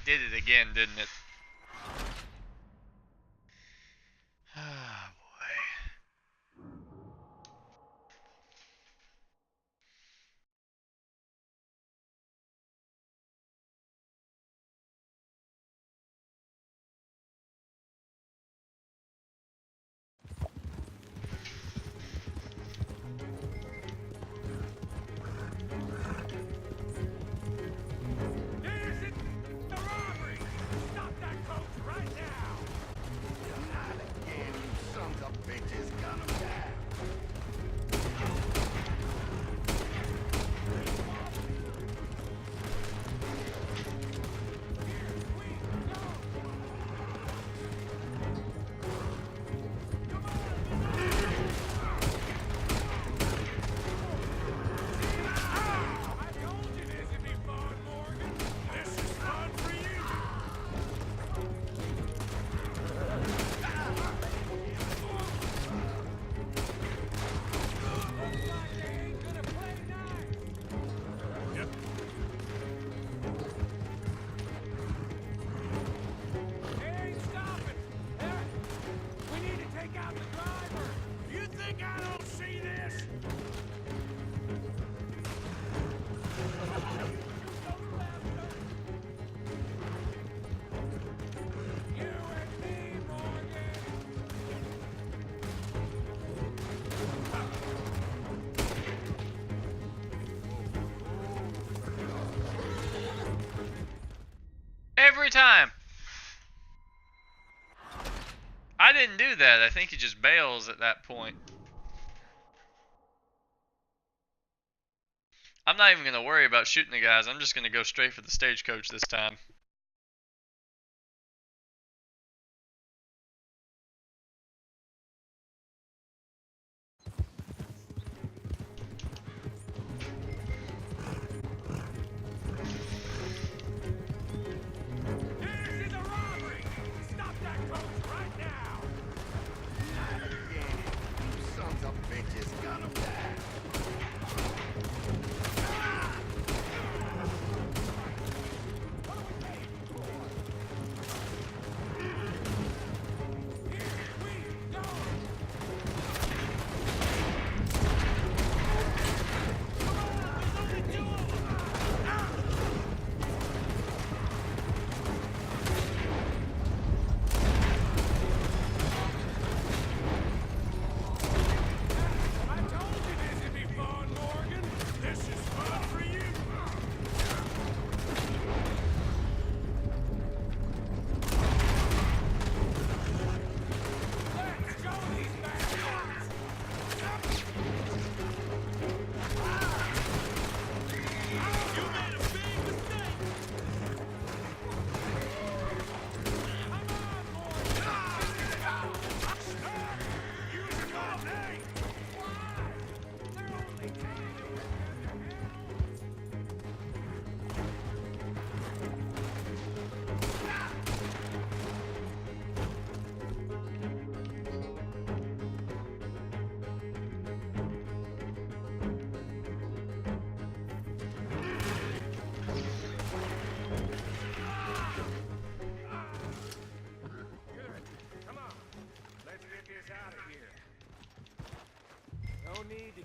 Did it again, didn't it? Ah, boy. This is the robbery! Stop every time. I didn't do that. I think he just bails at that point. I'm not even going to worry about shooting the guys. I'm just going to go straight for the stagecoach this time.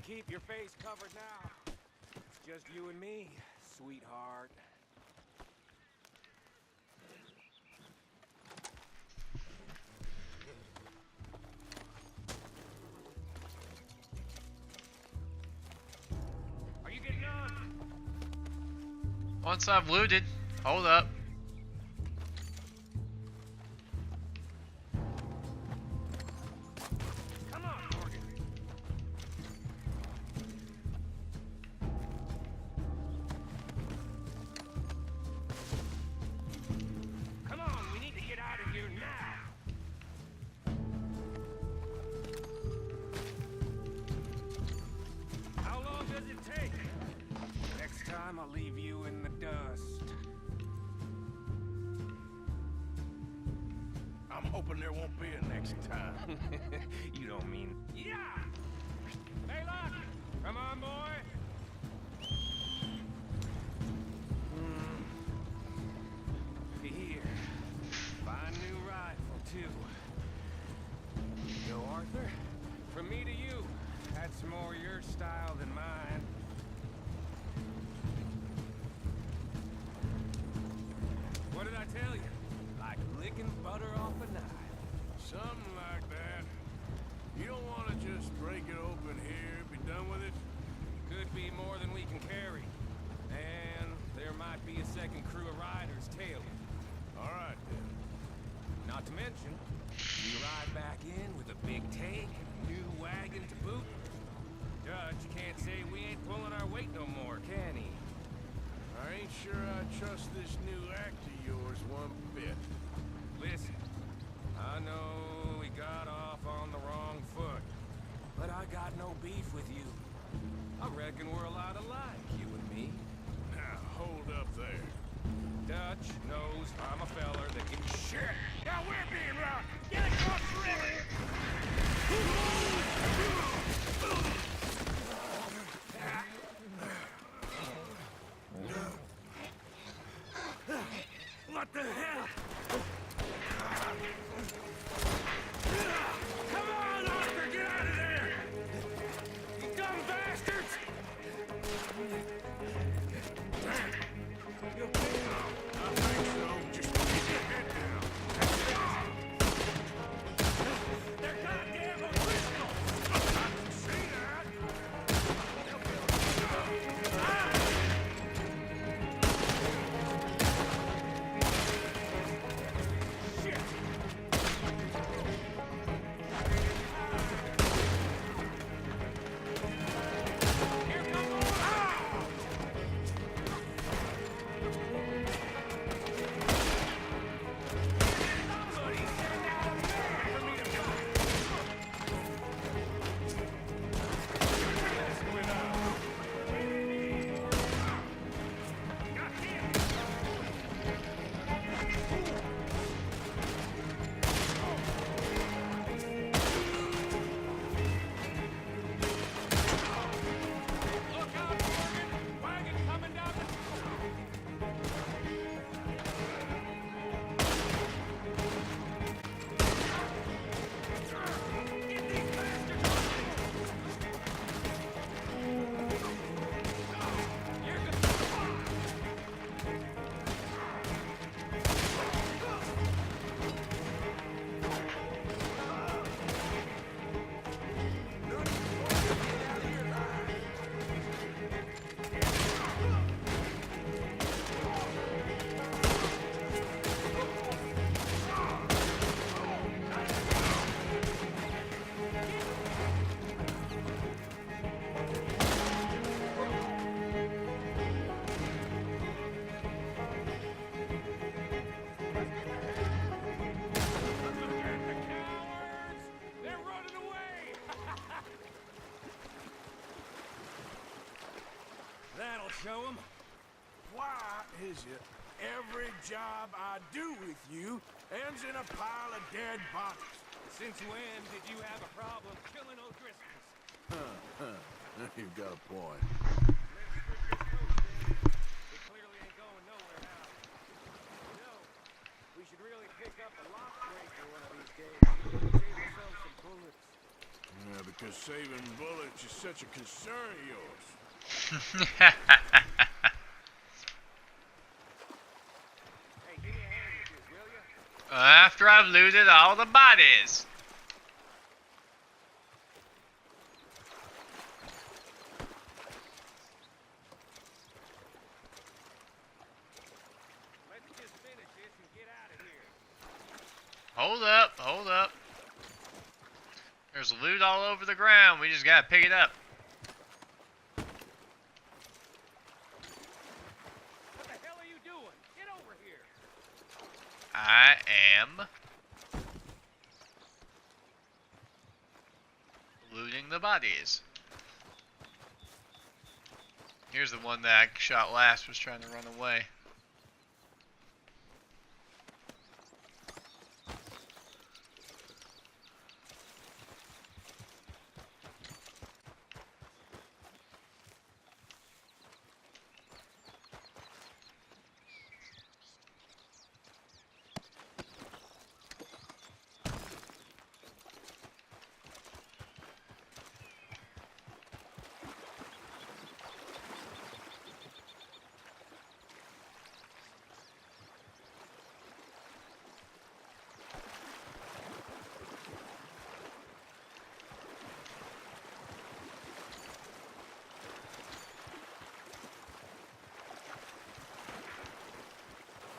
Keep your face covered now. It's just you and me, sweetheart. Are you getting on? Once I've looted, hold up. I'll leave you in the dust. I'm hoping there won't be a next time. You don't mean... Yeah! Hey, look! Come on, boy! Here. Fine new rifle, too. Yo, Arthur? From me to you. That's more your style than mine. What did I tell you? Like licking butter off a knife. Something like that. You don't want to just break it open here, be done with it? Could be more than we can carry. And there might be a second crew of riders tailing. All right, then. Not to mention, we ride back in with a big take and a new wagon to boot. Dutch can't say we ain't pulling our weight no more, can he? I ain't sure I trust this new act of yours one bit. Listen, I know we got off on the wrong foot, but I got no beef with you. I reckon we're a lot alike, you and me. Now, hold up there. Dutch knows I'm a feller that can... Shit! Now we're being robbed! Get across the river! What the hell? Come on, Arthur, get out of there! You dumb bastards! You okay? I think so. Just keep your head down. show them. Why is it every job I do with you ends in a pile of dead bodies? Since when did you have a problem killing O'Driscolls? You've got a point. It clearly ain't going nowhere now. You know, we should really pick up a lock breaker one of these days. Save ourselves some bullets. Yeah, because saving bullets is such a concern of yours. Hey, give me a hand with this, will you? After I've looted all the bodies. Let's just finish this and get out of here. Hold up, hold up. There's loot all over the ground. We just gotta pick it up. What the hell are you doing? Get over here. I am looting the bodies. Here's the one that I shot last, was trying to run away.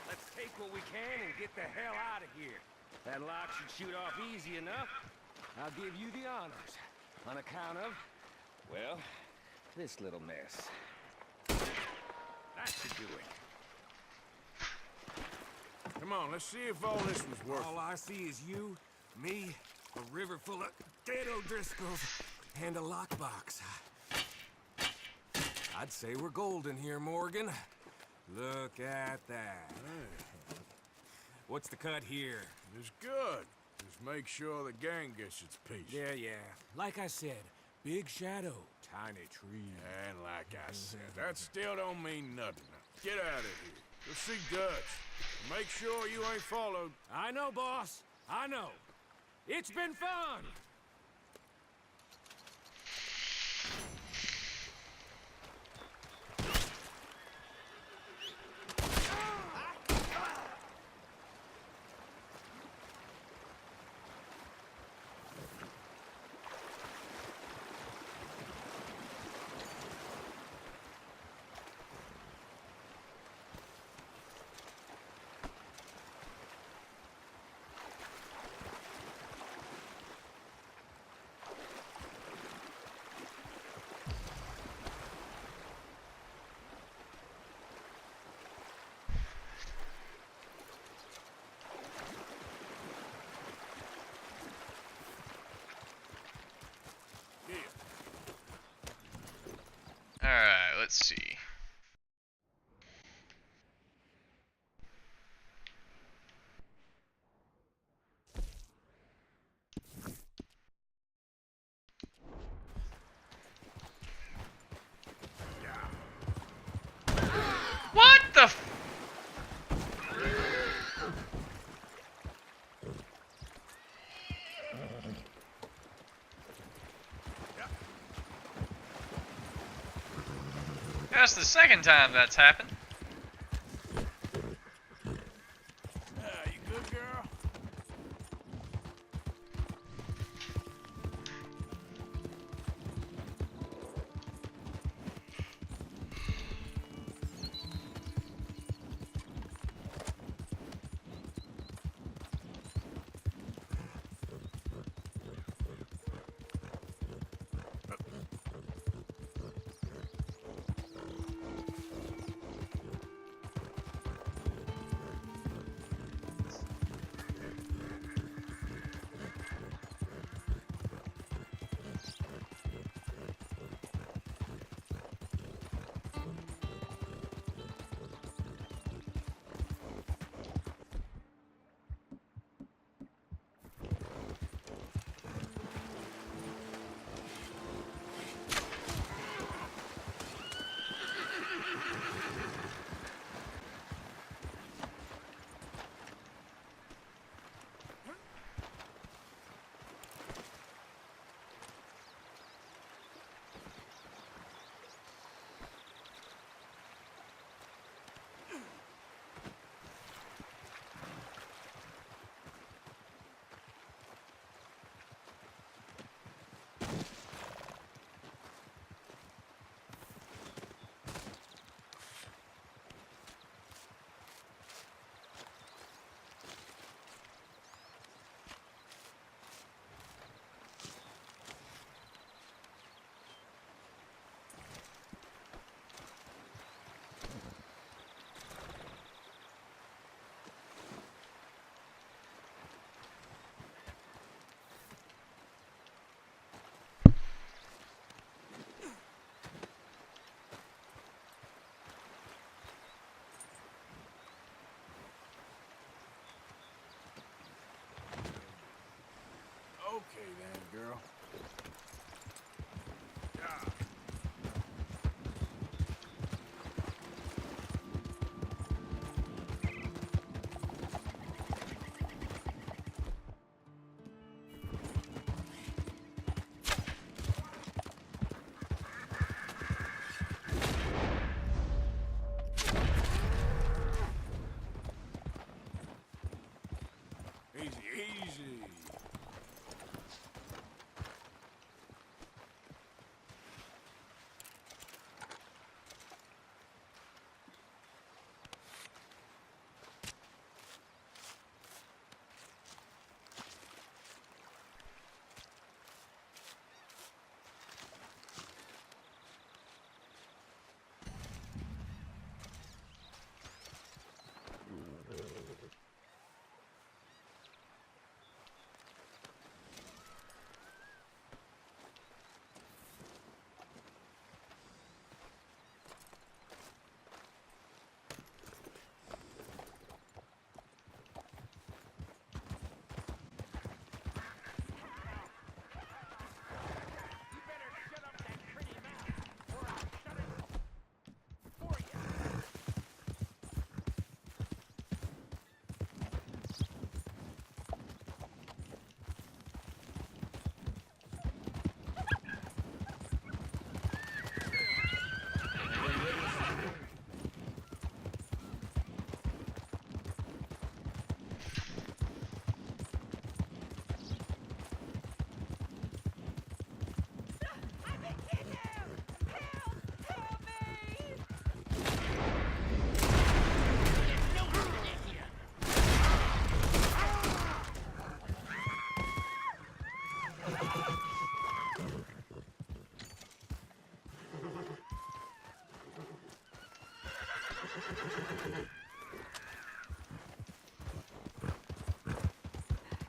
Let's take what we can and get the hell out of here. That lock should shoot off easy enough. I'll give you the honors. On account of, well, this little mess. That should do it. Come on, let's see if all this was worth All I see is you, me, a river full of dead O'Driscolls, and a lockbox. I'd say we're golden here, Morgan. Look at that. What's the cut here? It's good. Just make sure the gang gets its piece. Yeah. Like I said, big shadow, tiny tree. And like I said, that still don't mean nothing. Get out of here. Go see Dutch. Make sure you ain't followed. I know, boss. I know. It's been fun. Alright, let's see. What the f- That's the second time that's happened. You good, girl?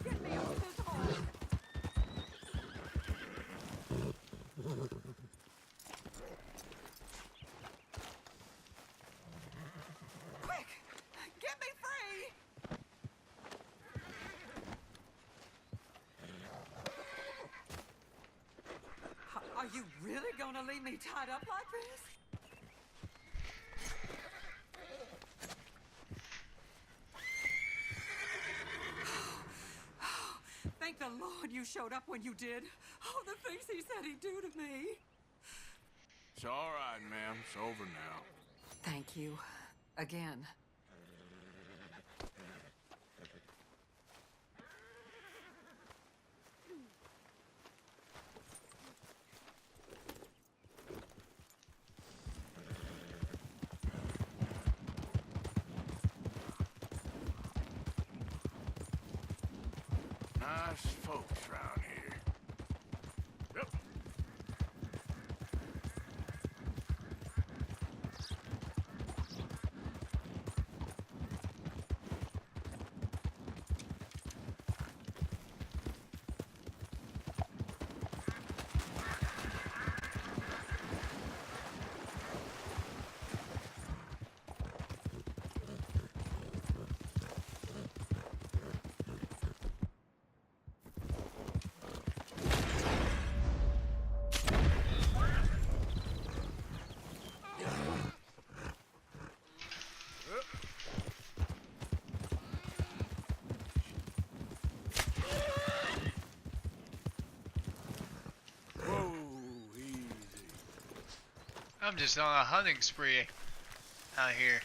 Get me off this horse! Quick! Get me free! Are you really gonna leave me tied up like this? Thank the Lord you showed up when you did. Oh, the things he said he'd do to me. It's all right, ma'am. It's over now. Thank you. Again. Nice folks round here. Yep. I'm just on a hunting spree out here.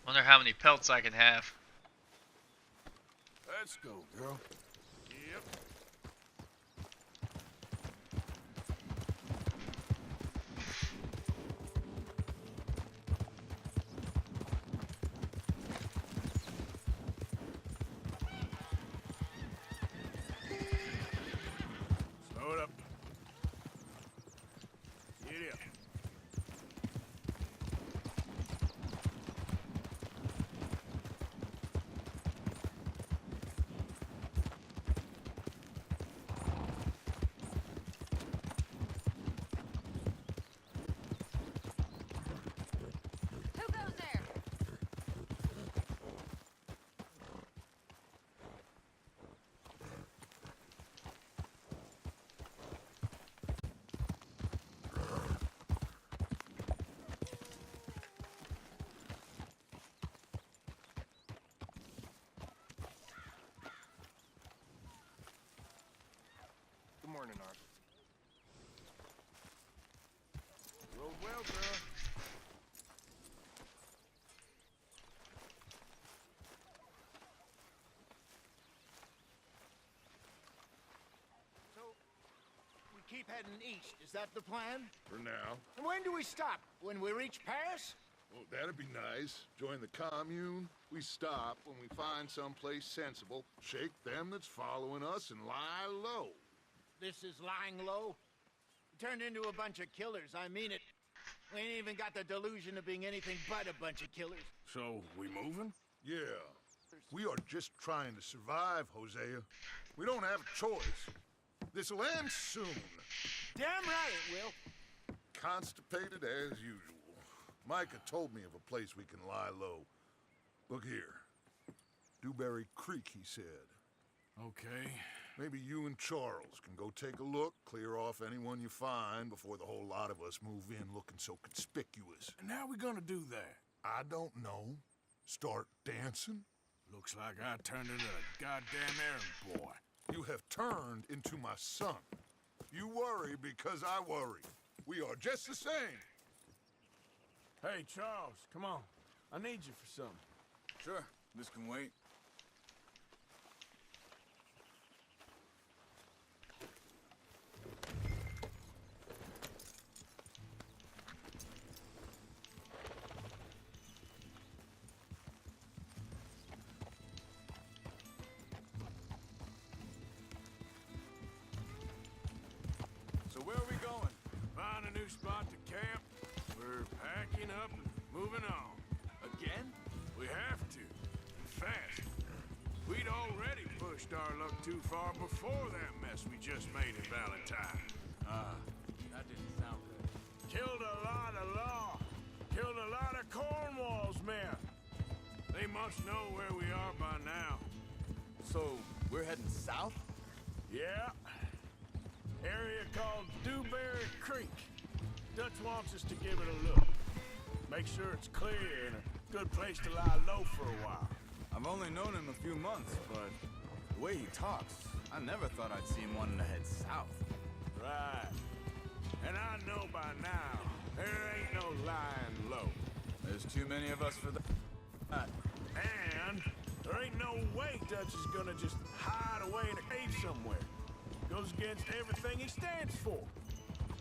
Wonder how many pelts I can have. Let's go, girl. Yep. Slow it up. Giddy up. Who goes there? Good morning, Arthur. Roll well, girl. So, we keep heading east. Is that the plan? For now. And when do we stop? When we reach Paris? Oh, that'd be nice. Join the commune. We stop when we find someplace sensible, shake them that's following us, and lie low. This is lying low? We turned into a bunch of killers. I mean it. We ain't even got the delusion of being anything but a bunch of killers. So, we moving? Yeah. We are just trying to survive, Hosea. We don't have a choice. This'll end soon. Damn right it will. Constipated as usual. Micah told me of a place we can lie low. Look here. Dewberry Creek, he said. Okay. Maybe you and Charles can go take a look, clear off anyone you find before the whole lot of us move in looking so conspicuous. And how we gonna do that? I don't know. Start dancing? Looks like I turned into a goddamn errand boy. You have turned into my son. You worry because I worry. We are just the same. Hey, Charles, come on. I need you for something. Sure, this can wait. spot to camp. We're packing up and moving on. Again? We have to. And fast. We'd already pushed our luck too far before that mess we just made in Valentine. That didn't sound good. Killed a lot of law. Killed a lot of Cornwall's men. They must know where we are by now. So, we're heading south? Yeah. Area called Dewberry Creek. Dutch wants us to give it a look. Make sure it's clear and a good place to lie low for a while. I've only known him a few months, but the way he talks, I never thought I'd see him wanting to head south. Right. And I know by now, there ain't no lying low. There's too many of us for that. And there ain't no way Dutch is gonna just hide away in a cave somewhere. Goes against everything he stands for.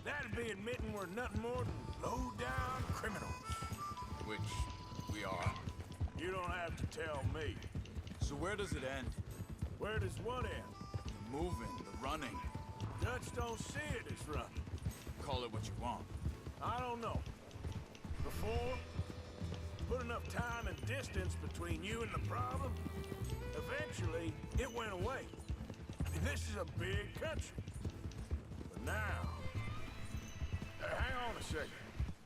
That'd be admitting we're nothing more than low-down criminals. Which we are. You don't have to tell me. So where does it end? Where does what end? The moving, the running. Dutch don't see it as running. Call it what you want. I don't know. Before, put enough time and distance between you and the problem, eventually it went away. I mean, this is a big country. But now... hang on a second.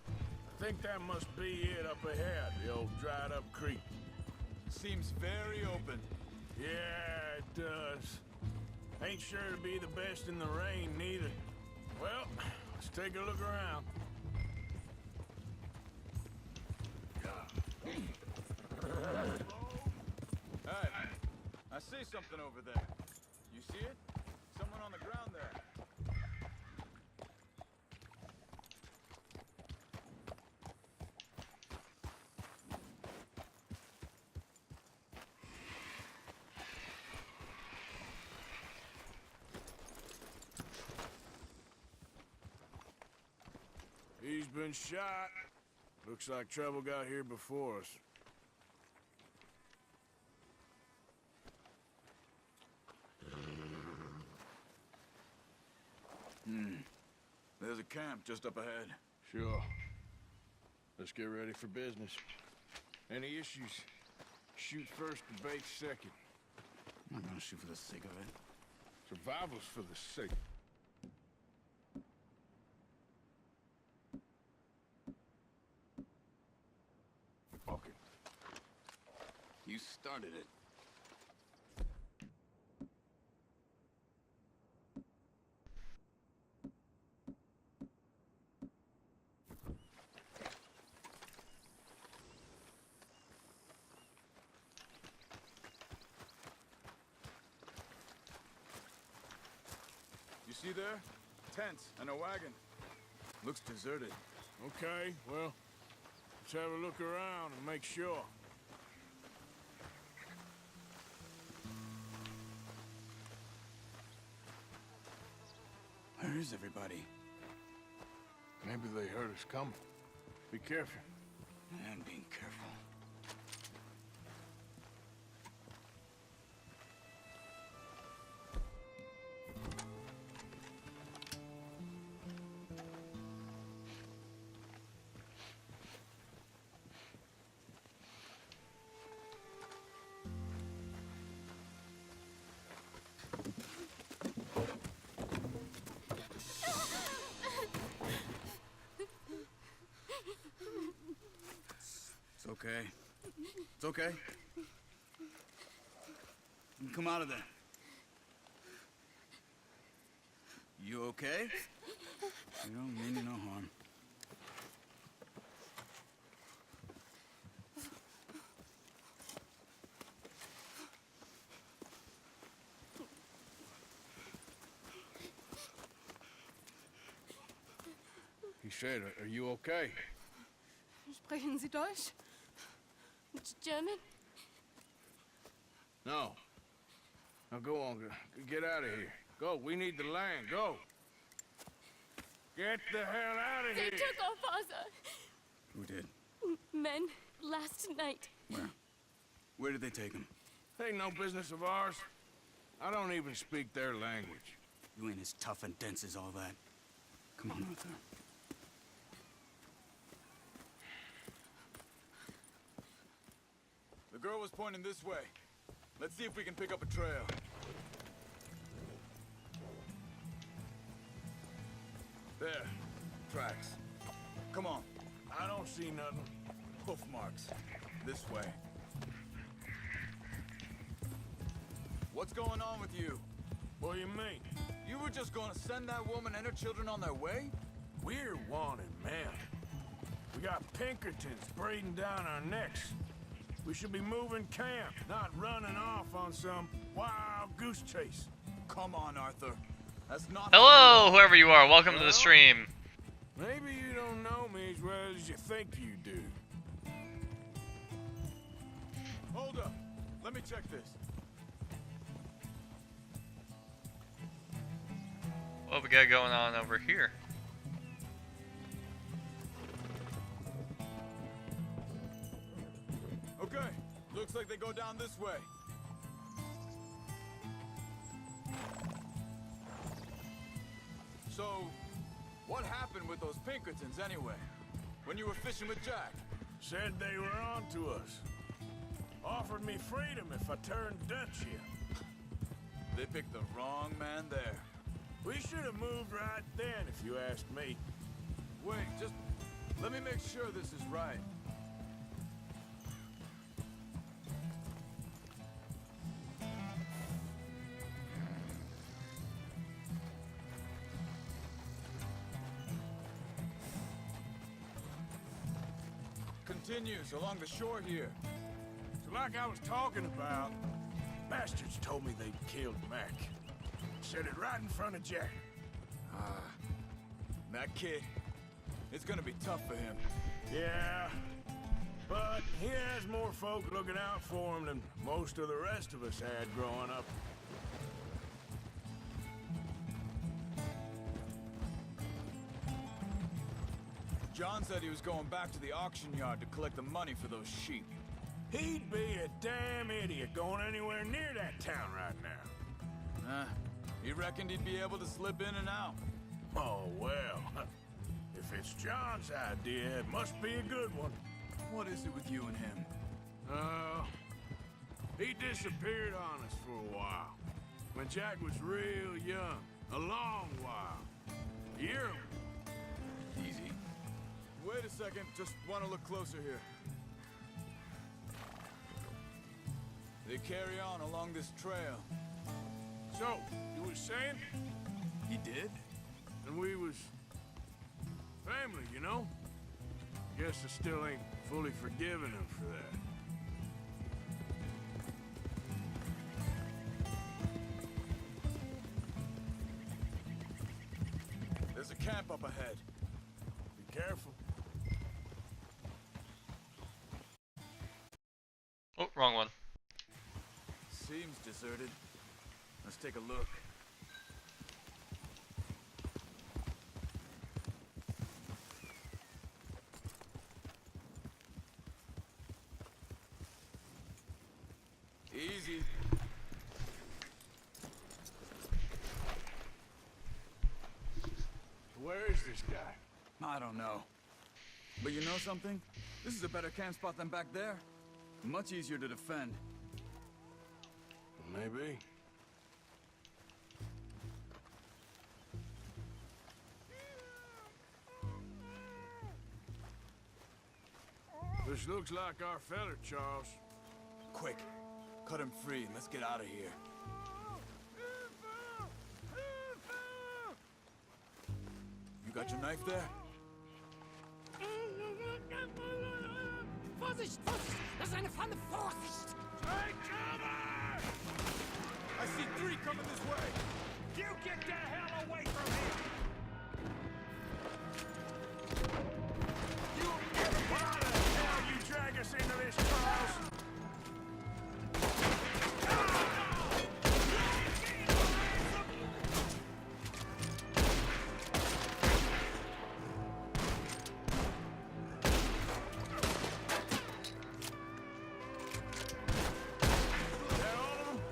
I think that must be it up ahead, the old dried-up creek. Seems very open. Yeah, it does. Ain't sure to be the best in the rain, neither. Well, let's take a look around. Hey, I see something over there. You see it? Someone on the ground there. He's been shot. Looks like trouble got here before us. There's a camp just up ahead. Sure. Let's get ready for business. Any issues? Shoot first, debate second. I'm not gonna shoot for the sake of it. Survival's for the sake. Fuck it. You started it. You see there? Tents and a wagon. Looks deserted. Okay, well, let's have a look around and make sure. Where is everybody? Maybe they heard us coming. Be careful. I'm being careful. It's okay. It's okay. You can come out of there. You okay? You don't mean you no harm. He said, are you okay? Sprechen Sie Deutsch? German? No. Now go on, get out of here. Go, we need the land, go. Get the hell out of They here. took our father. Who did? Men, last night. Where? Where did they take him? Ain't no business of ours. I don't even speak their language. You ain't as tough and dense as all that. Come on, Arthur. girl was pointing this way. Let's see if we can pick up a trail. There. Tracks. Come on. I don't see nothing. Hoof marks. This way. What's going on with you? What do you mean? You were just gonna send that woman and her children on their way? We're wanted, man. We got Pinkertons breathing down our necks. We should be moving camp, not running off on some wild goose chase. Come on, Arthur. That's not... Hello, whoever you are. Welcome to the stream. Maybe you don't know me as well as you think you do. Hold up. Let me check this. What we got going on over here? Okay. Looks like they go down this way. So, what happened with those Pinkertons anyway? When you were fishing with Jack? Said they were on to us. Offered me freedom if I turned Dutch here. They picked the wrong man there. We should have moved right then, if you ask me. Wait, just let me make sure this is right. Continues along the shore here. So like I was talking about, bastards told me they'd killed Mac. Said it right in front of Jack. That kid, it's gonna be tough for him. Yeah, but he has more folk looking out for him than most of the rest of us had growing up. John said he was going back to the auction yard to collect the money for those sheep. He'd be a damn idiot going anywhere near that town right now. He reckoned he'd be able to slip in and out. Oh, well. If it's John's idea, it must be a good one. What is it with you and him? He disappeared on us for a while. When Jack was real young. A long while. A year. Easy. Wait a second. Just want to look closer here. They carry on along this trail. So, you was saying? He did? And we was... family, you know? Guess I still ain't fully forgiven him for that. There's a camp up ahead. Be careful. Oh, wrong one. Seems deserted. Let's take a look. Easy. Where is this guy? I don't know. But you know something? This is a better camp spot than back there. Much easier to defend. Maybe. This looks like our feller, Charles. Quick, cut him free and let's get out of here. You got your knife there? Vorsicht, Vorsicht! Das ist eine Pfanne! Vorsicht! Take cover! I see 3 coming this way! You get the hell away from here! Why the hell you drag us into this, Charles?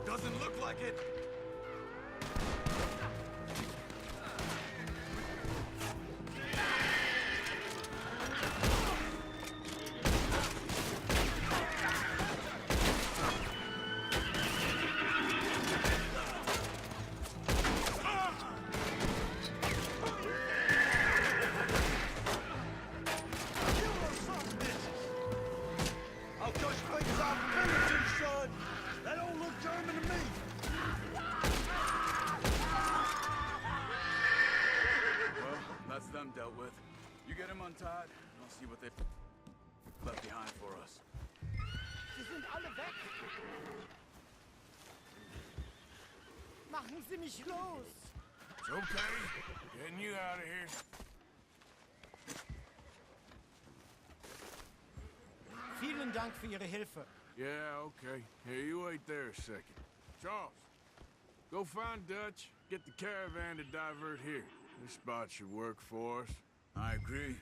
Doesn't look like it! left behind for us. Sie sind alle weg. Machen Sie mich los. It's okay. Getting you out of here. Vielen Dank für Ihre Hilfe. Yeah, okay. Here, you wait there a second. Charles, go find Dutch. Get the caravan to divert here. This spot should work for us. I agree.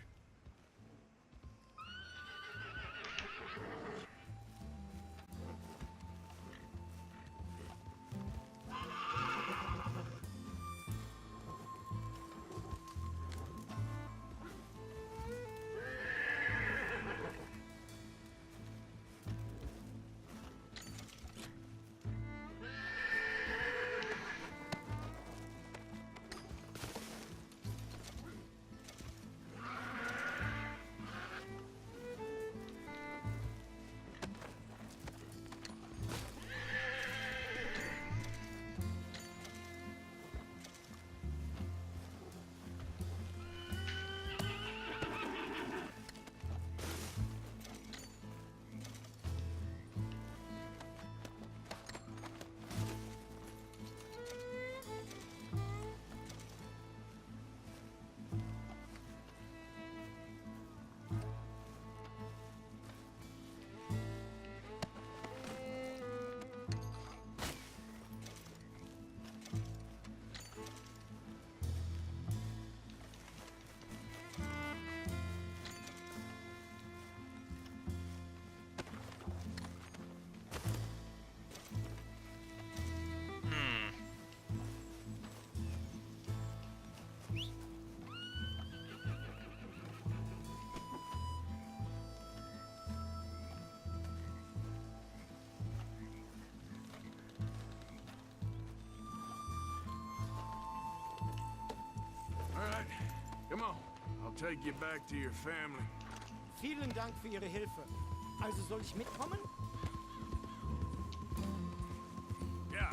Come on, I'll take you back to your family. Vielen Dank für Ihre Hilfe. Also soll ich mitkommen? Ja.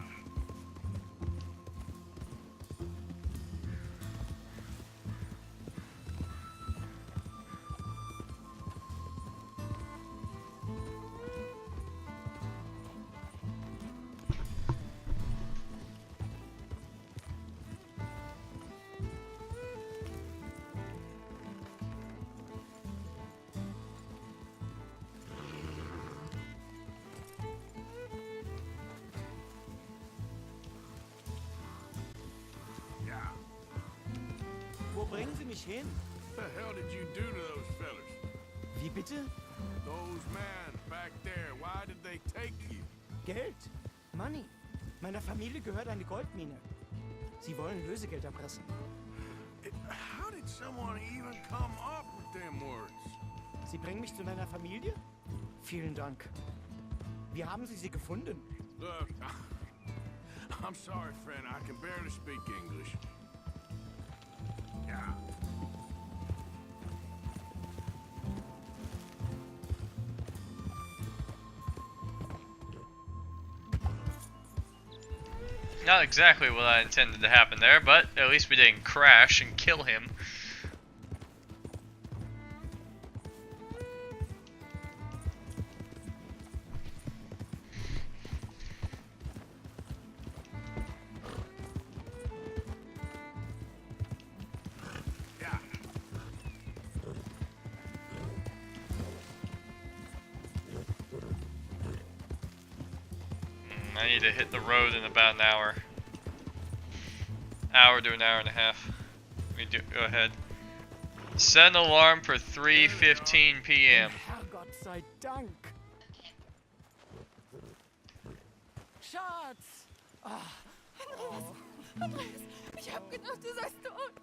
Wo bringen Sie mich hin? What the hell did you do to those fellas? Wie bitte? Those men back there, why did they take you? Geld. Money. Meiner Familie gehört eine Goldmine. Sie wollen Lösegeld erpressen. How did someone even come up with them words? Sie bringen mich zu meiner Familie? Vielen Dank. Wie haben Sie sie gefunden? Look, I'm sorry, friend. I can barely speak English. Yeah. Not exactly what I intended to happen there, but at least we didn't crash and kill him. I need to hit the road in about an hour. Hour to an hour and a half. Go ahead. Set an alarm for 3:15 p.m. Herrgott sei Dank. Schatz! Andreas, ich hab gedacht, du seist tot.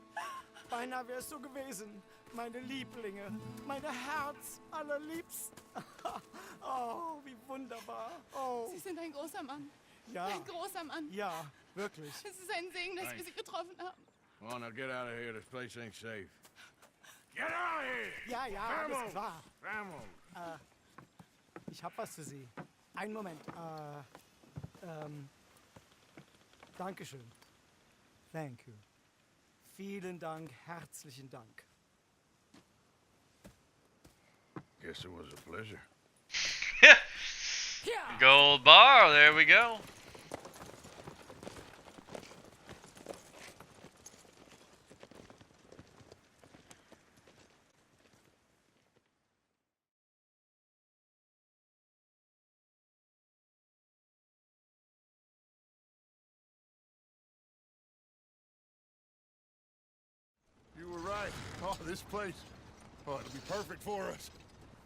Beinahe wär's so gewesen. Meine Lieblinge, meine Herz allerliebsten. Oh, wie wunderbar. Oh. Sie sind ein großer Mann. Ja. Ein großer Mann. Ja, wirklich. Es ist ein Segen, dass wir Sie getroffen haben. Come on, now get out of here. This place ain't safe. Get out of here! Ja, ja, alles Vamos! klar. Vamos! Ich hab was für Sie. Einen Moment. Dankeschön. Thank you. Vielen Dank, herzlichen Dank. Guess it was a pleasure. Gold bar, there we go. You were right. Oh, this place. Oh, it'll be perfect for us.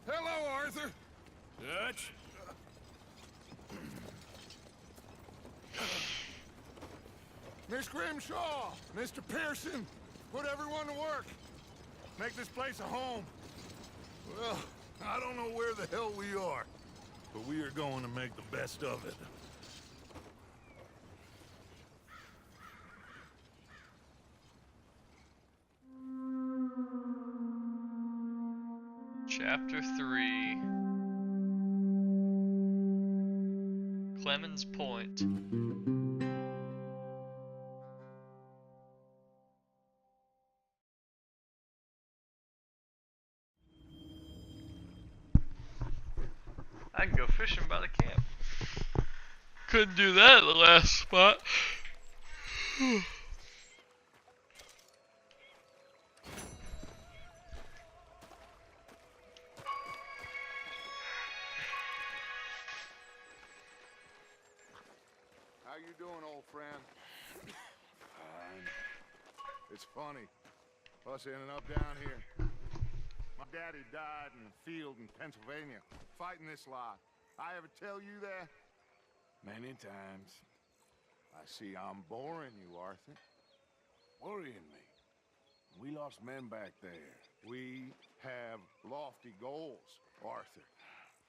Hello, Arthur. Dutch. Miss Grimshaw, Mr. Pearson, put everyone to work. Make this place a home. Well, I don't know where the hell we are, but we are going to make the best of it. Chapter 3. Clemens Point. I can go fishing by the camp. Couldn't do that at the last spot. How you doing, old friend? Fine. It's funny, us ending up down here. My daddy died in a field in Pennsylvania, fighting this lot. I ever tell you that? Many times. I see I'm boring you, Arthur. Worrying me. We lost men back there. We have lofty goals, Arthur.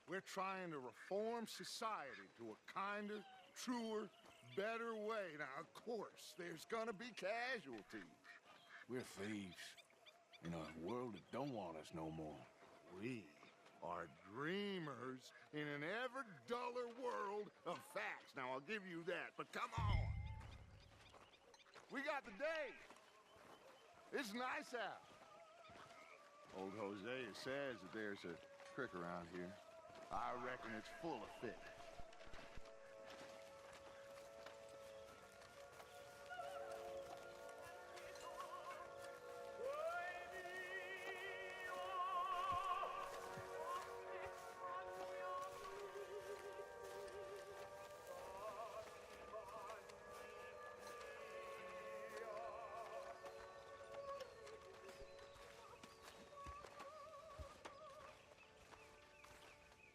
We're trying to reform society to a kinder, truer, better way. Now, of course, there's gonna be casualties. We're thieves in a world that don't want us no more. We are dreamers in an ever duller world of facts. Now, I'll give you that, but come on. We got the day. It's nice out. Old Hosea says that there's a creek around here. I reckon it's full of fish.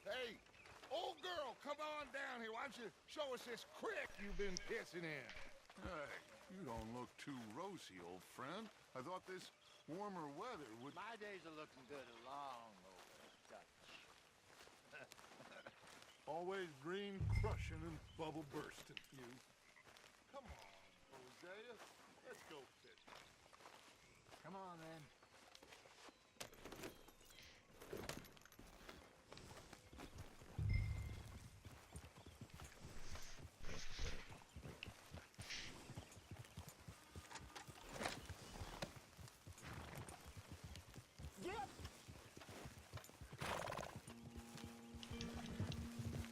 Hey, old girl, come on down here. Why don't you show us this creek you've been pissing in? Hey, you don't look too rosy, old friend. I thought this warmer weather would... My days are looking good along, old Dutch. Always green crushing and bubble bursting, you. Come on, Hosea. Let's go fishing. Come on, then.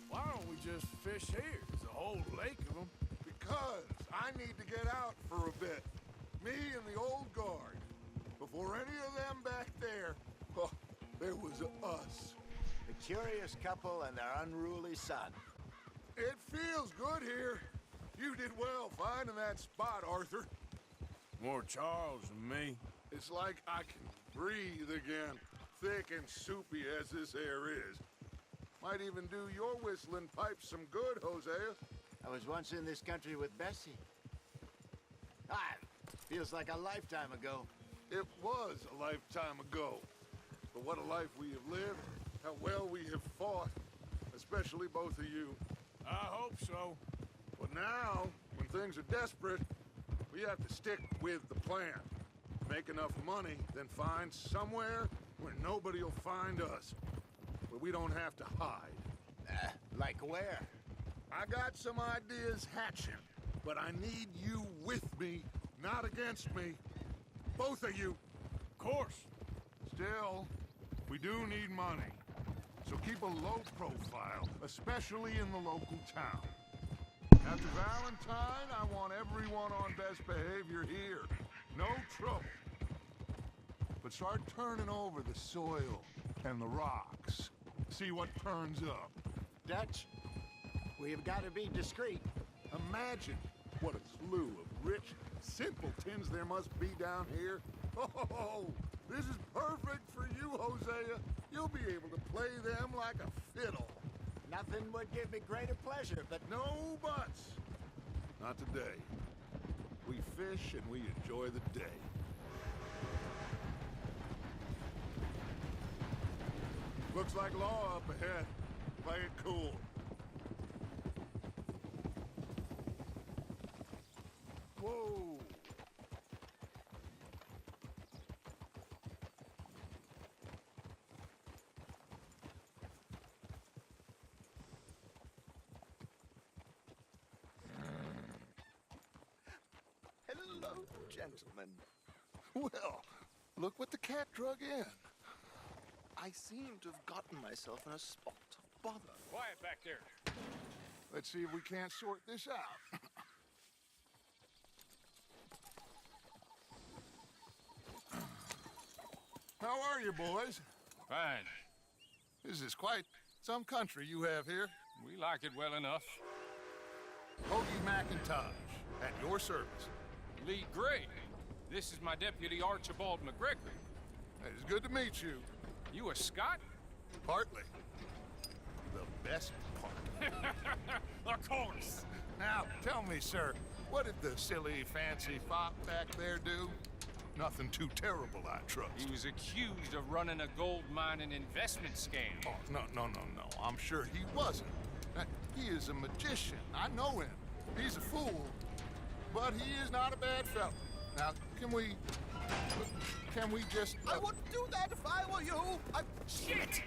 Why don't we just fish here? There's a whole lake of them. Because I need to get out for a bit. Me and the old guard. Before any of them back there, oh, there was us. The curious couple and their unruly son. It feels good here. You did well finding that spot, Arthur. More Charles than me. It's like I can breathe again, thick and soupy as this air is. Might even do your whistling pipes some good, Hosea. I was once in this country with Bessie. Feels like a lifetime ago. It was a lifetime ago. But what a life we have lived, how well we have fought, especially both of you. I hope so. But now, when things are desperate, we have to stick with the plan. Make enough money, then find somewhere where nobody will find us. Where we don't have to hide. Like where? I got some ideas hatching, but I need you with me, not against me. Both of you. Of course. Still, We do need money. So keep a low profile, especially in the local town. After Valentine, I want everyone on best behavior here. No trouble. But start turning over the soil and the rocks. See what turns up. Dutch, we've got to be discreet. Imagine what a slew of rich simpletons there must be down here. Oh, this is perfect for you, Hosea. You'll be able to play them like a fiddle. Nothing would give me greater pleasure, but no buts. Not today. We fish and we enjoy the day. Looks like law up ahead. Play it cool. Whoa! hello, gentlemen. Well, look what the cat drug in. I seem to have gotten myself in a spot of bother. Quiet back there. Let's see if we can't sort this out. How are you, boys? Fine. This is quite some country you have here. We like it well enough. Hoagie McIntosh, at your service. Lee Gray. This is my deputy, Archibald McGregor. It's good to meet you. You a Scot? Partly. The best part. Of course. Now, tell me, sir, what did the silly, fancy fop back there do? Nothing too terrible, I trust. He was accused of running a gold mine and investment scam. Oh, no. I'm sure he wasn't. He is a magician. I know him. He's a fool, but he is not a bad fellow. Now, can we just... I wouldn't do that if I were you. Shit!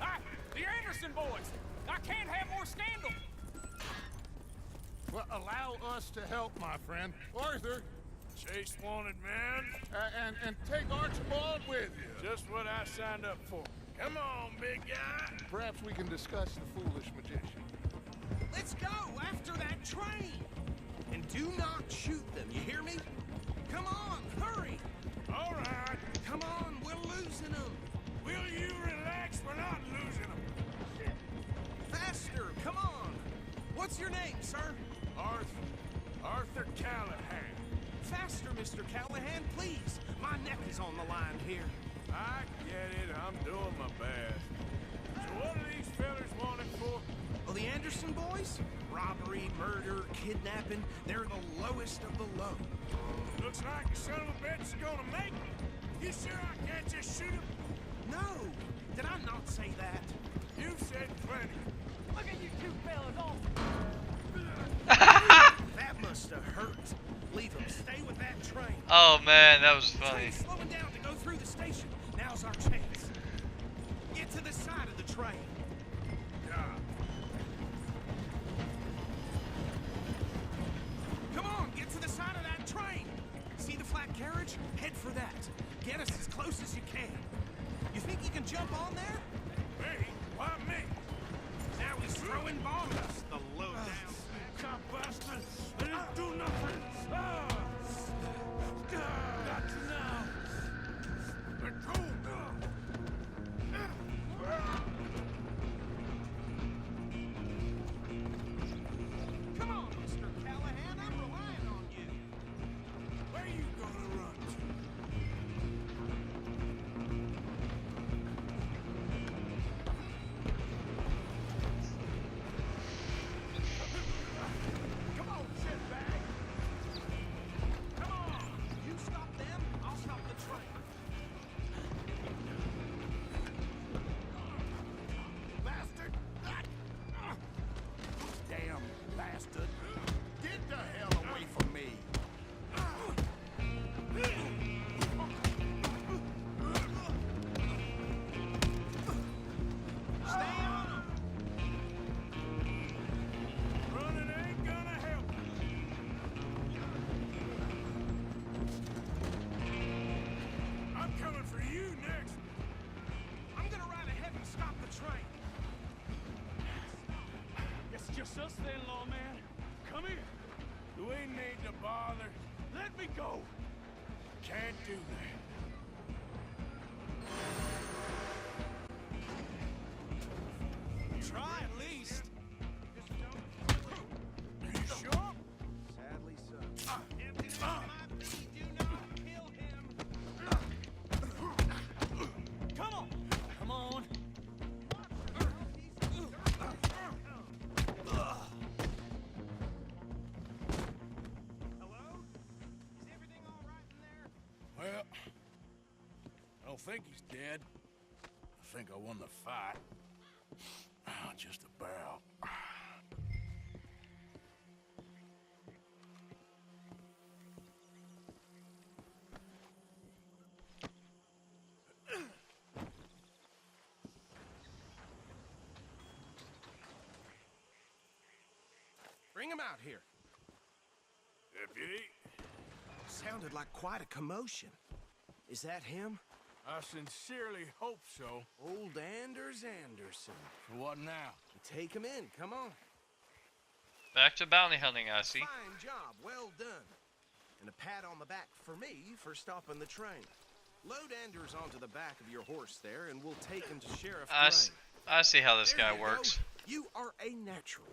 The Anderson boys! I can't have more scandal! Well, allow us to help, my friend. Arthur! Chase wanted man. And take Archibald with you. Just what I signed up for. Come on, big guy. Perhaps we can discuss the foolish magician. Let's go after that train! And do not shoot them, you hear me? Come on, hurry! All right. Come on, we're losing them! Will you relax? We're not losing them. Faster, come on! What's your name, sir? Arthur Callahan. Faster, Mr. Callahan, please! My neck is on the line here. I get it. I'm doing my best. So what are these fellas wanted for? Well, the Anderson boys? Robbery, murder, kidnapping. They're the lowest of the low. Looks like the son of a bitch is gonna make it. You sure I can't just shoot him? No! Did I not say that? You've said plenty. Look at you two fellas all... That must have hurt. Leave them. Stay with that train. Oh man, that was funny. Train's slowing down to go through the station. Now's our chance. Get to the side of the train. Come on, get to the side of that train. See the flat carriage? Head for that. Get us as close as you can. You think you can jump on there? Me? Why me? Now he's throwing bombs. The lowdown. Cop bastard! I didn't do nothing! Got to now! Let go! Come on, Mr. Callahan, I'm relying on you. Where you gonna run to? Just then, lawman. Come here. We need to bother. Let me go. Can't do that. Try at least. Are you sure? Sadly so. Come on. Come on. Well, I don't think he's dead. I think I won the fight. Just about. Bring him out here. Deputy? Sounded like quite a commotion. Is that him? I sincerely hope so. Old Anders Anderson. For what now? Take him in, come on. Back to bounty hunting, I see. Fine job, well done. And a pat on the back for me for stopping the train. Load Anders onto the back of your horse there, and we'll take him to Sheriff Gray. I see how this There guy you works. go. You are a natural.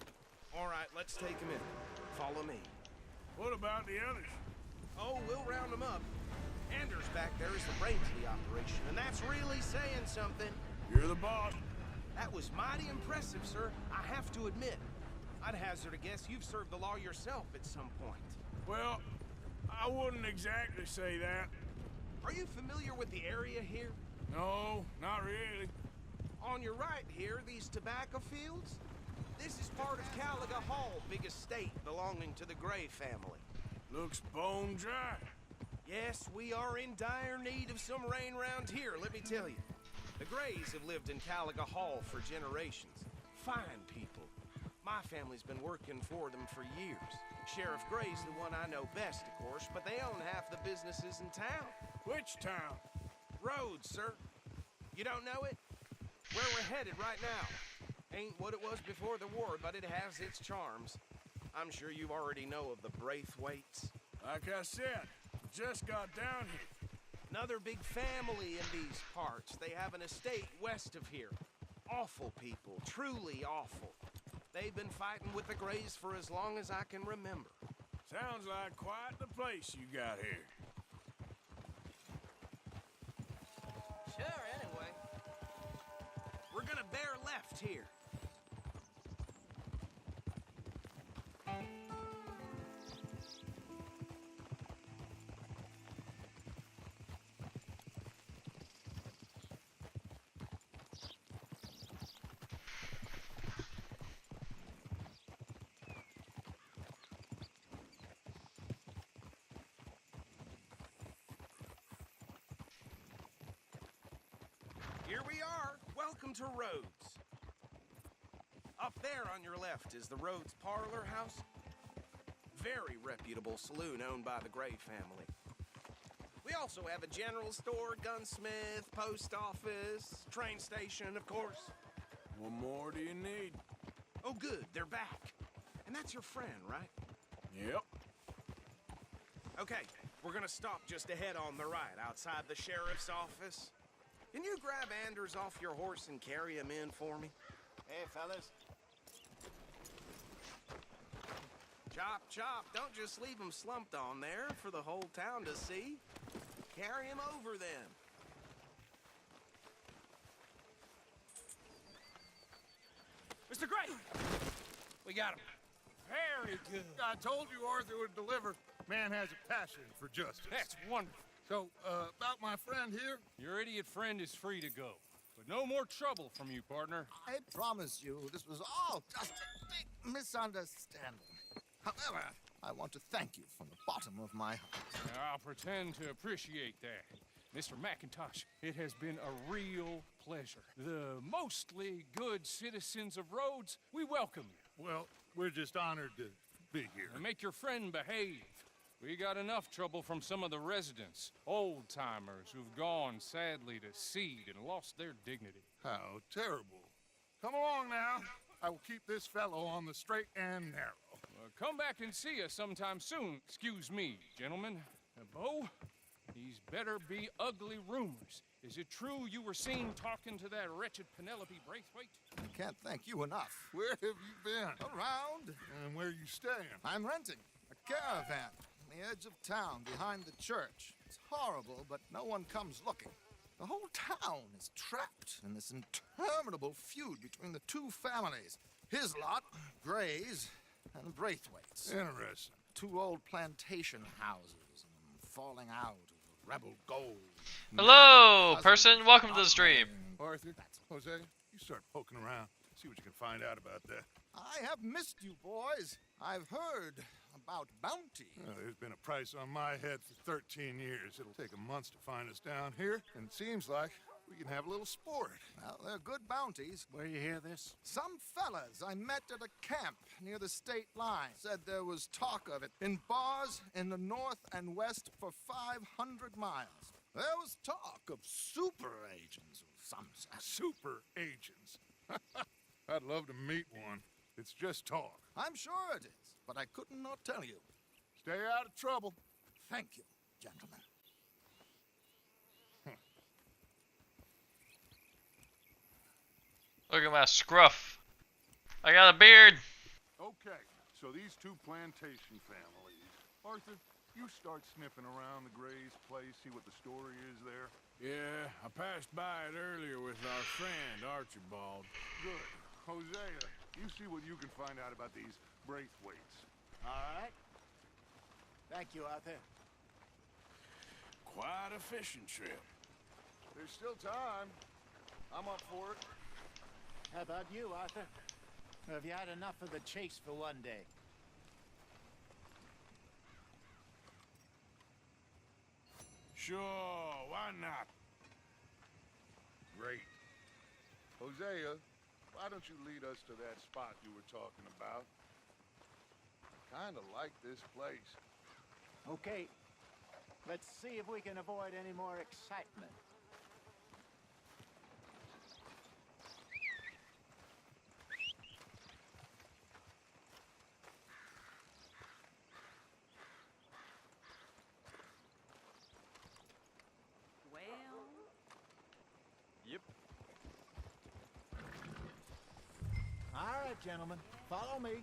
All right, let's take him in. Follow me. What about the others? Oh, we'll round them up. Anders back there is the brains of the operation, and that's really saying something. You're the boss. That was mighty impressive, sir. I have to admit. I'd hazard a guess you've served the law yourself at some point. Well, I wouldn't exactly say that. Are you familiar with the area here? No, not really. On your right here, these tobacco fields? This is part of Caliga Hall, big estate belonging to the Gray family. Looks bone dry. Yes, we are in dire need of some rain round here, let me tell you. The Grays have lived in Caliga Hall for generations. Fine people. My family's been working for them for years. Sheriff Gray's the one I know best, of course, but they own half the businesses in town. Which town? Rhodes, sir. You don't know it? Where we're headed right now. Ain't what it was before the war, but it has its charms. I'm sure you already know of the Braithwaites. Like I said, just got down here. Another big family in these parts. They have an estate west of here. Awful people, truly awful. They've been fighting with the Grays for as long as I can remember. Sounds like quite the place you got here. Sure, anyway. We're gonna bear left here. Here we are. Welcome to Rhodes. Up there on your left is the Rhodes Parlor House. Very reputable saloon owned by the Gray family. We also have a general store, gunsmith, post office, train station, of course. What more do you need? Oh, good. They're back. And that's your friend, right? Yep. Okay, we're gonna stop just ahead on the right, outside the sheriff's office. Can you grab Anders off your horse and carry him in for me? Hey, fellas. Chop, chop. Don't just leave him slumped on there for the whole town to see. Carry him over, then. Mr. Gray! We got him. Very good. I told you Arthur would deliver. Man has a passion for justice. That's wonderful. So, about my friend here? Your idiot friend is free to go. But no more trouble from you, partner. I promise you, this was all just a big misunderstanding. However, I want to thank you from the bottom of my heart. I'll pretend to appreciate that. Mr. McIntosh, it has been a real pleasure. The mostly good citizens of Rhodes, we welcome you. Well, we're just honored to be here. And make your friend behave. We got enough trouble from some of the residents, old-timers who've gone, sadly, to seed and lost their dignity. How terrible. Come along now. I will keep this fellow on the straight and narrow. Come back and see us sometime soon. Excuse me, gentlemen. Bo, these better be ugly rumors. Is it true you were seen talking to that wretched Penelope Braithwaite? I can't thank you enough. Where have you been? Around. And where you staying? I'm renting a caravan on the edge of town behind the church. It's horrible, but no one comes looking. The whole town is trapped in this interminable feud between the two families. His lot, Gray's, and Braithwaite's. Interesting. Two old plantation houses falling out of the rebel gold. Hello, person. Welcome to the stream. Arthur, Jose, you start poking around. See what you can find out about that. I have missed you, boys. I've heard about bounty. There's been a price on my head for 13 years. It'll take a month to find us down here, and it seems like we can have a little sport. Well, they're good bounties. Where you hear this? Some fellas I met at a camp near the state line said there was talk of it in bars in the north and west for 500 miles. There was talk of super agents of some sort. Super agents? I'd love to meet one. It's just talk. I'm sure it is, but I could not tell you. Stay out of trouble. Thank you, gentlemen. Look at my scruff. I got a beard. Okay, so these two plantation families. Arthur, you start sniffing around the Gray's place, see what the story is there. Yeah, I passed by it earlier with our friend, Archibald. Good. Hosea, you see what you can find out about these Braithwaites. All right. Thank you, Arthur. Quite a fishing trip. There's still time. I'm up for it. How about you, Arthur? Or have you had enough of the chase for one day? Sure, why not? Great. Hosea, why don't you lead us to that spot you were talking about? Kinda like this place. Okay. Let's see if we can avoid any more excitement. All right, gentlemen, follow me.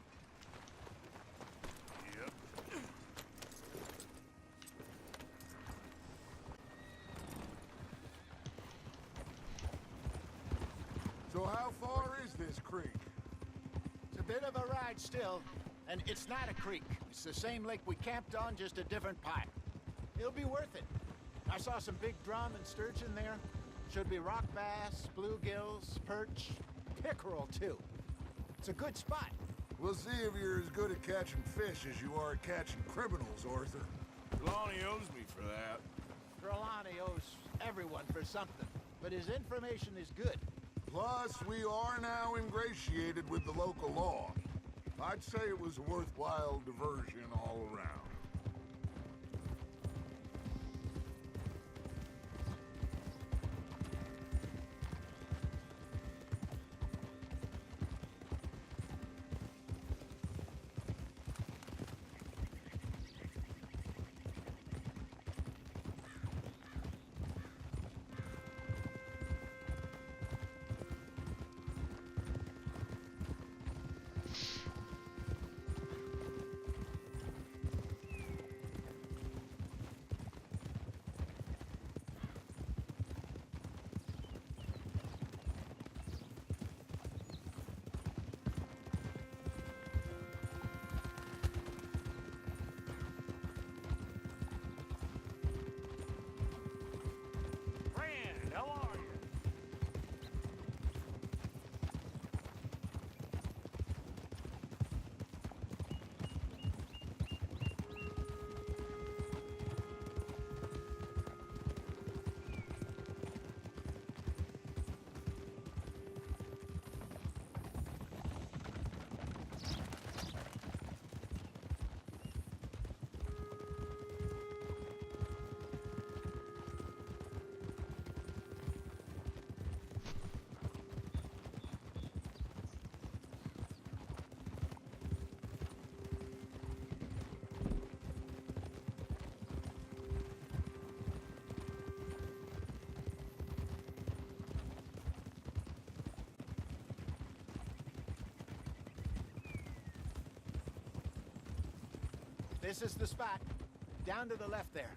Yep. So how far is this creek? It's a bit of a ride still, and it's not a creek. It's the same lake we camped on, just a different part. It'll be worth it. I saw some big drum and sturgeon there. Should be rock bass, bluegills, perch, pickerel too. It's a good spot. We'll see if you're as good at catching fish as you are at catching criminals, Arthur. Trelawney owes me for that. Trelawney owes everyone for something, but his information is good. Plus, we are now ingratiated with the local law. I'd say it was a worthwhile diversion all around. This is the spot. Down to the left there.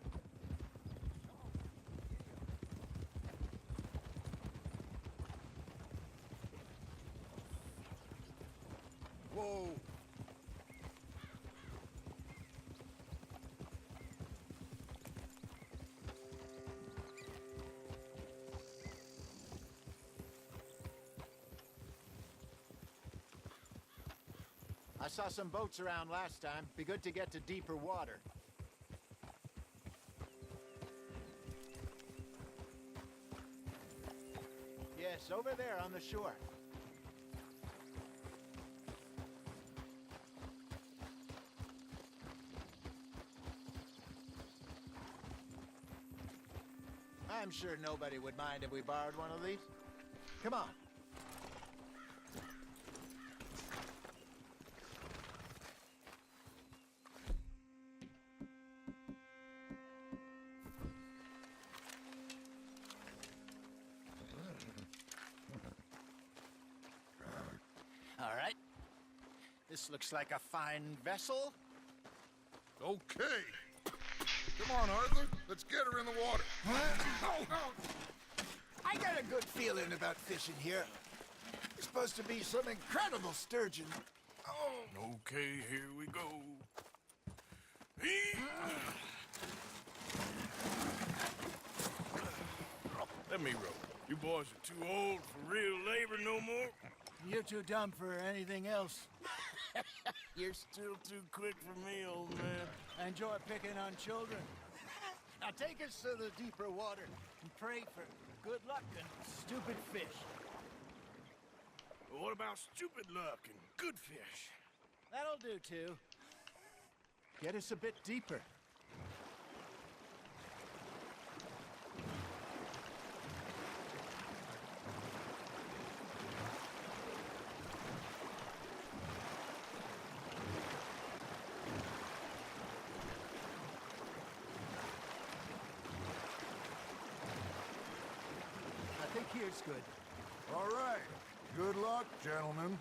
Whoa. I saw some boats around last time. Be good to get to deeper water. Yes, over there on the shore. I'm sure nobody would mind if we borrowed one of these. Come on. All right. This looks like a fine vessel. Okay. Come on, Arthur. Let's get her in the water. I got a good feeling about fishing here. There's supposed to be some incredible sturgeon. Okay, here we go. Let me row. You boys are too old for real labor no more. You're too dumb for anything else. You're still too quick for me, old man. I enjoy picking on children. Now take us to the deeper water and pray for good luck and stupid fish. What about stupid luck and good fish? That'll do, too. Get us a bit deeper. I think here's good. All right. Good luck, gentlemen.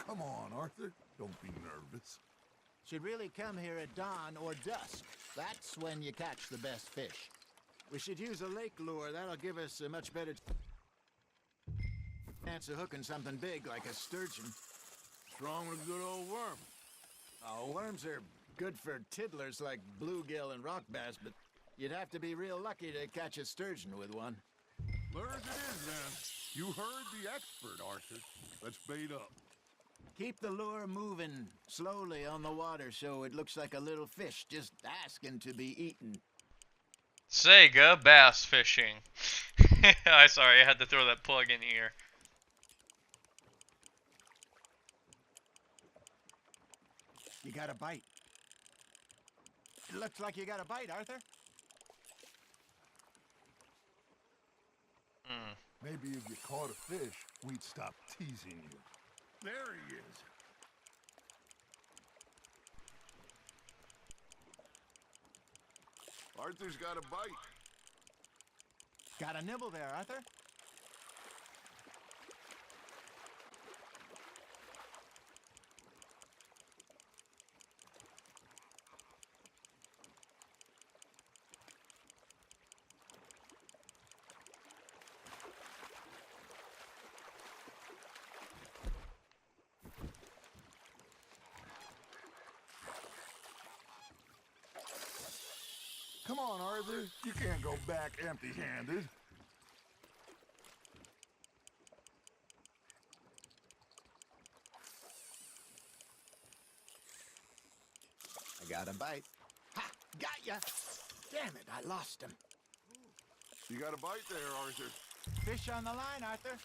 Come on, Arthur. Don't be nervous. Should really come here at dawn or dusk. That's when you catch the best fish. We should use a lake lure. That'll give us a much better chance of hooking something big like a sturgeon. What's wrong with a good old worm? Oh, worms are good for tiddlers like bluegill and rock bass, but you'd have to be real lucky to catch a sturgeon with one. Lure as it is, then. You heard the expert, Arthur. Let's bait up. Keep the lure moving slowly on the water so it looks like a little fish just asking to be eaten. Sega bass fishing. Sorry, I had to throw that plug in here. You got a bite. It looks like you got a bite, Arthur. Maybe if you caught a fish, we'd stop teasing you. There he is. Arthur's got a bite. Got a nibble there, Arthur. Come on, Arthur. You can't go back empty-handed. I got a bite. Ha! Got ya! Damn it, I lost him. You got a bite there, Arthur. Fish on the line, Arthur.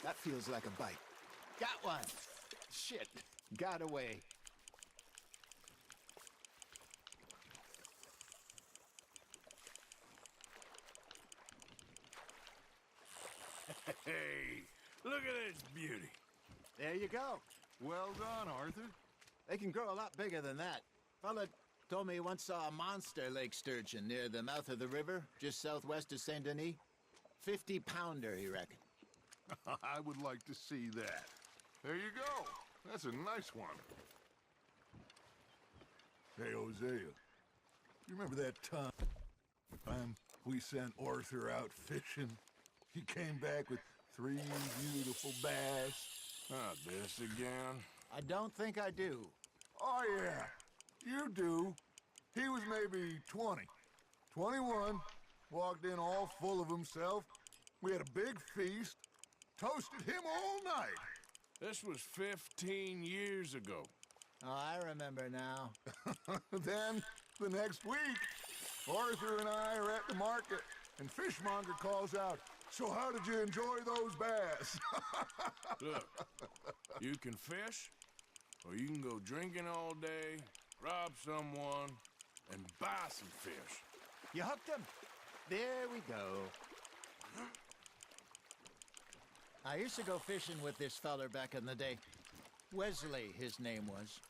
That feels like a bite. Got one. Shit. Got away. Hey, look at this beauty. There you go. Well done, Arthur. They can grow a lot bigger than that. Fella told me he once saw a monster lake sturgeon near the mouth of the river, just southwest of Saint Denis. 50-pounder, he reckoned. I would like to see that. There you go. That's a nice one. Hey, Hosea. You remember that time we sent Arthur out fishing? He came back with 3 beautiful bass. Not this again. I don't think I do. Oh, yeah. You do. He was maybe 20. 21. Walked in all full of himself. We had a big feast. Toasted him all night. This was 15 years ago. Oh, I remember now. Then, the next week, Arthur and I are at the market, and Fishmonger calls out, "So how did you enjoy those bass?" Look, you can fish, or you can go drinking all day, rob someone, and buy some fish. You hooked him. There we go. I used to go fishing with this feller back in the day. Wesley, his name was.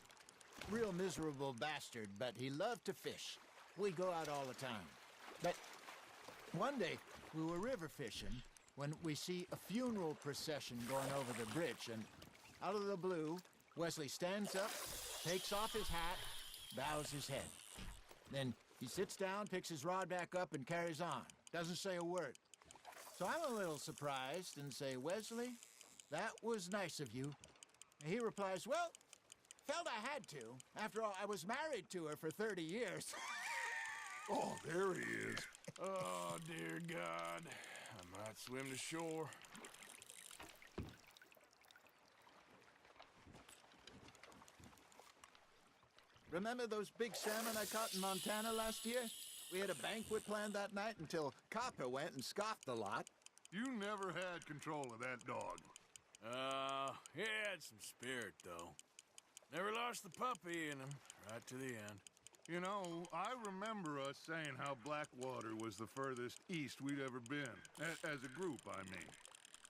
Real miserable bastard, but he loved to fish. We go out all the time. But one day, we were river fishing when we see a funeral procession going over the bridge, and out of the blue, Wesley stands up, takes off his hat, bows his head. Then he sits down, picks his rod back up, and carries on. Doesn't say a word. So I'm a little surprised and say, "Wesley, that was nice of you." And he replies, "Well, felt I had to. After all, I was married to her for 30 years. Oh, there he is. Oh, dear God. I might swim to shore. Remember those big salmon I caught in Montana last year? We had a banquet planned that night until Copper went and scoffed the lot. You never had control of that dog. He had some spirit, though. Never lost the puppy in him, right to the end. You know, I remember us saying how Blackwater was the furthest east we'd ever been. As a group, I mean.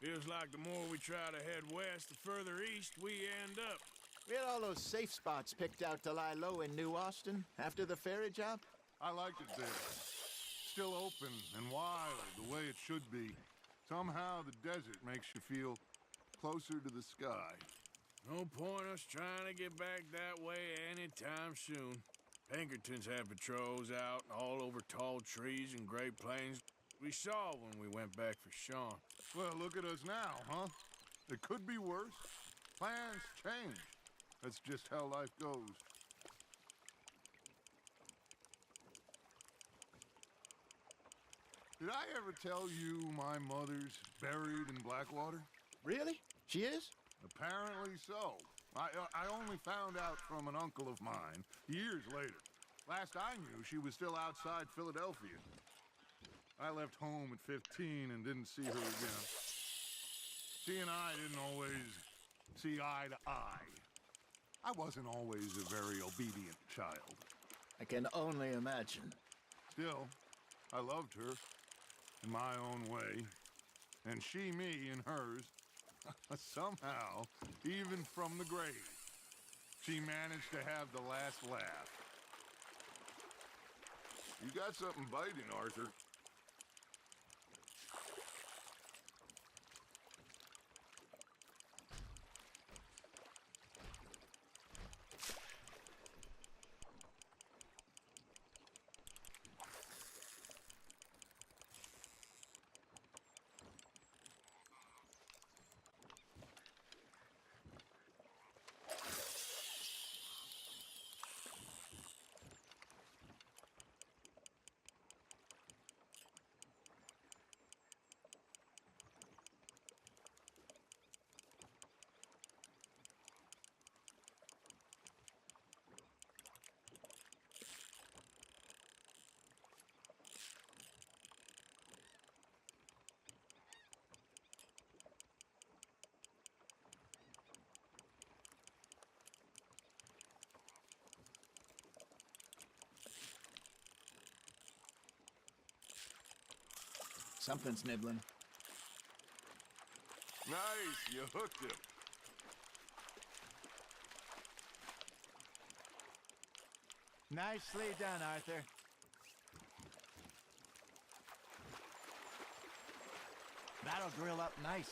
Feels like the more we try to head west, the further east we end up. We had all those safe spots picked out to lie low in New Austin after the ferry job. I liked it there. Still open and wild, the way it should be. Somehow the desert makes you feel closer to the sky. No point us trying to get back that way anytime soon. Pinkertons had patrols out all over tall trees and Great Plains. We saw when we went back for Sean. Well, look at us now, huh? It could be worse. Plans change. That's just how life goes. Did I ever tell you my mother's buried in Blackwater? Really? She is? Apparently so. I only found out from an uncle of mine years later. Last I knew, she was still outside Philadelphia. I left home at 15 and didn't see her again. She and I didn't always see eye to eye. I wasn't always a very obedient child. I can only imagine. Still, I loved her in my own way, and she me in hers. Somehow, even from the grave, she managed to have the last laugh. You got something biting, Arthur. Something's nibbling. Nice, you hooked him. Nicely done, Arthur. That'll grill up nice.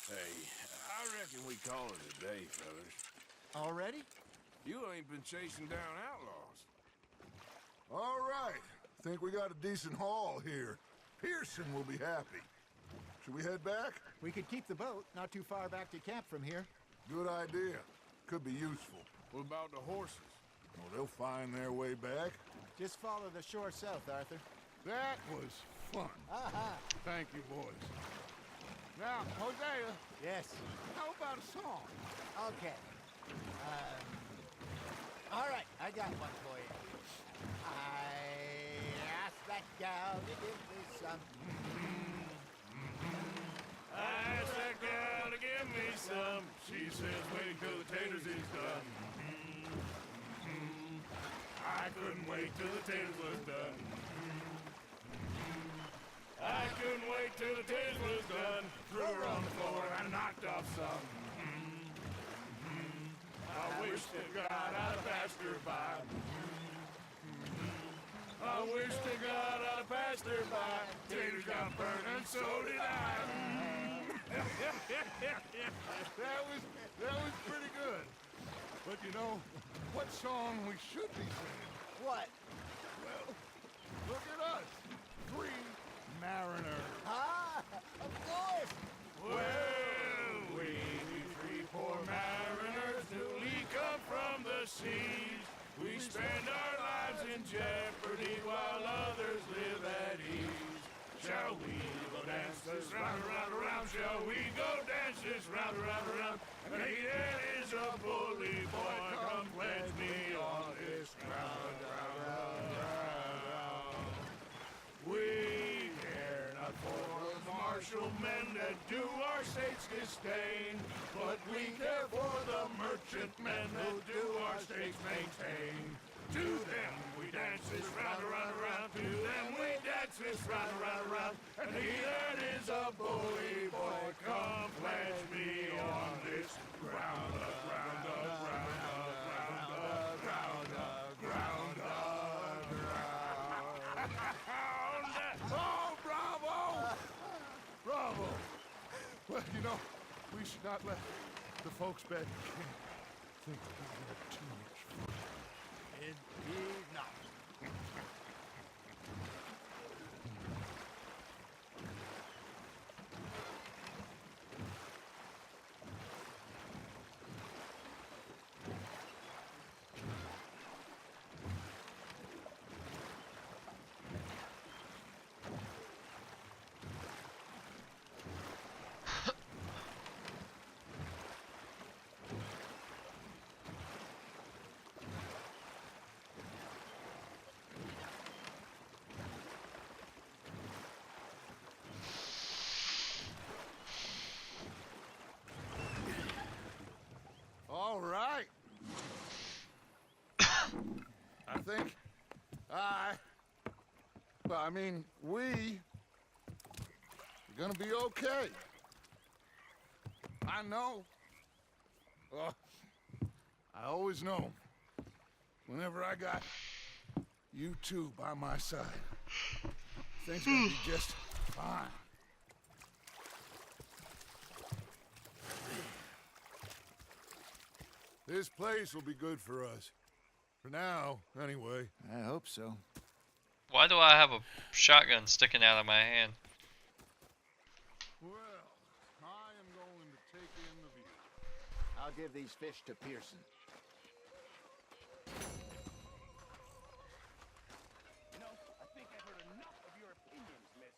Hey, I reckon we call it a day, fellas. Already? You ain't been chasing down outlaws. All right. Think we got a decent haul here. Pearson will be happy. Should we head back? We could keep the boat not too far back to camp from here. Good idea. Could be useful. What about the horses? Well, they'll find their way back. Just follow the shore south, Arthur. That was fun. Aha! Thank you, boys. Now, Hosea. Yes. How about a song? Okay. All right, I got one for you. I asked that gal to give me some. I asked that gal to give me some. She says wait till the taters is done. I couldn't wait till the taters was done. I couldn't wait till the taters was done. Threw her on the floor and knocked off some. I wish to God I'd passed her by. I wish to God I'd passed her by. Taters got burned and so did I. That was pretty good. But you know, what song we should be singing? What? Well, look at us. 3 mariners. Ah, of course. Well, we 3 poor mariners newly come from the seas. We spend our lives in jeopardy while others live at ease. Shall we go dance this round, around, around? Shall we go dance this round, around, around? Nathan is a bully boy. Come pledge me on this ground, round, round, round. We care not for those martial men that do our state's disdain, but we care for the merchant men who do our state's maintain. To them we dance this round, around, around. To them we dance this round, around, around. And he that is a bully boy, come pledge me on this ground up, ground up, ground up, ground up, ground up, ground up, ground. Oh, bravo! Bravo! Well, you know, we should not let the folks back in camp think we had too much fun. Indeed not. All right. I think we are gonna be okay. I know. I always know. Whenever I got you two by my side, things gonna be just fine. This place will be good for us. For now, anyway. I hope so. Why do I have a shotgun sticking out of my hand? Well, I am going to take in the view. I'll give these fish to Pearson. You know, I think I've heard enough of your opinions, miss.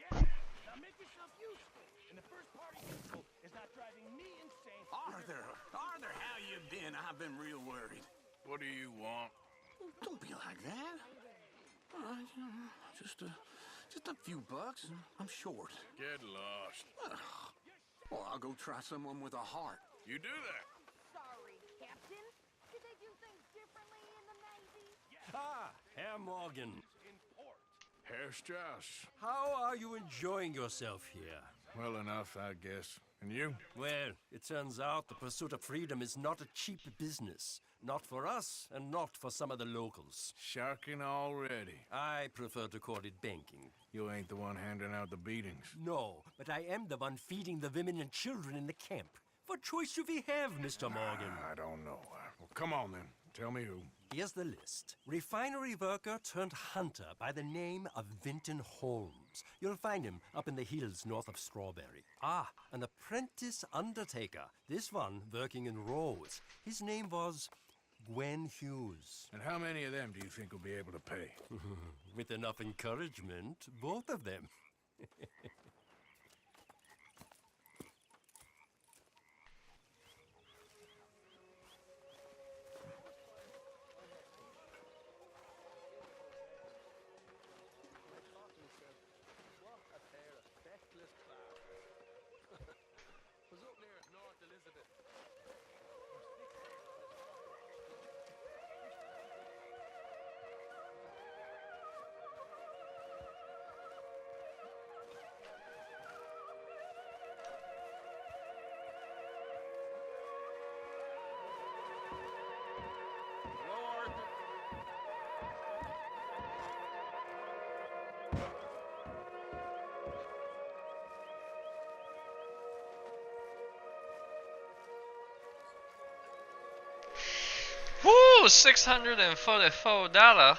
Yeah, now make yourself useful. And the first party useful is not driving me insane. Arthur, how you been? I've been real worried. What do you want? Don't be like that. Just a few bucks. I'm short. Get lost. Well, I'll go try someone with a heart. You do that. Sorry, Captain. Did they do things differently in the Navy? Ah, Herr Morgan. Herr Strauss. How are you enjoying yourself here? Well enough, I guess. And you? Well, it turns out the pursuit of freedom is not a cheap business. Not for us, and not for some of the locals. Sharking already. I prefer to call it banking. You ain't the one handing out the beatings. No, but I am the one feeding the women and children in the camp. What choice do we have, Mr. Morgan? I don't know. Well, come on then. Tell me who. Here's the list. Refinery worker turned hunter by the name of Vinton Holmes. You'll find him up in the hills north of Strawberry. Ah, an apprentice undertaker. This one working in Rhodes. His name was Gwen Hughes. And how many of them do you think will be able to pay? With enough encouragement, both of them. Woo! $644.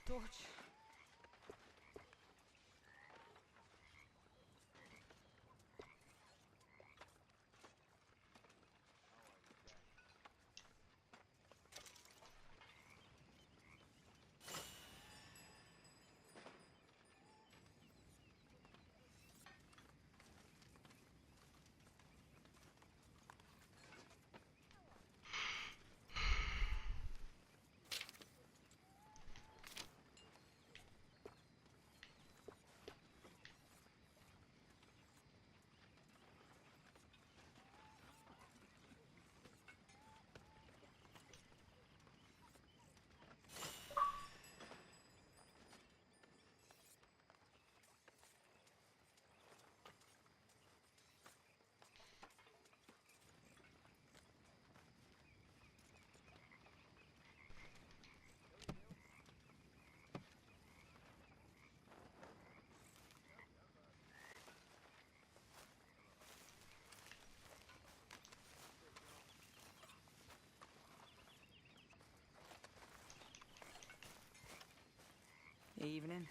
torch. Evening.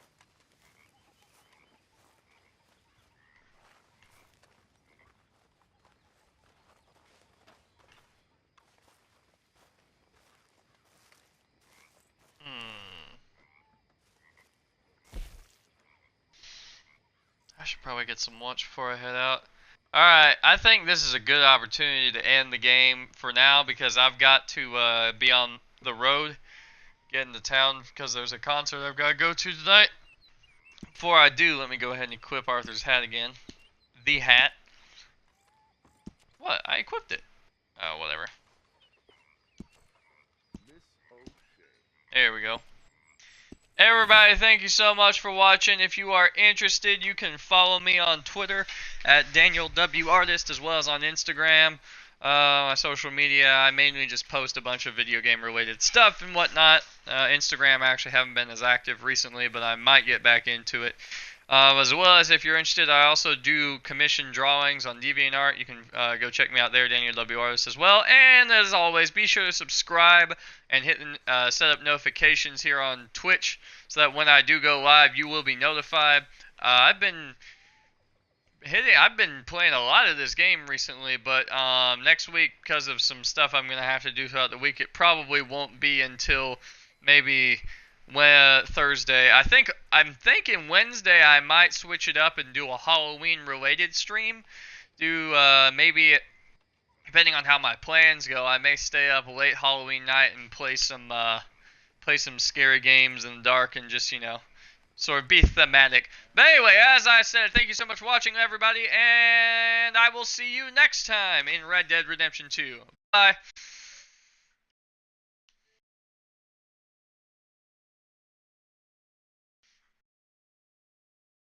I should probably get some lunch before I head out. Alright, I think this is a good opportunity to end the game for now because I've got to be on the road, get into town because there's a concert I've got to go to tonight. Before I do, let me go ahead and equip Arthur's hat again. The hat. What? I equipped it. Oh, whatever. There we go. Everybody, thank you so much for watching. If you are interested, you can follow me on Twitter at DanielWArtist as well as on Instagram. My social media, I mainly just post a bunch of video game related stuff and whatnot. Instagram, I actually haven't been as active recently, but I might get back into it. As well as if you're interested, I also do commission drawings on DeviantArt. You can go check me out there, DanielWArtist as well. And as always, be sure to subscribe and hit set up notifications here on Twitch so that when I do go live, you will be notified. I've been playing a lot of this game recently, but next week, because of some stuff I'm going to have to do throughout the week, it probably won't be until maybe Thursday. I'm thinking Wednesday I might switch it up and do a Halloween related stream. Maybe, depending on how my plans go, I may stay up late Halloween night and play some scary games in the dark and just, you know, sort of be thematic. But anyway, as I said, thank you so much for watching, everybody, and I will see you next time in Red Dead Redemption 2. Bye.